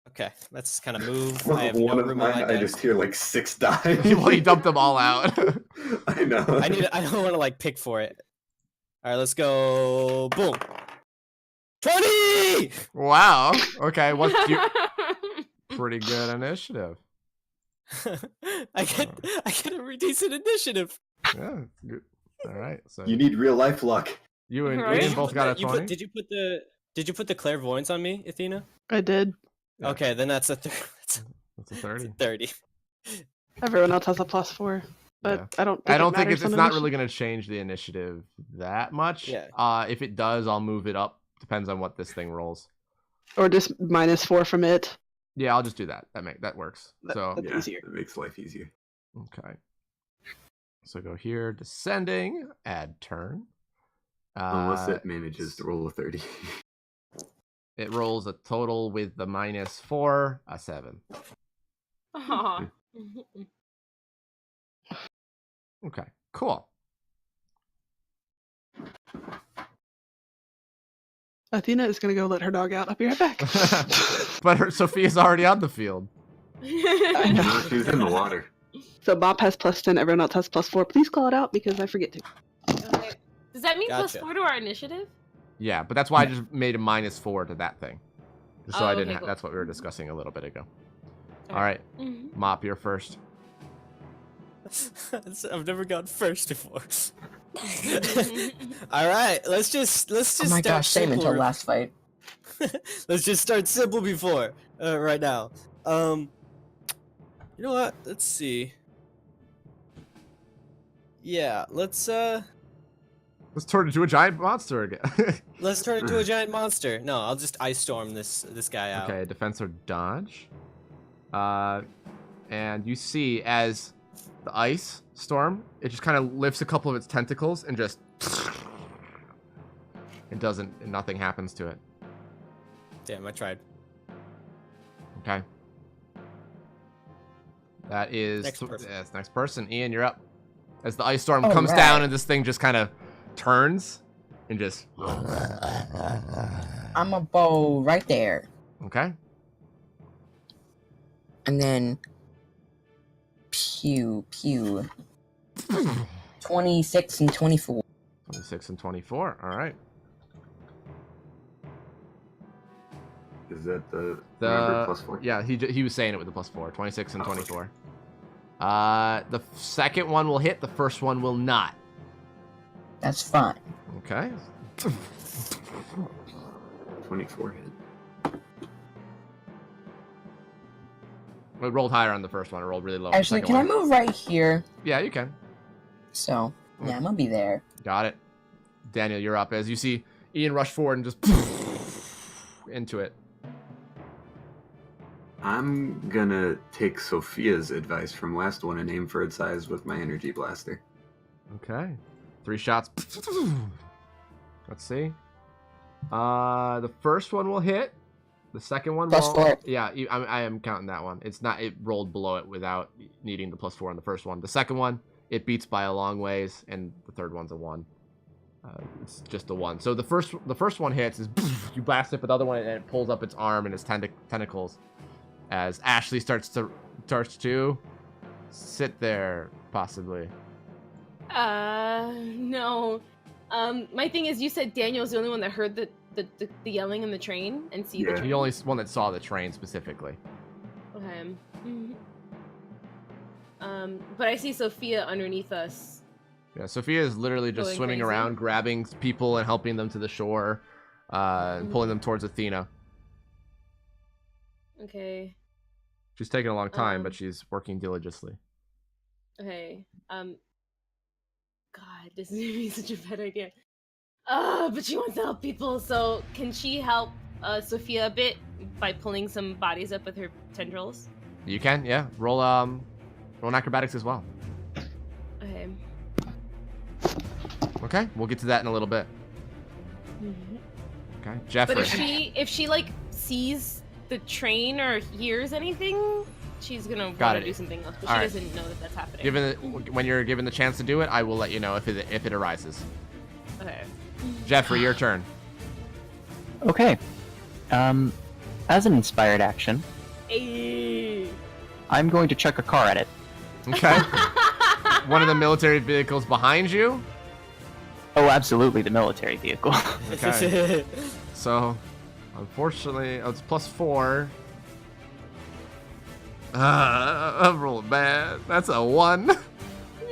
Okay, let's kind of move. Well, I have one no of room on mine, my I dice. just hear like 6 die. Well, you dumped them all out. I know. I don't want to like pick for it. All right, let's go. Boom. 20. Wow. Okay, what's pretty good initiative. I get a decent initiative. Yeah, good. All right. So You need real life luck. you and Right? Ian both got a 20. Did you put the clairvoyance on me, Athena? I did. Yeah. Okay, then that's a That's a 30. 30. Everyone else has a +4, but Yeah. I don't. I don't think matters it's on not initiative. really going to change the initiative that much. Yeah. If it does, I'll move it up. Depends on what this thing rolls. Or just -4 from it. Yeah, I'll just do that. That works. So That's Yeah, easier. it makes life easier. okay. So go here, descending, add turn. Unless it manages to roll a 30. It rolls a total with the -4, a 7. Aw. Okay, cool. Athena is gonna go let her dog out. I'll be right back. But Sophia's already on the field. I know. She's in the water. So Bob has +10. Everyone else has +4. Please call it out because I forget to. Okay. Does that mean Gotcha. +4 to our initiative? Yeah, but that's why I just made a -4 to that thing. So Oh, I okay, didn't. cool. That's what we were discussing a little bit ago. Okay. All right, Mhm. Mop, you're first. I've never gone first before. All right, let's just Oh my start gosh, same until simple. last fight. Let's just start simple before right now. You know what? Let's see. Yeah, let's Let's turn into a giant monster again. let's turn it into a giant monster. No, I'll just ice storm this guy out. Okay, defense or dodge. And you see as the ice storm, it just kind of lifts a couple of its tentacles and just nothing happens to it. Damn, I tried. Okay. That is Next person. yes, next person. Ian, you're up. As the ice storm All comes right. down and this thing just kind of turns and just I'm a bow right there. okay. And then pew. 26 and 24. 26 and 24. All right. Is that the The number +4? yeah, he was saying it with the +4. 26 and 24. The second one will hit. The first one will not. That's fine. Okay. 24 hit. It rolled higher on the first one. It rolled really low. on the Actually, second can I one. move right here? Yeah, you can. So, yeah, I'm gonna be there. Got it. Daniel, you're up. As you see Ian rush forward and just into it. I'm gonna take Sophia's advice from last one and aim for its eyes with my energy blaster. Okay. 3 shots. Let's see. The first one will hit. The second one Plus will. 4. Yeah, I am counting that one. It's not. It rolled below it without needing the +4 on the first one. The second one, it beats by a long ways, and the third one's a 1. It's just the one. So the first one hits is you blast it, but the other one and it pulls up its arm and its tentacles as Ashley starts to sit there possibly. No. My thing is, you said Daniel's the only one that heard the yelling in the train and see the train. The only one that saw the train specifically. Okay. But I see Sophia underneath us. Yeah, Sophia is literally just Going swimming crazy. around, grabbing people and helping them to the shore, and pulling them towards Athena. Okay. She's taking a long time, but she's working diligently. Okay. God, this is gonna be such a bad idea. But she wants to help people, so can she help Sophia a bit by pulling some bodies up with her tendrils? You can, yeah. Roll an acrobatics as well. Okay. Okay, we'll get to that in a little bit. Okay, Jeffrey. But if she like sees the train or hears anything, she's gonna want to do something else. But she doesn't know that that's happening. When you're given the chance to do it, I will let you know if it arises. Okay. Jeffrey, your turn. Okay. As an inspired action, Hey. I'm going to chuck a car at it. Okay. One of the military vehicles behind you. Oh, absolutely, the military vehicle. Okay. So, unfortunately, it's +4. I'm rolling bad. That's a 1.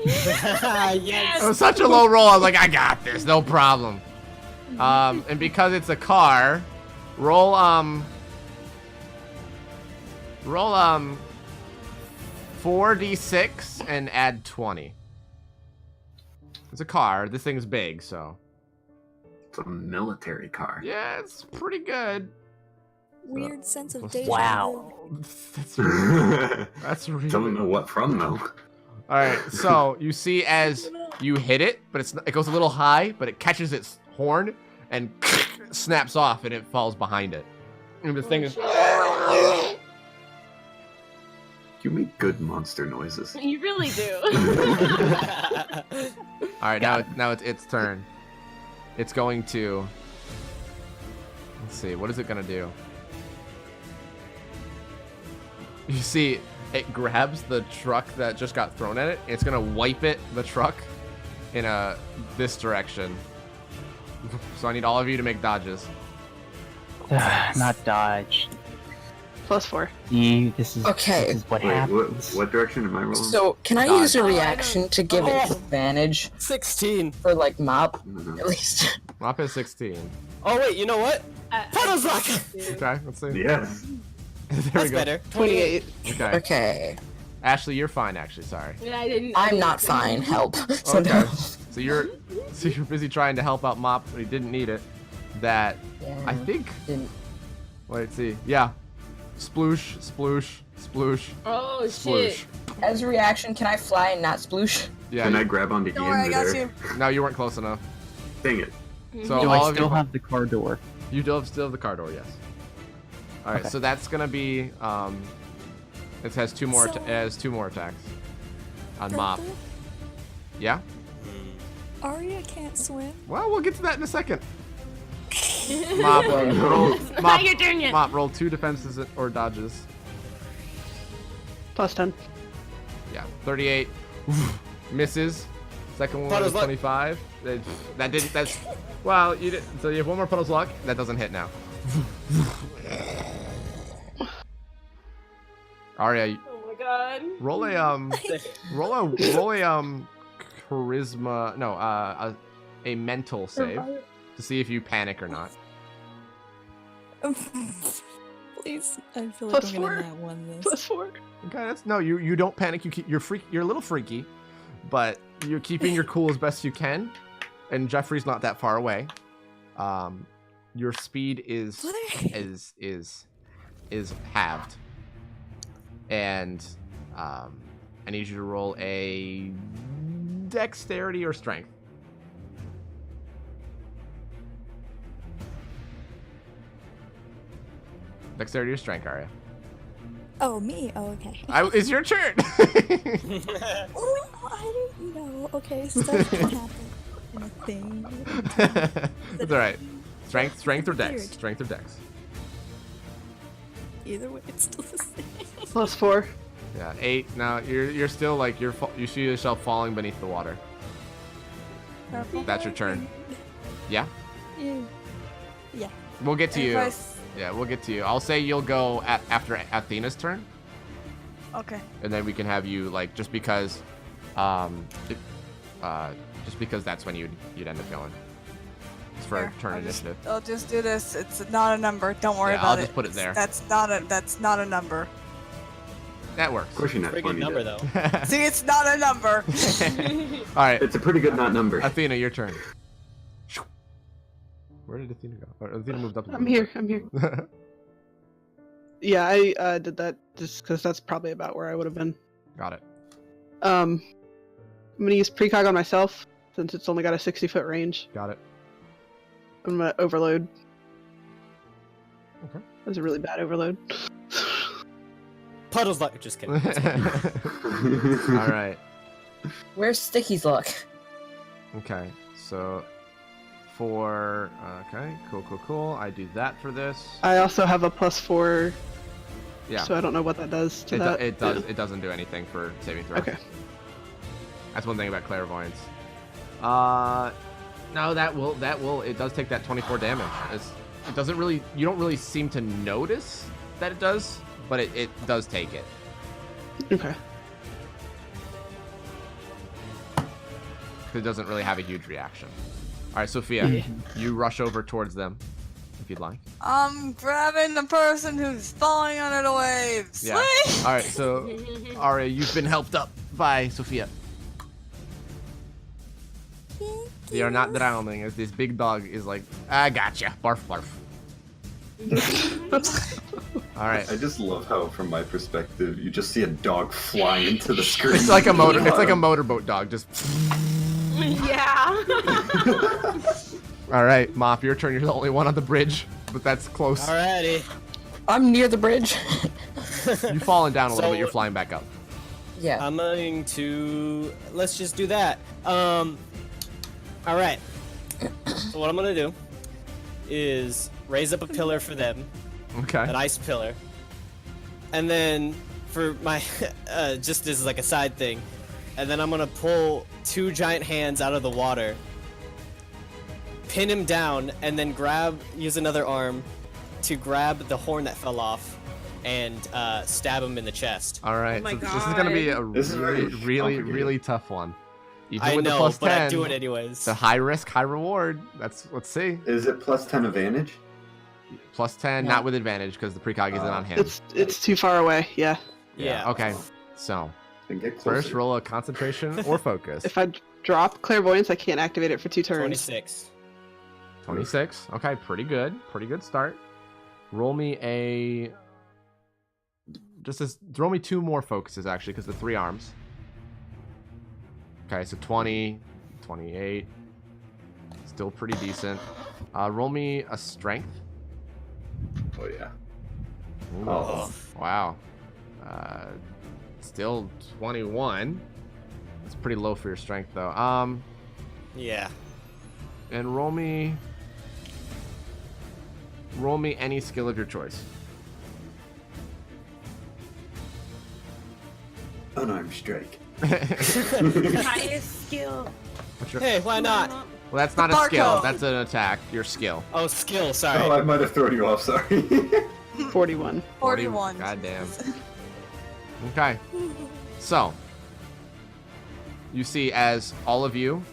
Yes. It was such a low roll. I was like, I got this, no problem. And because it's a car, roll 4d6 and add 20. It's a car. This thing's big, so. It's a military car. Yeah, it's pretty good. Weird sense of deja Wow. That's really Don't know what from though. All right, so you see as you hit it, but it goes a little high, but it catches its horn and snaps off, and it falls behind it. And the thing is. You make good monster noises. You really do. All right, now it's its turn. It's going to. Let's see, what is it gonna do? You see, it grabs the truck that just got thrown at it. And it's gonna wipe the truck in this direction. So I need all of you to make dodges. Not dodge. +4. See, this is what Wait, happens. what direction am I rolling? So, can I Dodge. use a reaction to give it advantage 16. for, like, mop, at least? Mop is 16. Oh wait, you know what? Puddle's luck. Okay, let's see. Yes. There That's we go. better. 28. Okay. Okay. Ashley, you're fine, actually. Sorry. Yeah, I didn't. I'm not fine. Help. So Okay. no. So you're busy trying to help out Mop, but he didn't need it. That Yeah. I think. Didn't- Wait, see. Yeah. Sploosh, sploosh, sploosh, Oh sploosh. shit. As a reaction, can I fly and not sploosh? Yeah. Can I grab onto Don't Ian worry, I got there? you. No, you weren't close enough. Dang it. So Do all I of still you, have the car door? you still have the car door, yes. All right, Okay. so that's gonna be it has two more So- it has 2 more attacks on Mop. Brother, Yeah. Arya can't swim. Well, we'll get to that in a second. Mop, roll. Not your turn yet. Mop, roll 2 defenses or dodges. +10. Yeah, 38 misses. Second one Puddle's is luck. 25. That didn't. That's well. You did. So you have 1 more puddle's luck. That doesn't hit now. Arya, Oh my god. roll a charisma. No, a mental save to see if you panic or not. Please, I feel like I'm +4. gonna not win this. +4. Okay, that's no. You don't panic. You're a little freaky, but you're keeping your cool as best you can. And Jeffrey's not that far away. Your speed is halved, and I need you to roll a dexterity or strength. Dexterity or strength, Arya? Oh, me? Oh, okay. It's your turn. Oh, I didn't know. Okay, stuff can happen. Nothing. It's all right. Strength or dex? Strength or dex? Either way, it's still the same. +4. Yeah, 8. Now you're still like you see yourself falling beneath the water. That's your turn. Yeah. Yeah. We'll get to you. Advice. Yeah, we'll get to you. I'll say you'll go after Athena's turn, Okay. and then we can have you like just because that's when you'd end up going. It's for Fair. turn initiative. I'll just do this. It's not a number. Don't worry Yeah, about I'll it. just put it there. That's not a number. That works. Of course you're not Pretty good 20. number though. though. See, it's not a number. All right, It's a pretty good not number. Athena, your turn. Where did Athena go? Oh, Athena moved up. I'm here. Yeah, I did that just because that's probably about where I would have been. Got it. I'm gonna use precog on myself since it's only got a 60-foot range. Got it. I'm gonna overload. Okay. That's a really bad overload. Puddle's luck. Just kidding. All right. Where's Sticky's luck? Okay. So for okay, cool. I do that for this. I also have a +4, Yeah. so I don't know what that does to It, that. it does. It doesn't do anything for saving throw. Okay. That's one thing about clairvoyance. No, that will. It does take that 24 damage. It doesn't really. You don't really seem to notice that it does, but it does take it. Okay. It doesn't really have a huge reaction. All right, Sophia, you rush over towards them, if you'd like. I'm grabbing the person who's falling under the waves. Yeah. All right, so Aria, you've been helped up by Sophia. They are not drowning, as this big dog is like, I gotcha. Barf, barf. All right. I just love how, from my perspective, you just see a dog fly into the screen. It's like a motor. It's like a motorboat dog. Just. Yeah. All right, Mop, your turn. You're the only one on the bridge, but that's close. Alrighty. I'm near the bridge. You've fallen down a little So- bit. You're flying back up. Yeah. I'm going to. Let's just do that. Alright. So what I'm gonna do is raise up a pillar for them, Okay. an ice pillar, and then for my just as like a side thing, and then I'm gonna pull 2 giant hands out of the water, pin him down, and then use another arm to grab the horn that fell off and stab him in the chest. All right. Oh my so this is gonna be a This is very really complicated. tough one. Even I with the know, plus but 10, I do it anyways. the high risk, high reward. Let's see. Is it +10 advantage? Plus 10, not with advantage because the precog isn't on him. It's too far away. Yeah. Yeah. Okay. So Then get closer. first, roll a concentration or focus. If I drop clairvoyance, I can't activate it for 2 turns. 26. 26. Okay, pretty good. Pretty good start. Roll me a. Throw me 2 more focuses actually, because the 3 arms. Okay, so 20, 28. Still pretty decent. Roll me a strength. Oh yeah. Ooh, Oh. wow. Still 21. It's pretty low for your strength though. Yeah. And roll me any skill of your choice. Unarmed strike. Highest skill. What's your... Hey, why not? Well, that's not a skill. That's an attack. Your skill. Oh, skill. Sorry. Oh, I might have thrown you off. Sorry. 41. 41. Goddamn. Okay. So, you see as all of you,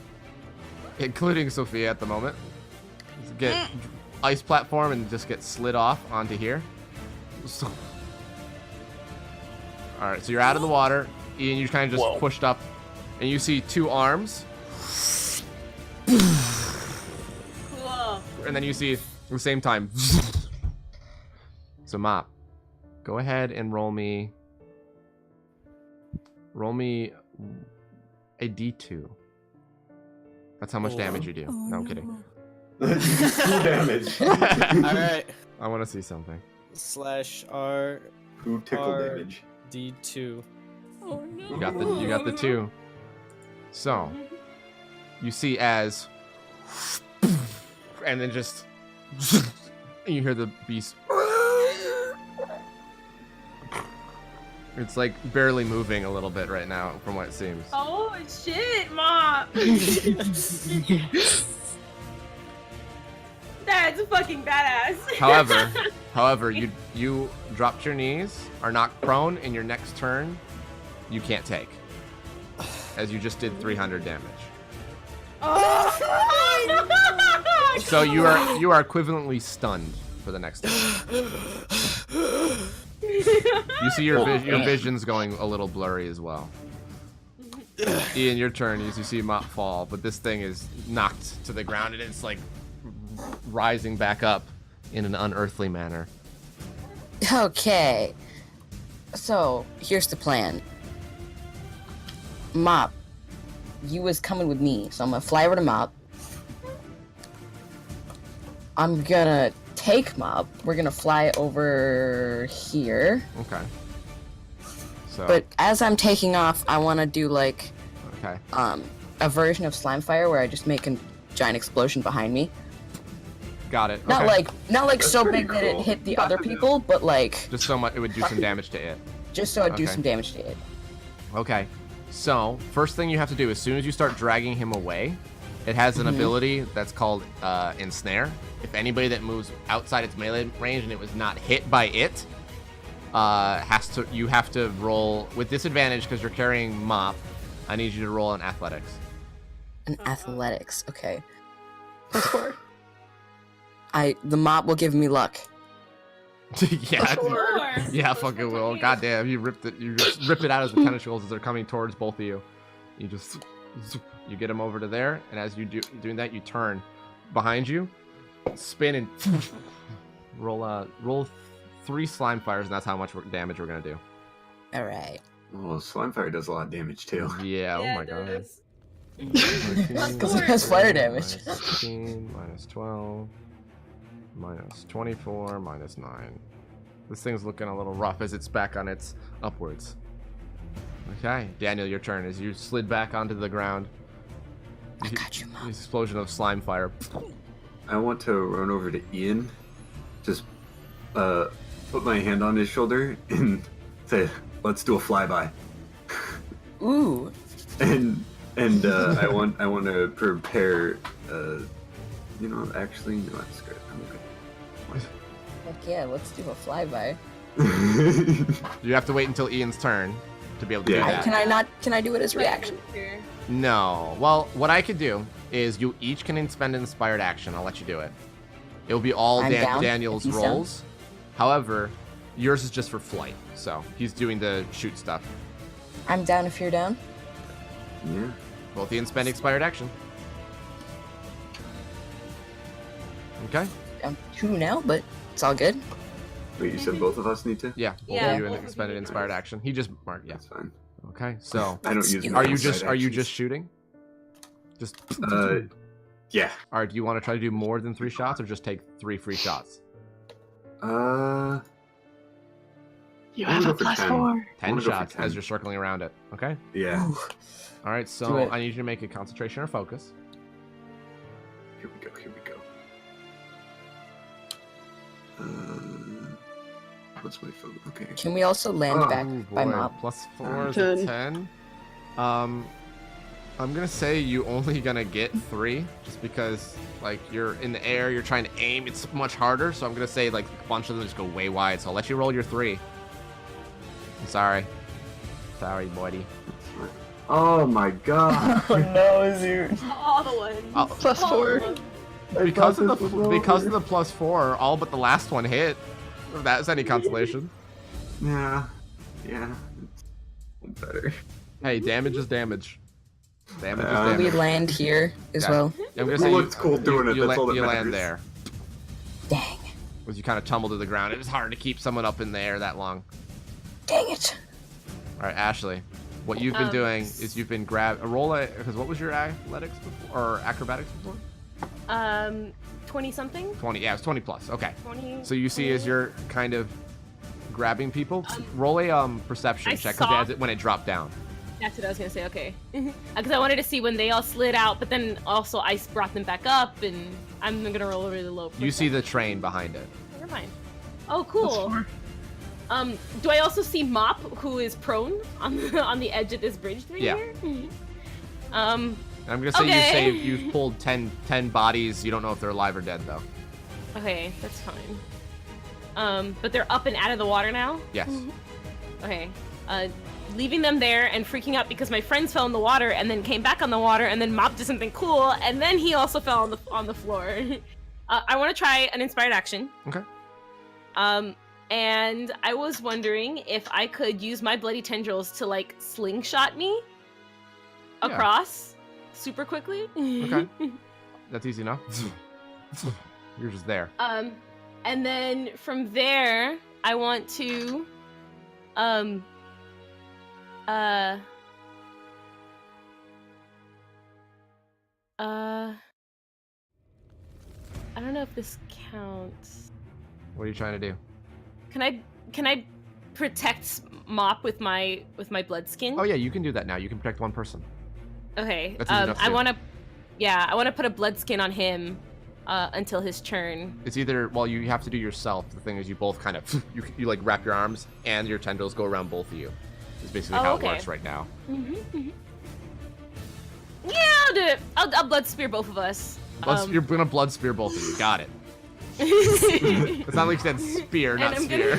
including Sophia at the moment, get ice platform and just get slid off onto here. So, all right, so you're out of the water, and you kind of just pushed up, and you see 2 arms, Whoa. and then you see at the same time. So Mop, go ahead and roll me a D2. That's how much damage you do. No, I'm kidding. 2 damage. Alright. I want to see something. /R 2 tickle R- damage. D2. Oh no. You got the 2. So, you see as and then just you hear the beast. It's like barely moving a little bit right now, from what it seems. Oh shit, Mom! That's fucking badass. However, you dropped your knees, are knocked prone. In your next turn, you can't take, as you just did 300 damage. Oh. So you are equivalently stunned for the next turn. You see your vision's going a little blurry as well. Ian, your turn. You see Mop fall, but this thing is knocked to the ground and it's like rising back up in an unearthly manner. Okay. So, here's the plan. Mop, you was coming with me, so I'm gonna fly over to Mop. I'm gonna take Mop. We're gonna fly over here. Okay. So. But as I'm taking off, I want to do like Okay. a version of slime fire where I just make a giant explosion behind me. Got it. Not Okay. like That's so pretty big that it cool. hit the other people, but like Just so much it would do some damage to it. just so I'd do Okay. some damage to it. Okay. So, first thing you have to do, as soon as you start dragging him away, it has an ability that's called Ensnare. If anybody that moves outside its melee range and it was not hit by it, you have to roll with disadvantage because you're carrying Mop. I need you to roll an athletics. An athletics, okay. Plus 4. The Mop will give me luck. Yeah, Sure. yeah, fucking will. Goddamn, you ripped it. You just rip it out as the tentacles as they're coming towards both of you. You just you get them over to there, and as you doing that, you turn behind you, spin, and roll 3 slime fires, and that's how much damage we're gonna do. All right. Oh, slime fire does a lot of damage too. Yeah. Oh my god. Because it has fire damage. Minus 16, minus 12, minus 24, minus 9. This thing's looking a little rough as it's back on its upwards. Okay, Daniel, your turn. As you slid back onto the ground, I got you, Mom. explosion of slime fire. I want to run over to Ian, just put my hand on his shoulder and say, "Let's do a flyby." Ooh. And I want to prepare. Actually, no, that's good. I'm Heck yeah, let's do a flyby. okay. You have to wait until Ian's turn to be able to do Yeah. that. Can I do it as reaction? No. Well, what I could do is you each can spend an inspired action. I'll let you do it. It'll be all I'm down, Daniel's if he's down. rolls. However, yours is just for flight, so he's doing the shoot stuff. I'm down if you're down. Yeah. Both Ian spend expired action. Okay. I'm 2 now, but it's all good. Wait, you said both of us need to? Yeah. Both Yeah. of you spend an inspired action. He just marked. Yeah. That's fine. Okay. So, I don't use. Are my are you inspired just actions. shooting? Just. Yeah. All right. Do you want to try to do more than 3 shots, or just take 3 free shots? You I'm have gonna a go for plus 10. 4. 10 wanna go for shots 10. as you're circling around it. Okay. Yeah. All right. Do So it. I need you to make a concentration or focus. Here we go. Here we go. What's my phone? Okay. Can we also land Oh, back Ooh, by boy, Mop? plus 4 is a 10. 10. I'm gonna say you only gonna get 3, just because like you're in the air, you're trying to aim. It's much harder, so I'm gonna say like a bunch of them just go way wide. So I'll let you roll your 3. I'm sorry, buddy. Oh my god. Oh no, dude. All the ones. Oh, Plus 4. because of the plus 4, all but the last one hit. If that's any consolation. Yeah. Yeah. It's better. Hey, damage is damage. Damage is Yeah. We damage. land here as Yeah. well. I'm gonna It say looked cool doing it, You, that's all that you land matters. there. Dang. As you kind of tumble to the ground. It is hard to keep someone up in the air that long. Dang it. All right, Ashley. What you've been doing is you've been because what was your athletics before or acrobatics before? 20 something. 20. Yeah, it was 20 plus. Okay. 20. So you see as you're kind of grabbing people, roll a perception I check saw- because when it dropped down. That's what I was gonna say. Okay, because I wanted to see when they all slid out, but then also ice brought them back up, and I'm gonna roll really low. You see the train behind it. Never mind. Oh, cool. Do I also see Mop, who is prone on the edge of this bridge right Yeah. here? I'm gonna say you've pulled 10 bodies. You don't know if they're alive or dead though. Okay, that's fine. But they're up and out of the water now? Yes. Okay. Leaving them there and freaking out because my friends fell in the water and then came back on the water and then Mop did something cool and then he also fell on the floor. I want to try an inspired action. Okay. And I was wondering if I could use my bloody tendrils to like slingshot me across super quickly. Okay. That's easy enough. You're just there. And then from there, I want to, I don't know if this counts. What are you trying to do? Can I protect Mop with my blood skin? Oh yeah, you can do that now. You can protect one person. Okay. That's easy enough to I do. want to put a blood skin on him until his turn. It's either, well, you have to do yourself. The thing is, you both kind of, you like wrap your arms and your tendrils go around both of you. It's basically how it works right now. Yeah, I'll do it. I'll blood spear both of us. You're gonna blood spear both of you. Got it. It's not like you said spear, not spear.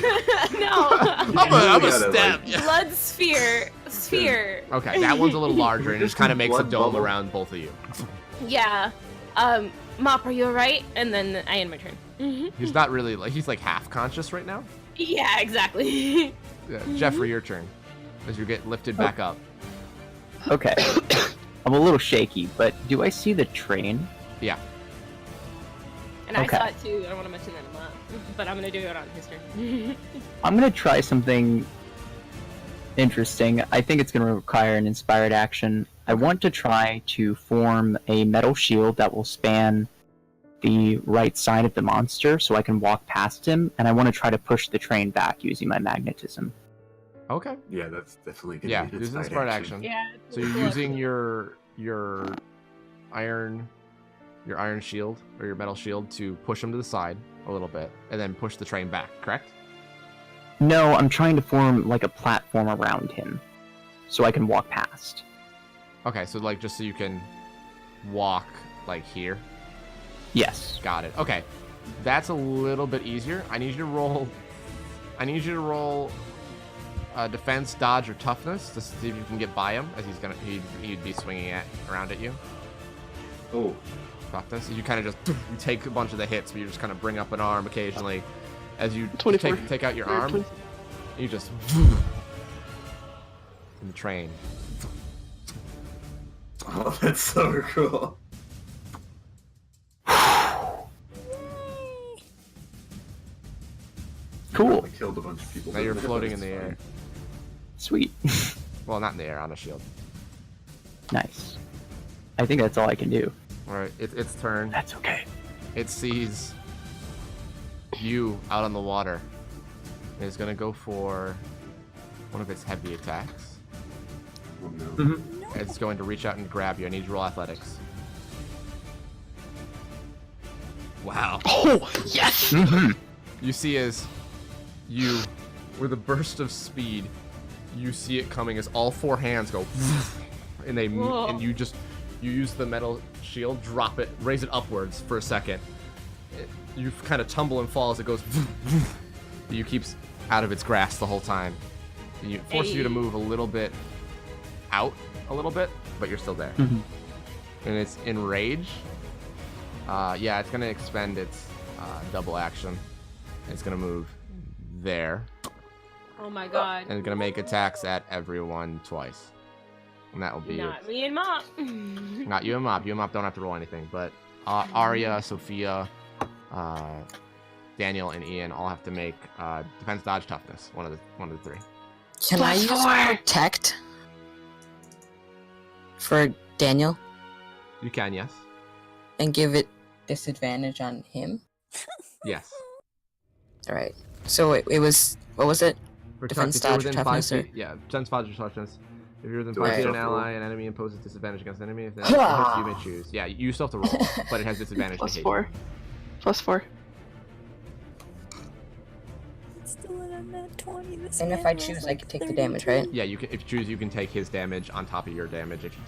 No. I'm a stab. Blood sphere. Okay, that one's a little larger and it just kind of makes a dome around both of you. Yeah. Mop, are you alright? And then I end my turn. He's not really, like, he's like half conscious right now. Yeah, exactly. Yeah, Jeffrey, your turn. As you get lifted back up. Okay. I'm a little shaky, but do I see the train? Yeah. And I saw it too. I don't want to mention that a lot, but I'm gonna do it on his turn. I'm gonna try something interesting. I think it's gonna require an inspired action. I want to try to form a metal shield that will span the right side of the monster so I can walk past him, and I want to try to push the train back using my magnetism. Okay. Yeah, that's definitely gonna Yeah, be use an inspired action. Yeah. So you're using your iron shield or your metal shield to push him to the side a little bit and then push the train back, correct? No, I'm trying to form like a platform around him so I can walk past. Okay, so like just so you can walk like here. Yes. Got it. Okay. That's a little bit easier. I need you to roll defense, dodge, or toughness to see if you can get by him, as he'd be swinging around at you. Oh. Toughness. You kind of just you take a bunch of the hits, but you just kind of bring up an arm occasionally as you 24. take out your arm. You just in the train. Oh, that's so cool. Cool. I killed a bunch of people. Now you're floating in the air. Sweet. Well, not in the air, on a shield. Nice. I think that's all I can do. Alright, its turn. That's okay. It sees you out on the water. It's gonna go for one of its heavy attacks. Oh, no. Mm-hmm. It's going to reach out and grab you. I need you to roll athletics. Wow. Oh, yes! Mm-hmm. You see as you, with a burst of speed, you see it coming as all four hands go, and and you use the metal shield, drop it, raise it upwards for a second. You kind of tumble and fall as it goes. You keep out of its grasp the whole time. And it forces you to move a little bit out, a little bit, but you're still there. Mm-hmm. And it's enrage. Yeah, it's gonna expend its double action. It's gonna move there. Oh my god. And it's gonna make attacks at everyone twice. And that will be Not me and Mop. not you and Mop. You and Mop don't have to roll anything, but Arya, Sophia, Daniel, and Ian all have to make defense, dodge, toughness. One of the three. Can I use protect for Daniel You can, yes. and give it disadvantage on him? Yes. All right. So it was, what was it? For Defense, if you're dodge, within 5 toughness, or- feet, yeah, defense, dodge, or toughness. If you're within Do I 5 feet of still an have to ally, an enemy imposes disadvantage against an enemy. If the enemy hits, you may choose. Yeah, you still have to roll, but it has disadvantage to hit. +4. +4. Still in a nat 20. This And if man I rolls choose, I like can take the damage, right? Yeah, you can. If you choose, you can take his damage on top of your damage if you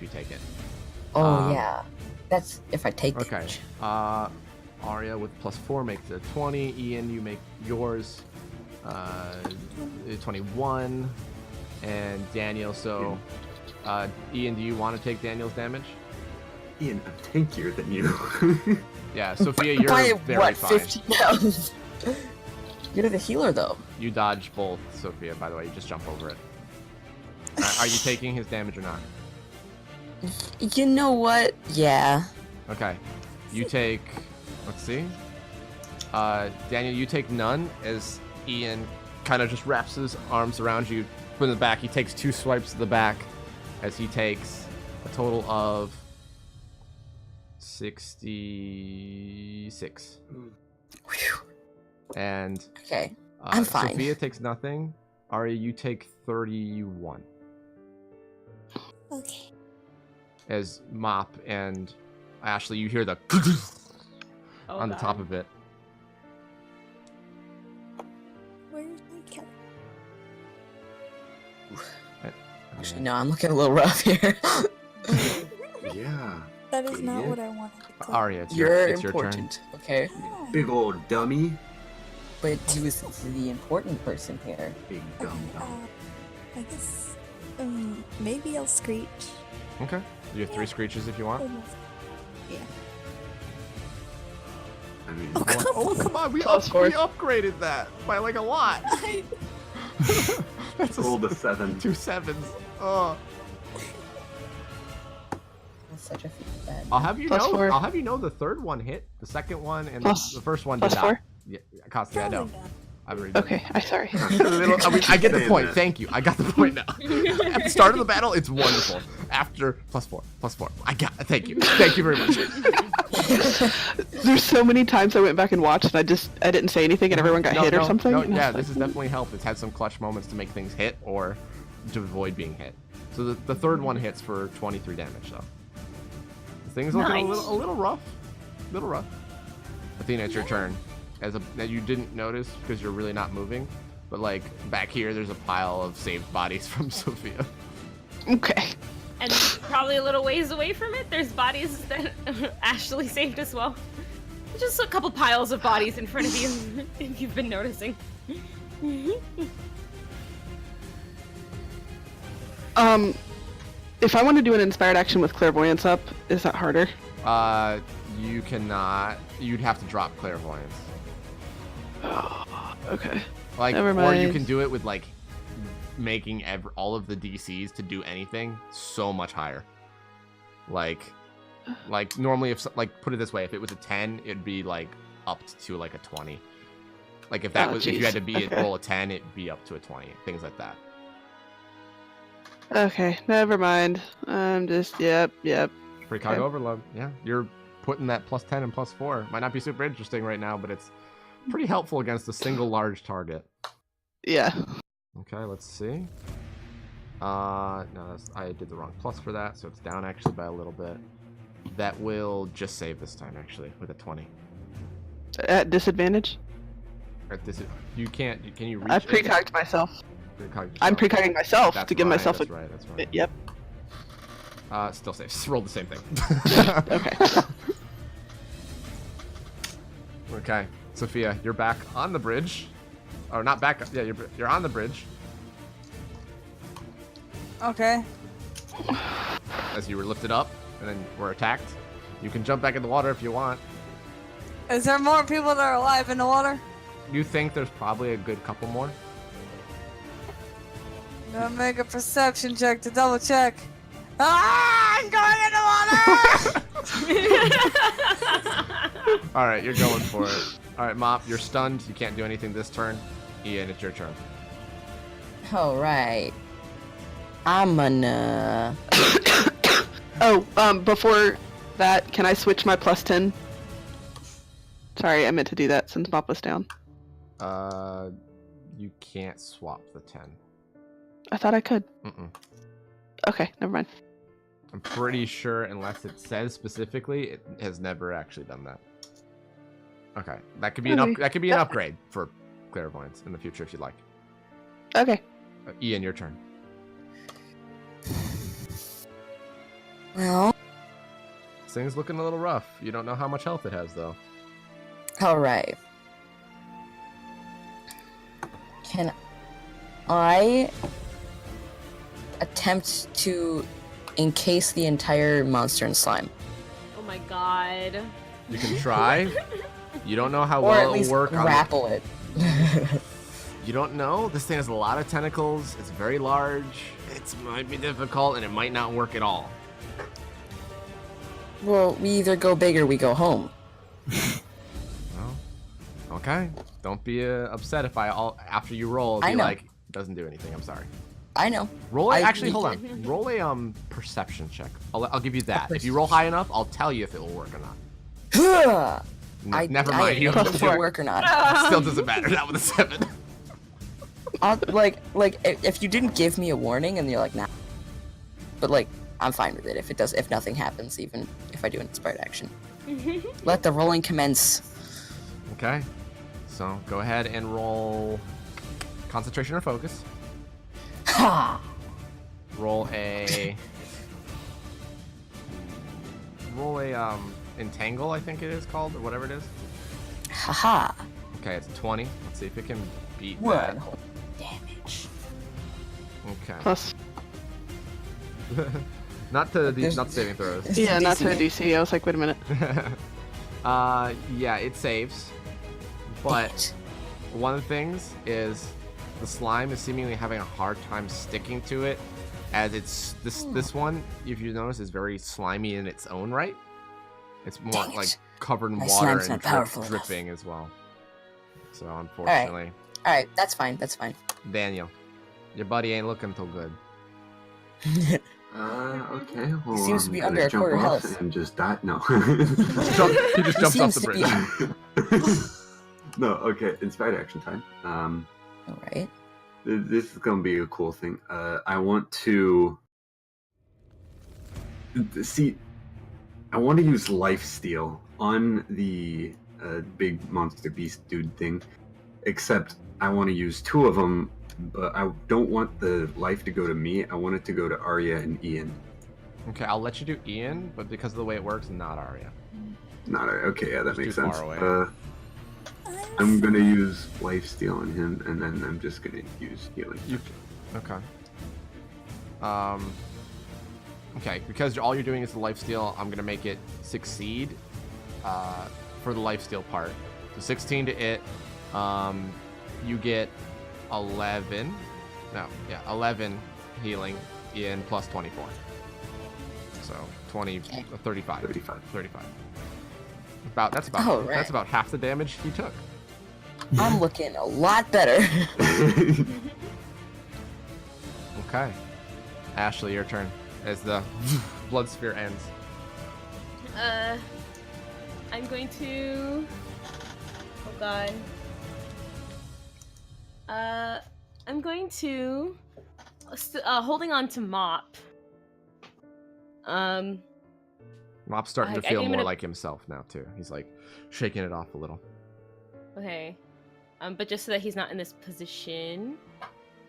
take it. Oh yeah, that's if I take Okay. damage. Arya with +4 makes it 20. Ian, you make yours 21, and Daniel. So, Ian, do you want to take Daniel's damage? Ian, I'm tankier than you. Yeah, Sophia, you're By very what, fine. 50 pounds? You're the healer, though. You dodge both, Sophia. By the way, you just jump over it. Are you taking his damage or not? You know what? Yeah. Okay. You take. Let's see. Daniel, you take none as Ian kind of just wraps his arms around you from the back. He takes 2 swipes to the back as he takes a total of 66. And Okay. I'm fine. Sophia takes nothing. Arya, you take 31. Okay. As Mop and Ashley, you hear the on the top of it. Where's my cat? Actually, no, I'm looking a little rough here. Yeah. That is not Idiot. what I wanted to call. Arya, it's You're your turn. important, okay? Oh, Big old dummy. But he was the important person here. Big okay, dumb dumb. I guess maybe I'll screech. Okay. You have 3 screeches if you want. Yeah. I mean, Oh, come on. Come on, we +4. upgraded that by like a lot. That's rolled a 7. 2 sevens. Oh. That's such a bad. I'll have you +4. know. I'll have you know the third one hit, the second one, and Plus- the first one did +4? not. Yeah, Costia, I know. Probably not. I've already. Okay, I'm sorry. I get the Saying point. that. Thank you. I got the point now. At the start of the battle, it's wonderful. After +4. I got. Thank you. Thank you very much. There's so many times I went back and watched, and I didn't say anything, and everyone got hit or something. No, and I yeah, was this like, has definitely helped. It's had some clutch moments to make things hit or to avoid being hit. So the third one hits for 23 damage, though. Things looking Nice. a little rough. Athena, it's your turn. That you didn't notice because you're really not moving, but like back here, there's a pile of saved bodies from Sophia. Okay. And probably a little ways away from it, there's bodies that Ashley saved as well. Just a couple piles of bodies in front of you, if you've been noticing. If I want to do an inspired action with clairvoyance up, is that harder? You cannot. You'd have to drop clairvoyance. Okay. Like, Never or you mind. can do it with like making all of the DCs to do anything so much higher. Like normally, if like put it this way, if it was a 10, it'd be like up to like a 20. Like if that Oh, was if you jeez. had to be Okay. roll a 10, it'd be up to a 20. Things like that. Okay, never mind. I'm just yep. Precog Okay. overload. Yeah, you're putting that +10 and +4. Might not be super interesting right now, but it's pretty helpful against a single large target. Yeah. Okay, let's see. No, I did the wrong plus for that, so it's down actually by a little bit. That will just save this time actually with a 20. At disadvantage? You can't. Can you reach? I precogged myself. Precog I'm yourself. precogging myself That's to give right, myself that's a. right. That's right. Yep. Still safe. Roll the same thing. Okay. Okay, Sophia, you're back on the bridge. Or not back. Yeah, you're on the bridge Okay. as you were lifted up and then were attacked. You can jump back in the water if you want. Is there more people that are alive in the water? You think there's probably a good couple more? I'm gonna make a perception check to double check. Ah! I'm going in the water! All right, you're going for it. All right, Mop, you're stunned. You can't do anything this turn. Ian, it's your turn. All right. I'm gonna. Before that, can I switch my +10? Sorry, I meant to do that since Mop was down. You can't swap the 10. I thought I could. Mm-mm. Okay, never mind. I'm pretty sure, unless it says specifically, it has never actually done that. Okay, that could be an upgrade for clairvoyance in the future if you'd like. Okay. Ian, your turn. Well, This thing's looking a little rough. You don't know how much health it has, though. all right. Can I attempt to encase the entire monster in slime? Oh my god. You can try. You don't know how Or at well least it'll work on grapple it. You don't know. This thing has a lot of tentacles. It's very large. It might be difficult, and it might not work at all. Well, we either go big or we go home. Well, okay. Don't be upset if after you roll, be I know. like, it doesn't do anything. I'm sorry. I know. Roll hold on. Roll a perception check. I'll give you that. If you roll high enough, I'll tell you if it will work or not. Never mind. I don't know if it'll work or not. Still doesn't matter. Not with a 7. Like if you didn't give me a warning and you're like, nah. But like, I'm fine with it if nothing happens, even if I do an inspired action. Let the rolling commence. Okay. So go ahead and roll concentration or focus. Ha! Roll a entangle, I think it is called, or whatever it is. Haha. Okay, it's 20. Let's see if it can beat What? that. Damage. Okay. Plus. Not saving throws. Yeah, not to a DC. I was like, wait a minute. Yeah, it saves. But one of the things is the slime is seemingly having a hard time sticking to it, as it's this one, if you notice, is very slimy in its own right. It's more like covered in My water slime's and not powerful dripping as well. So unfortunately, All right, that's fine. Daniel, your buddy ain't looking too good. Okay. Well, He seems to I'm be gonna under a jump quarter off health. and just die. No. He just jumps off the bridge. No. Okay. Inspired action time. All right. This is gonna be a cool thing. I want to see. I want to use life steal on the big monster beast dude thing, except I want to use 2 of them, but I don't want the life to go to me. I want it to go to Arya and Ian. Okay, I'll let you do Ian, but because of the way it works, not Arya. Not Arya. Okay, yeah, that It's makes too sense. far away. I'm gonna use life steal on him, and then I'm just gonna use healing. Okay. Okay, because all you're doing is the lifesteal, I'm gonna make it succeed for the lifesteal part. So 16 to it. You get 11 healing in plus 24. So 35. That's about half the damage he took. I'm looking a lot better. Okay. Ashley, your turn. As the blood sphere ends. I'm going to. Oh god. I'm going to. Holding on to Mop. Mop's starting to I feel gave it more a- like himself now too. He's like shaking it off a little. Okay. But just so that he's not in this position.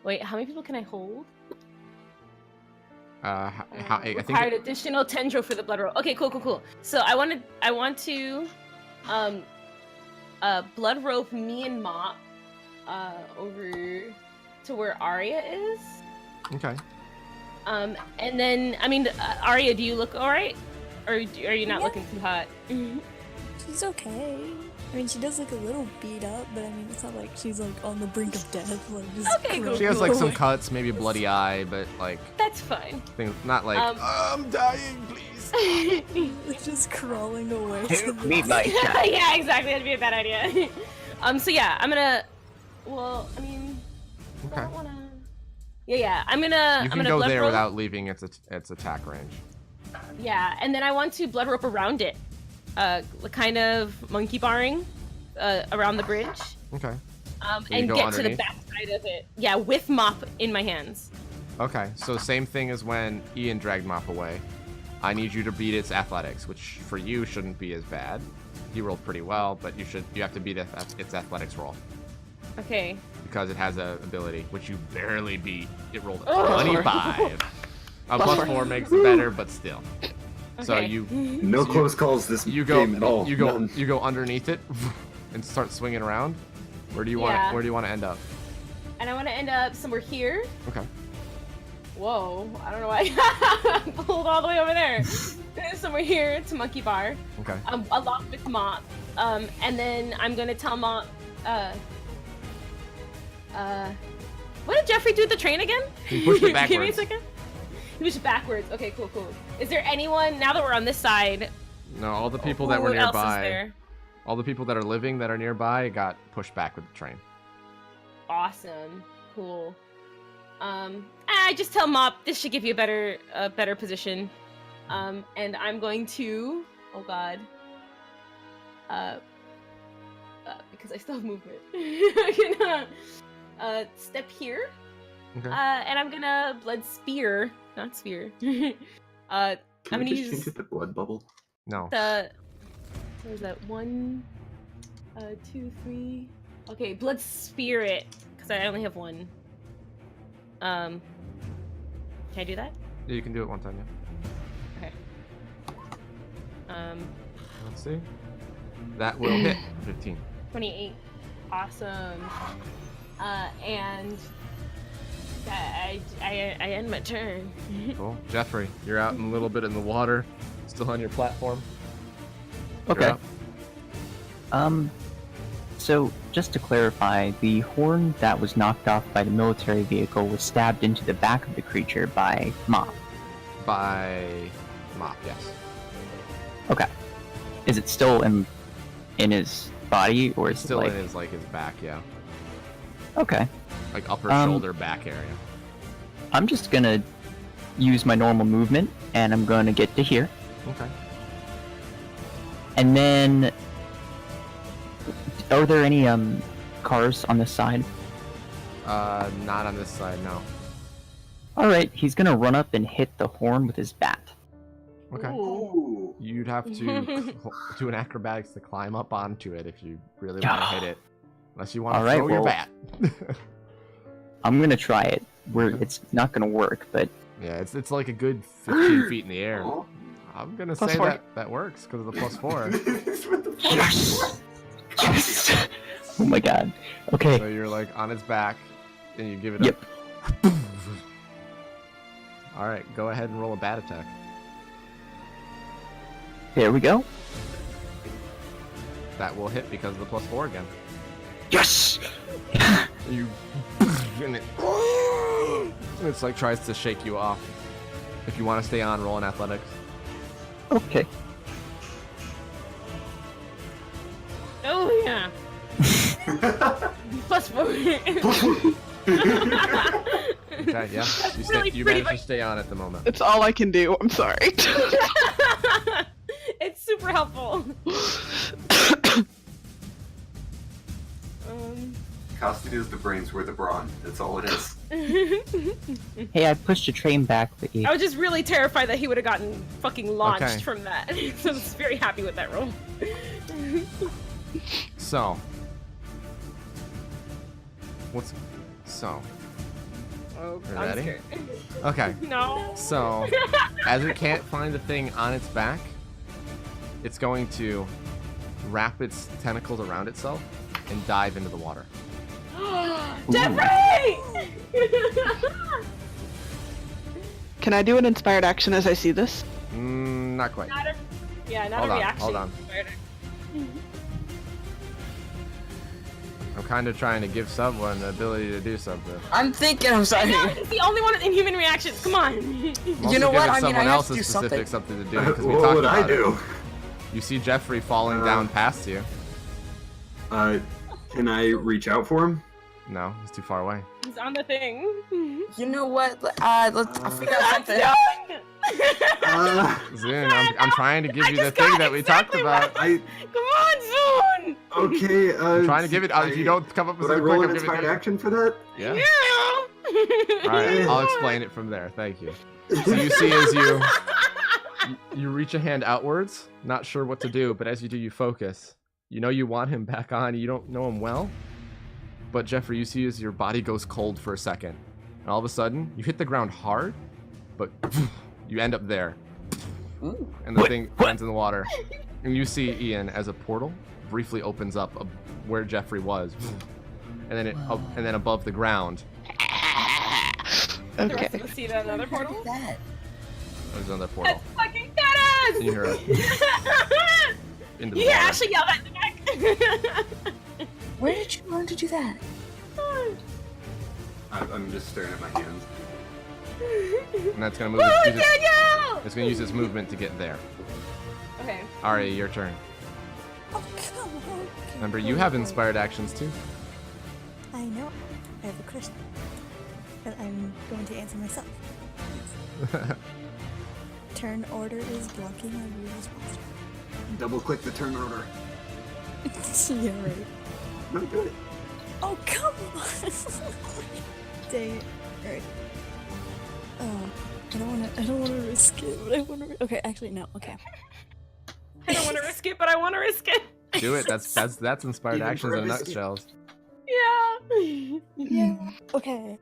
Wait, how many people can I hold? I think Required additional tendril for the blood rope. Okay, cool. So I want to blood rope me and Mop over to where Arya is. Okay. And then Arya, do you look alright? Or are you not looking too hot? She's okay. I mean, she does look a little beat up, but I mean, it's not like she's like on the brink of death. Like, just Okay, cool. She has like some cuts, maybe a bloody eye, but like That's fine. things not like I'm dying, please. just crawling away. Meet my child. Yeah, exactly. That'd be a bad idea. So yeah, I'm gonna. Well, I mean, I Okay. don't wanna. Yeah. I'm gonna. You I'm can gonna go blood there rope. without leaving its attack range. Yeah, and then I want to blood rope around it, kind of monkey barring, around the bridge. Okay. And go get to the underneath? back side of it. Yeah, with Mop in my hands. Okay, so same thing as when Ian dragged Mop away. I need you to beat its athletics, which for you shouldn't be as bad. He rolled pretty well, but you have to beat its athletics roll. Okay. Because it has a ability, which you barely beat. It rolled a Oh. 25. A Plus plus 4. 4 makes it better, but still. So Okay. No close calls this you go game at all. you go None. you go underneath it and start swinging around. Where do you want Yeah. Where do you want to end up? And I want to end up somewhere here. Okay. Whoa, I don't know why I pulled all the way over there. Somewhere here to Monkey Bar. Okay. Along with Mop. And then I'm gonna tell Mop, what did Jeffrey do with the train again? He pushed it Give me a backwards. second. He pushed it backwards. Okay, cool. Is there anyone, now that we're on this side, No, all the people that who were else is nearby, there? all the people that are living that are nearby got pushed back with the train. Awesome. Cool. I just tell Mop this should give you a better position. And I'm going to, oh god. Because I still have movement. I'm gonna step here. Okay. And I'm gonna blood spear, not spear. Can I'm we gonna just use change it to blood bubble? No. what is that? 1, 2, 3. Okay, blood spirit, because I only have 1. Can I do that? Yeah, you can do it one time, yeah. Okay. Let's see. That will hit 15. 28. Awesome. And I end my turn. Cool. Jeffrey, you're out in a little bit in the water, still on your platform. You're Okay. up. So, just to clarify, the horn that was knocked off by the military vehicle was stabbed into the back of the creature by Mop. By Mop, yes. Okay. Is it still in his body, or is Still it in his back, yeah. Okay. Like upper Um, shoulder back area. I'm just gonna use my normal movement, and I'm gonna get to here. Okay. And then, are there any cars on this side? Not on this side, no. All right, he's gonna run up and hit the horn with his bat. Okay. Ooh. You'd have to do an acrobatics to climb up onto it if you really want to hit it. Unless you want to All right, throw your well- bat. I'm gonna try it. It's not gonna work, but Yeah, it's like a good 15 feet in the air. Aw. I'm gonna Plus say 4. that works because of the plus 4. What the fuck? yes, yes. Oh my god. Okay. So you're like on its back, and you give it Yep. up. All right, go ahead and roll a bat attack. There we go. That will hit because of the plus 4 again. Yes. You and it's like tries to shake you off. If you want to stay on, roll in athletics. Okay. Oh yeah. Plus 4. Okay, yeah. You pretty managed to stay on at the moment. It's all I can do. I'm sorry. It's super helpful. Costia is the brains, we're the brawn. That's all it is. Hey, I pushed a train back, but I was just really terrified that he would have gotten fucking launched Okay. from that. So I was very happy with that roll. So. Oh, You I'm ready? scared. Okay. No. So, as it can't find the thing on its back, it's going to wrap its tentacles around itself and dive into the water. Jeffrey! Can I do an inspired action as I see this? Not quite. Not a, yeah, not Hold a on, reaction. hold on. I'm kind of trying to give someone the ability to do something. I'm thinking. I'm sorry. No, it's the only one with inhuman reactions. Come on. I'm You also know what? giving I mean, someone I have else to a do specific something. something to do because we What talked would about I do? it. You see Jeffrey falling down past you. Can I reach out for him? No, he's too far away. He's on the thing. You know what? I figured out something. Xuhn, I'm trying to give you the just thing got that we exactly talked about. Come on, Xuhn! Okay, I'm trying to give it. If you don't come up with Would I something roll quick, an I'm giving inspired it. action for that? Yeah. Yeah. Alright, I'll explain it from there. Thank you. So you see as you reach a hand outwards, not sure what to do, but as you do, you focus. You know you want him back on, you don't know him well. But Jeffrey, you see as your body goes cold for a second. And all of a sudden, you hit the ground hard, but you end up there. And the thing lands in the water. And you see Ian as a portal briefly opens up where Jeffrey was. And then above the ground. The rest of us see another portal? There's another portal. That's fucking badass! And you hear it. Into the You hear water. Ashley yell that in the back. Where did you learn to do that? I'm just staring at my hands. And that's gonna move. It's gonna use its movement to get there. Okay. Arya, your turn. Oh, come on. Remember, you have inspired actions too. I know. I have a question. But I'm going to answer myself. Turn order is blocking my rules posture. Double click the turn order. Yeah, right. No, do it. Oh, come on! Dang it. Alright. Oh, I don't wanna risk it, but I wanna okay, actually no, okay. I don't want to risk it, but I want to risk it. Do it. That's inspired Even actions in a for a nutshell. Yeah. Yeah. Okay.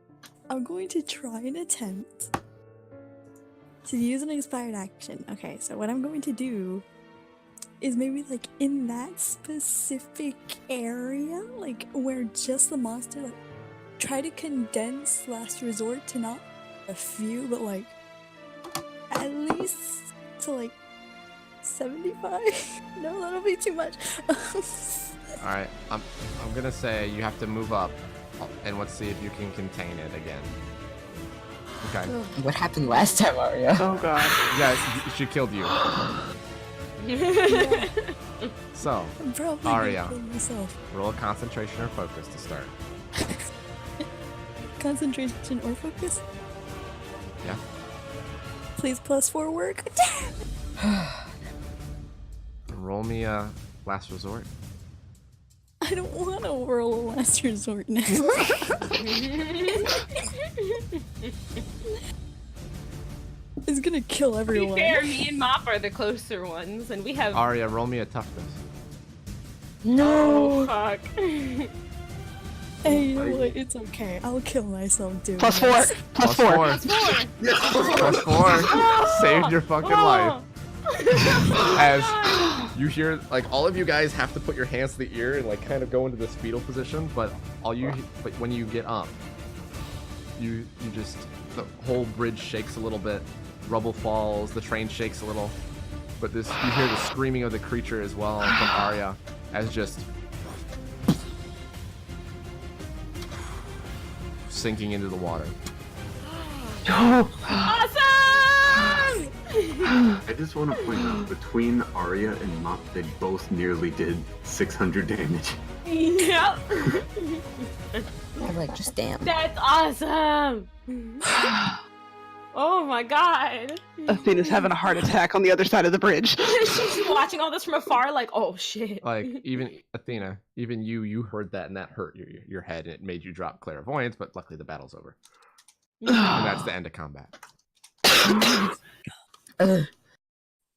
I'm going to try and attempt to use an inspired action. Okay, so what I'm going to do is maybe like in that specific area, like where just the monster, like try to condense last resort to not a few, but like at least to like 75. No, that'll be too much. All right. I'm gonna say you have to move up, and let's see if you can contain it again. Okay. What happened last time, Arya? Oh god. Yeah, she killed you. So, I'm probably Arya, gonna kill myself. roll a concentration or focus to start. Concentration or focus? Yeah. Please +4 work. Roll me a last resort. I don't want to roll a last resort now. It's gonna kill To be everyone. fair, me and Mop are the closer ones, and we have. Arya, roll me a toughness. No. Fuck. Hey, you know what? It's okay. I'll kill myself doing +4. this. +4. +4. Saved your fucking life. As you hear, like, all of you guys have to put your hands to the ear and like kind of go into this fetal position, but when you get up, you just, the whole bridge shakes a little bit, rubble falls, the train shakes a little, but you hear the screaming of the creature as well from Arya as just sinking into the water. Awesome! I just want to point out, between Arya and Mop, they both nearly did 600 damage. Yep. I'm like, just damn. That's awesome. Oh my god. Athena's having a heart attack on the other side of the bridge. She's watching all this from afar, like, oh shit. Like, even Athena, even you heard that, and that hurt your head, and it made you drop clairvoyance, but luckily the battle's over. And that's the end of combat.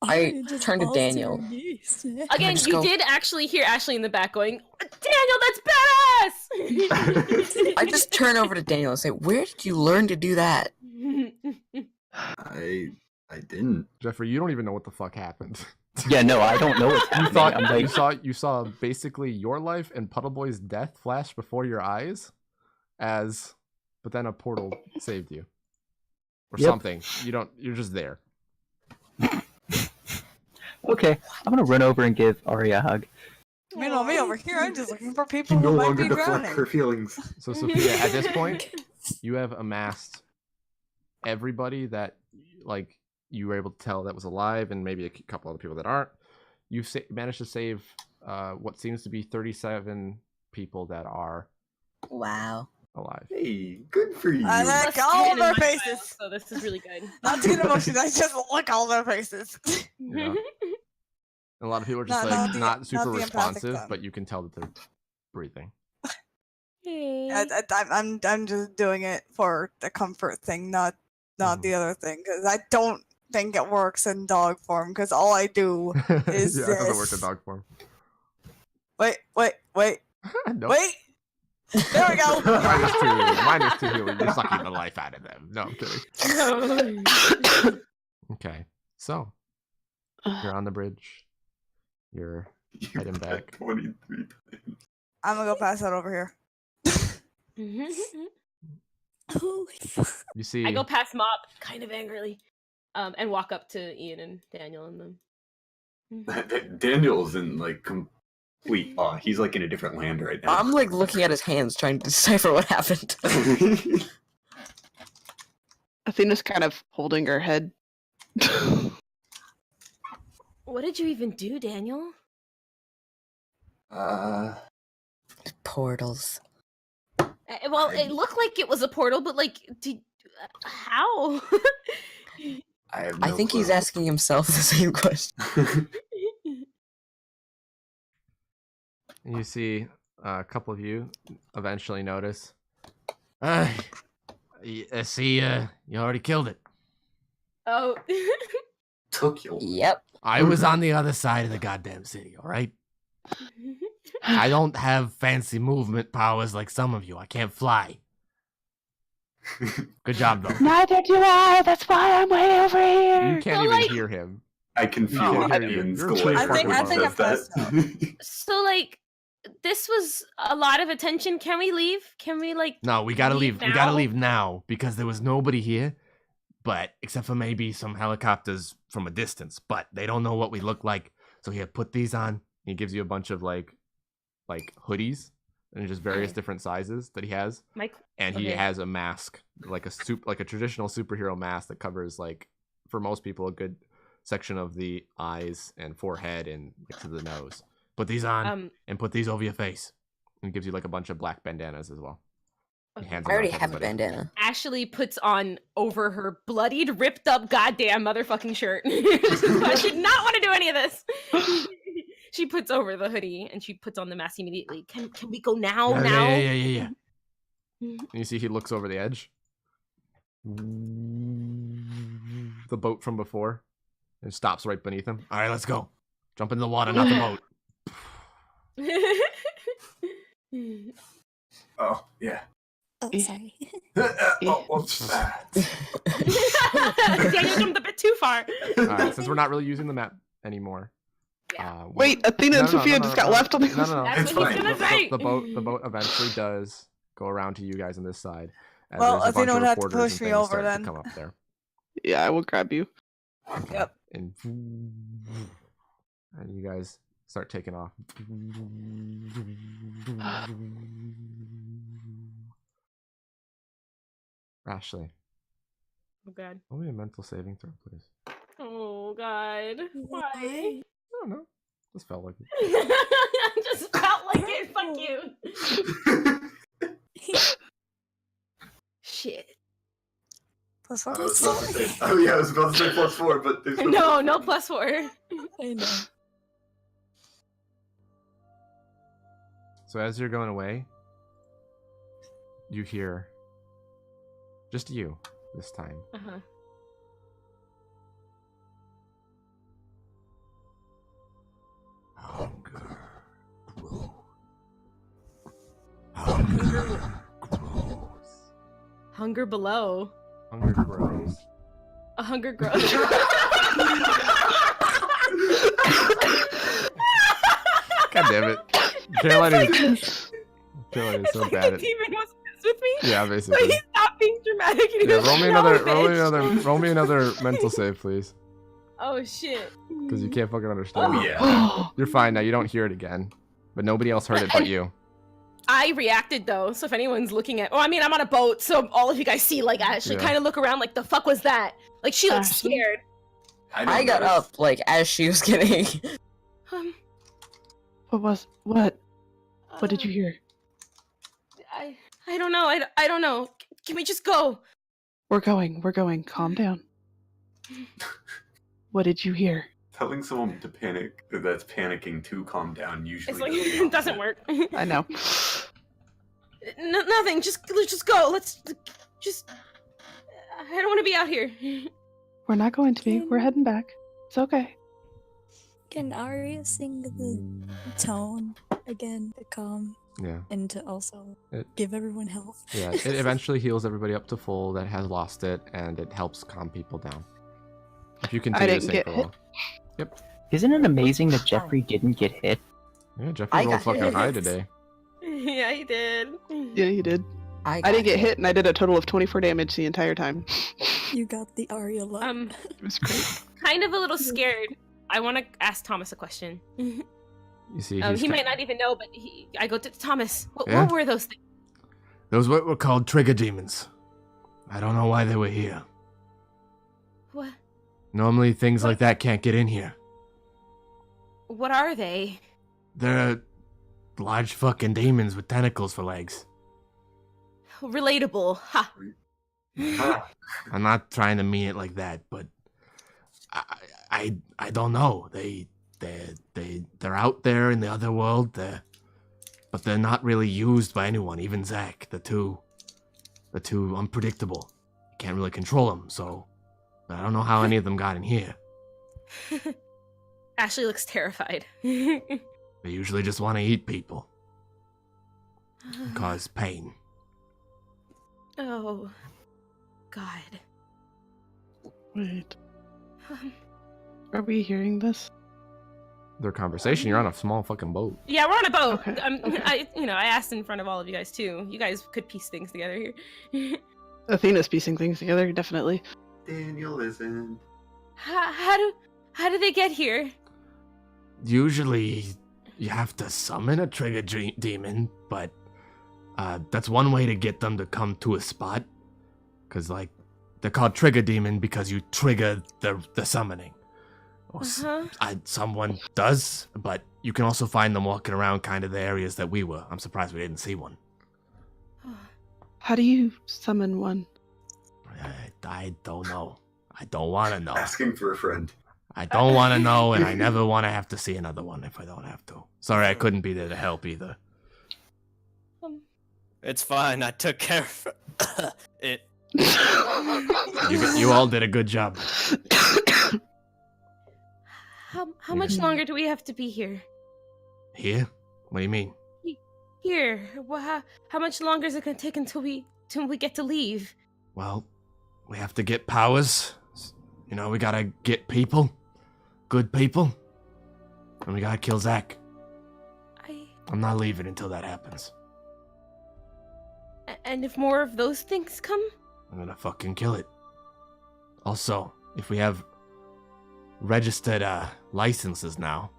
I just turned to falls to Daniel. her knees. Again, just you go- did actually hear Ashley in the back going, Daniel, that's badass! I just turn over to Daniel and say, "Where did you learn to do that?" I didn't. Jeffrey, you don't even know what the fuck happened. Yeah, no, I don't know what's You happening. thought I'm like, you saw basically your life and Puddle Boy's death flash before your eyes, but then a portal saved you, or Yep. something. You're just there. okay, I'm gonna run over and give Arya a hug. Meanwhile, me over here, I'm just looking for people Can no who might longer be deflect drowning. her feelings. So Sophia, at this point, you have amassed everybody that like you were able to tell that was alive, and maybe a couple other people that aren't. You've managed to save what seems to be 37 people that are Wow. alive. Hey, good for you. I like Plus all 10 of in their my faces. file, so this is really good. Not to get emotional, I just like all their faces. You know? And a lot of people are just Not like the- not super not the empathic responsive, one. but you can tell that they're breathing. Hey. I'm just doing it for the comfort thing, not the other thing, because I don't think it works in dog form. Because all I do is yeah, it doesn't work in dog form. Wait. Nope. Wait. There we go. minus two healing. You're sucking the life out of them. No, I'm kidding. Okay, so you're on the bridge. You're heading back. 23 times. I'm gonna go pass that over here. Oh, You see, I go past Mop kind of angrily, and walk up to Ian and Daniel and them. Daniel's in like complete awe. He's like in a different land right now. I'm like looking at his hands, trying to decipher what happened. Athena's kind of holding her head. What did you even do, Daniel? Portals. Well, it looked like it was a portal, but like, how? I think he's asking himself the same question. you see a couple of you eventually notice. See, you already killed it. Oh. Took you. Yep. I was on the other side of the goddamn city, alright? I don't have fancy movement powers like some of you. I can't fly. Good job, though. Neither do I. That's why I'm way over here. You can't even hear him. I can feel No, Ian's you're delay. I think I passed out. So, like, this was a lot of attention. Can we leave? Can we, like... No, we gotta leave. now? We gotta leave now because there was nobody here, but except for maybe some helicopters from a distance. But they don't know what we look like. So here, put these on. He gives you a bunch of like hoodies and just various different sizes that he has. And he has a mask, like a traditional superhero mask that covers, like, for most people, a good section of the eyes and forehead and like, to the nose. Put these on and put these over your face. And he gives you like a bunch of black bandanas as well. He hands I them out already to have a everybody. bandana. Ashley puts on over her bloodied, ripped up goddamn motherfucking shirt. I did not want to do any of this. She puts over the hoodie and she puts on the mask immediately. Can we go now? Yeah. And you see he looks over the edge. The boat from before. And stops right beneath him. Alright, let's go. Jump in the water, not the boat. Oh, yeah. Oh, sorry. What's that? Daniel jumped a bit too far. Alright, since we're not really using the map anymore. Wait, Athena and Sophia just got left on the... No. That's It's what he's fine. gonna say. The boat eventually does go around to you guys on this side. And Well, there's a bunch Athena of would have to reporters push and me things over starting then. to come up there. Yeah, I will grab you. Yep. And you guys start taking off. Ashley, Oh god. roll me a mental saving throw, please. Oh god. Why? I don't know. Just felt like it. I just felt like it. Fuck you. Shit. Plus I one. was about to say, oh yeah, I was about to say +4, but there's No +4. I know. So as you're going away, you hear just you this time. Uh-huh. Hunger grows. Hunger grows. Hunger below. Hunger grows. A hunger grows. God damn it. Caroline is so bad at Demon was pissed with me. Yeah, So basically. he stopped being dramatic and he Yeah, goes, roll me another mental save, please. Oh shit. Because you can't fucking understand. Oh yeah. You're fine now, you don't hear it again. But nobody else heard it but you. I reacted though, so if anyone's looking at, I'm on a boat, so all of you guys see like Ashley Yeah. kind of look around like the fuck was that? Like she looks Ashley? scared. I got up like as she was getting. What? What did you hear? I don't know. I don't know. Can we just go? We're going. Calm down. What did you hear? Telling someone to panic that's panicking to calm down usually It's like does the it doesn't opposite. work. I know. Nothing. Let's just go. Let's just. I don't want to be out here. We're not going to be. We're heading back. It's okay. Can Arya sing the tone again to calm Yeah. and to also It- give everyone health? Yeah, it eventually heals everybody up to full that has lost it, and it helps calm people down. If you continue to didn't sing get for a hit. while. Yep. Isn't it amazing that Jeffrey didn't get hit? Yeah, Jeffrey I rolled got fucking hit. high today. Yeah, he did. Yeah, you did. I I didn't got get hit, and I did a total of 24 damage the entire time. You got the Arya luck. It was great. Kind of a little scared. I want to ask Thomas a question. You see, He might not even know, but I go to Thomas. Yeah? What were those things? Those what were called trigger demons. I don't know why they were here. What? Normally, things like that can't get in here. What are they? They're large fucking demons with tentacles for legs. Relatable. Ha. I'm not trying to mean it like that, but I don't know. They're out there in the other world. But they're not really used by anyone. Even Zach. They're too unpredictable. You can't really control them. So, but I don't know how any of them got in here. Ashley looks terrified. They usually just want to eat people, and cause pain. Oh, God. Wait. Are we hearing this? Their conversation. You're on a small fucking boat. Yeah, we're on a boat. Okay, I asked in front of all of you guys too. You guys could piece things together here. Athena's piecing things together, definitely. Daniel isn't. How do they get here? Usually, you have to summon a trigger demon, but that's one way to get them to come to a spot. Cause like they're called trigger demon because you trigger the summoning. Or someone does, but you can also find them walking around kind of the areas that we were. I'm surprised we didn't see one. How do you summon one? I don't know. I don't want to know. Asking for a friend. I don't want to know, and I never want to have to see another one if I don't have to. Sorry, I couldn't be there to help either. It's fine. I took care of it. You all did a good job. How much longer do we have to be here? Here? What do you mean? Here. How much longer is it gonna take until we get to leave? Well, we have to get powers. You know, we gotta get people. Good people. And we gotta kill Zach. I'm not leaving until that happens. And if more of those things come? I'm gonna fucking kill it. Also, if we have registered licenses now,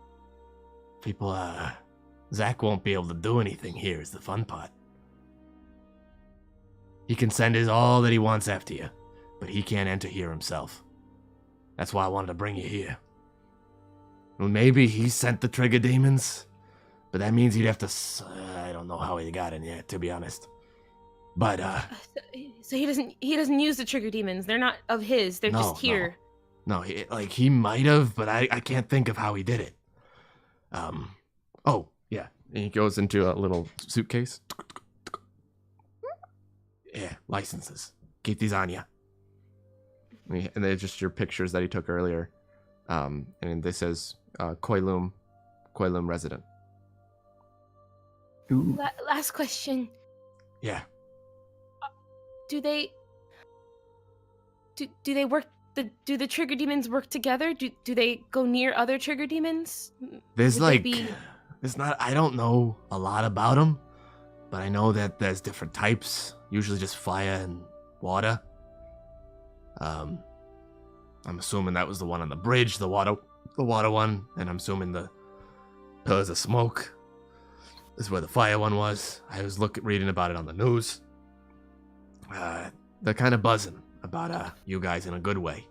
people, Zach won't be able to do anything here is the fun part. He can send all that he wants after you, but he can't enter here himself. That's why I wanted to bring you here. Well, maybe he sent the trigger demons, but that means he'd have to, I don't know how he got in yet, to be honest. But, So he doesn't use the trigger demons. They're not of his. They're just here. No, he might have, but I can't think of how he did it. Oh, yeah. And he goes into a little suitcase. Yeah, licenses. Keep these on you. And they're just your pictures that he took earlier. And this says Koilum resident. Ooh. Last question. Yeah. Do they work? Do the trigger demons work together? Do they go near other trigger demons? There's Would they be- there's not, I don't know a lot about them, but I know that there's different types, usually just fire and water. I'm assuming that was the one on the bridge, the water one, and I'm assuming the pillars of smoke is where the fire one was. I was reading about it on the news. They're kind of buzzing about you guys in a good way.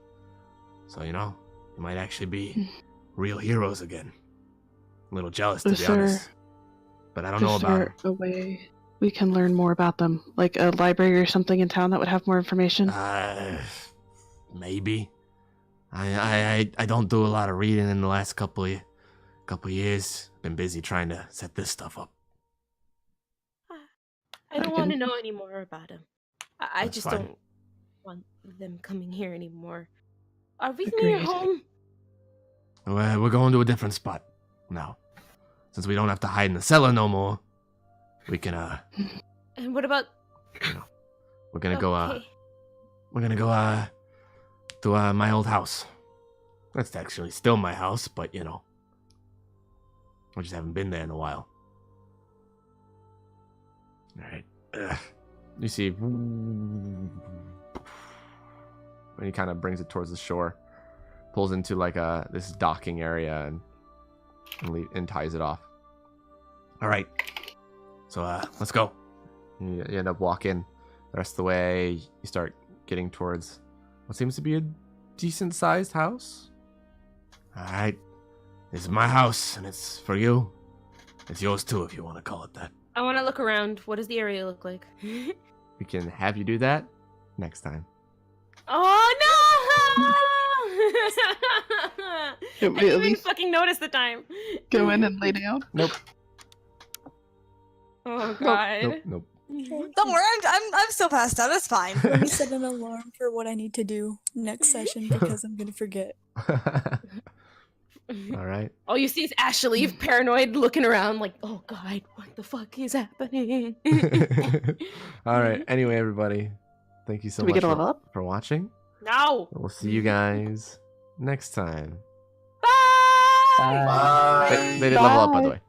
So, you might actually be real heroes again. A little jealous, to be honest. But I don't know about them. Is there a way we can learn more about them? Like a library or something in town that would have more information? Maybe. I don't do a lot of reading in the last couple years. Been busy trying to set this stuff up. I don't want to know any more about him. I That's just fine. don't want them coming here anymore. Are we Agreed. near home? Well, we're going to a different spot now. Since we don't have to hide in the cellar no more, we can, And what about... we're gonna go, Okay. to, my old house. That's actually still my house, but, I just haven't been there in a while. Alright. You see, and he kind of brings it towards the shore. Pulls into, like, this docking area and ties it off. Alright. So, let's go. You end up walking the rest of the way. You start getting towards what seems to be a decent-sized house. Alright. This is my house, and it's for you. It's yours, too, if you want to call it that. I want to look around. What does the area look like? We can have you do that next time. Oh, no! Can I we didn't at even least fucking notice the time. go in and lay down? Nope. Oh, God. Nope. Don't worry, I'm still passed out. It's fine. Let me set an alarm for what I need to do next session because I'm gonna forget. All right. All you see is Ashley, paranoid, looking around like, oh, God, what the fuck is happening? All right. Anyway, everybody, thank you so Do we much get a level up? for watching. No! We'll see you guys next time. Bye! Bye. They did level up, by the Bye. way.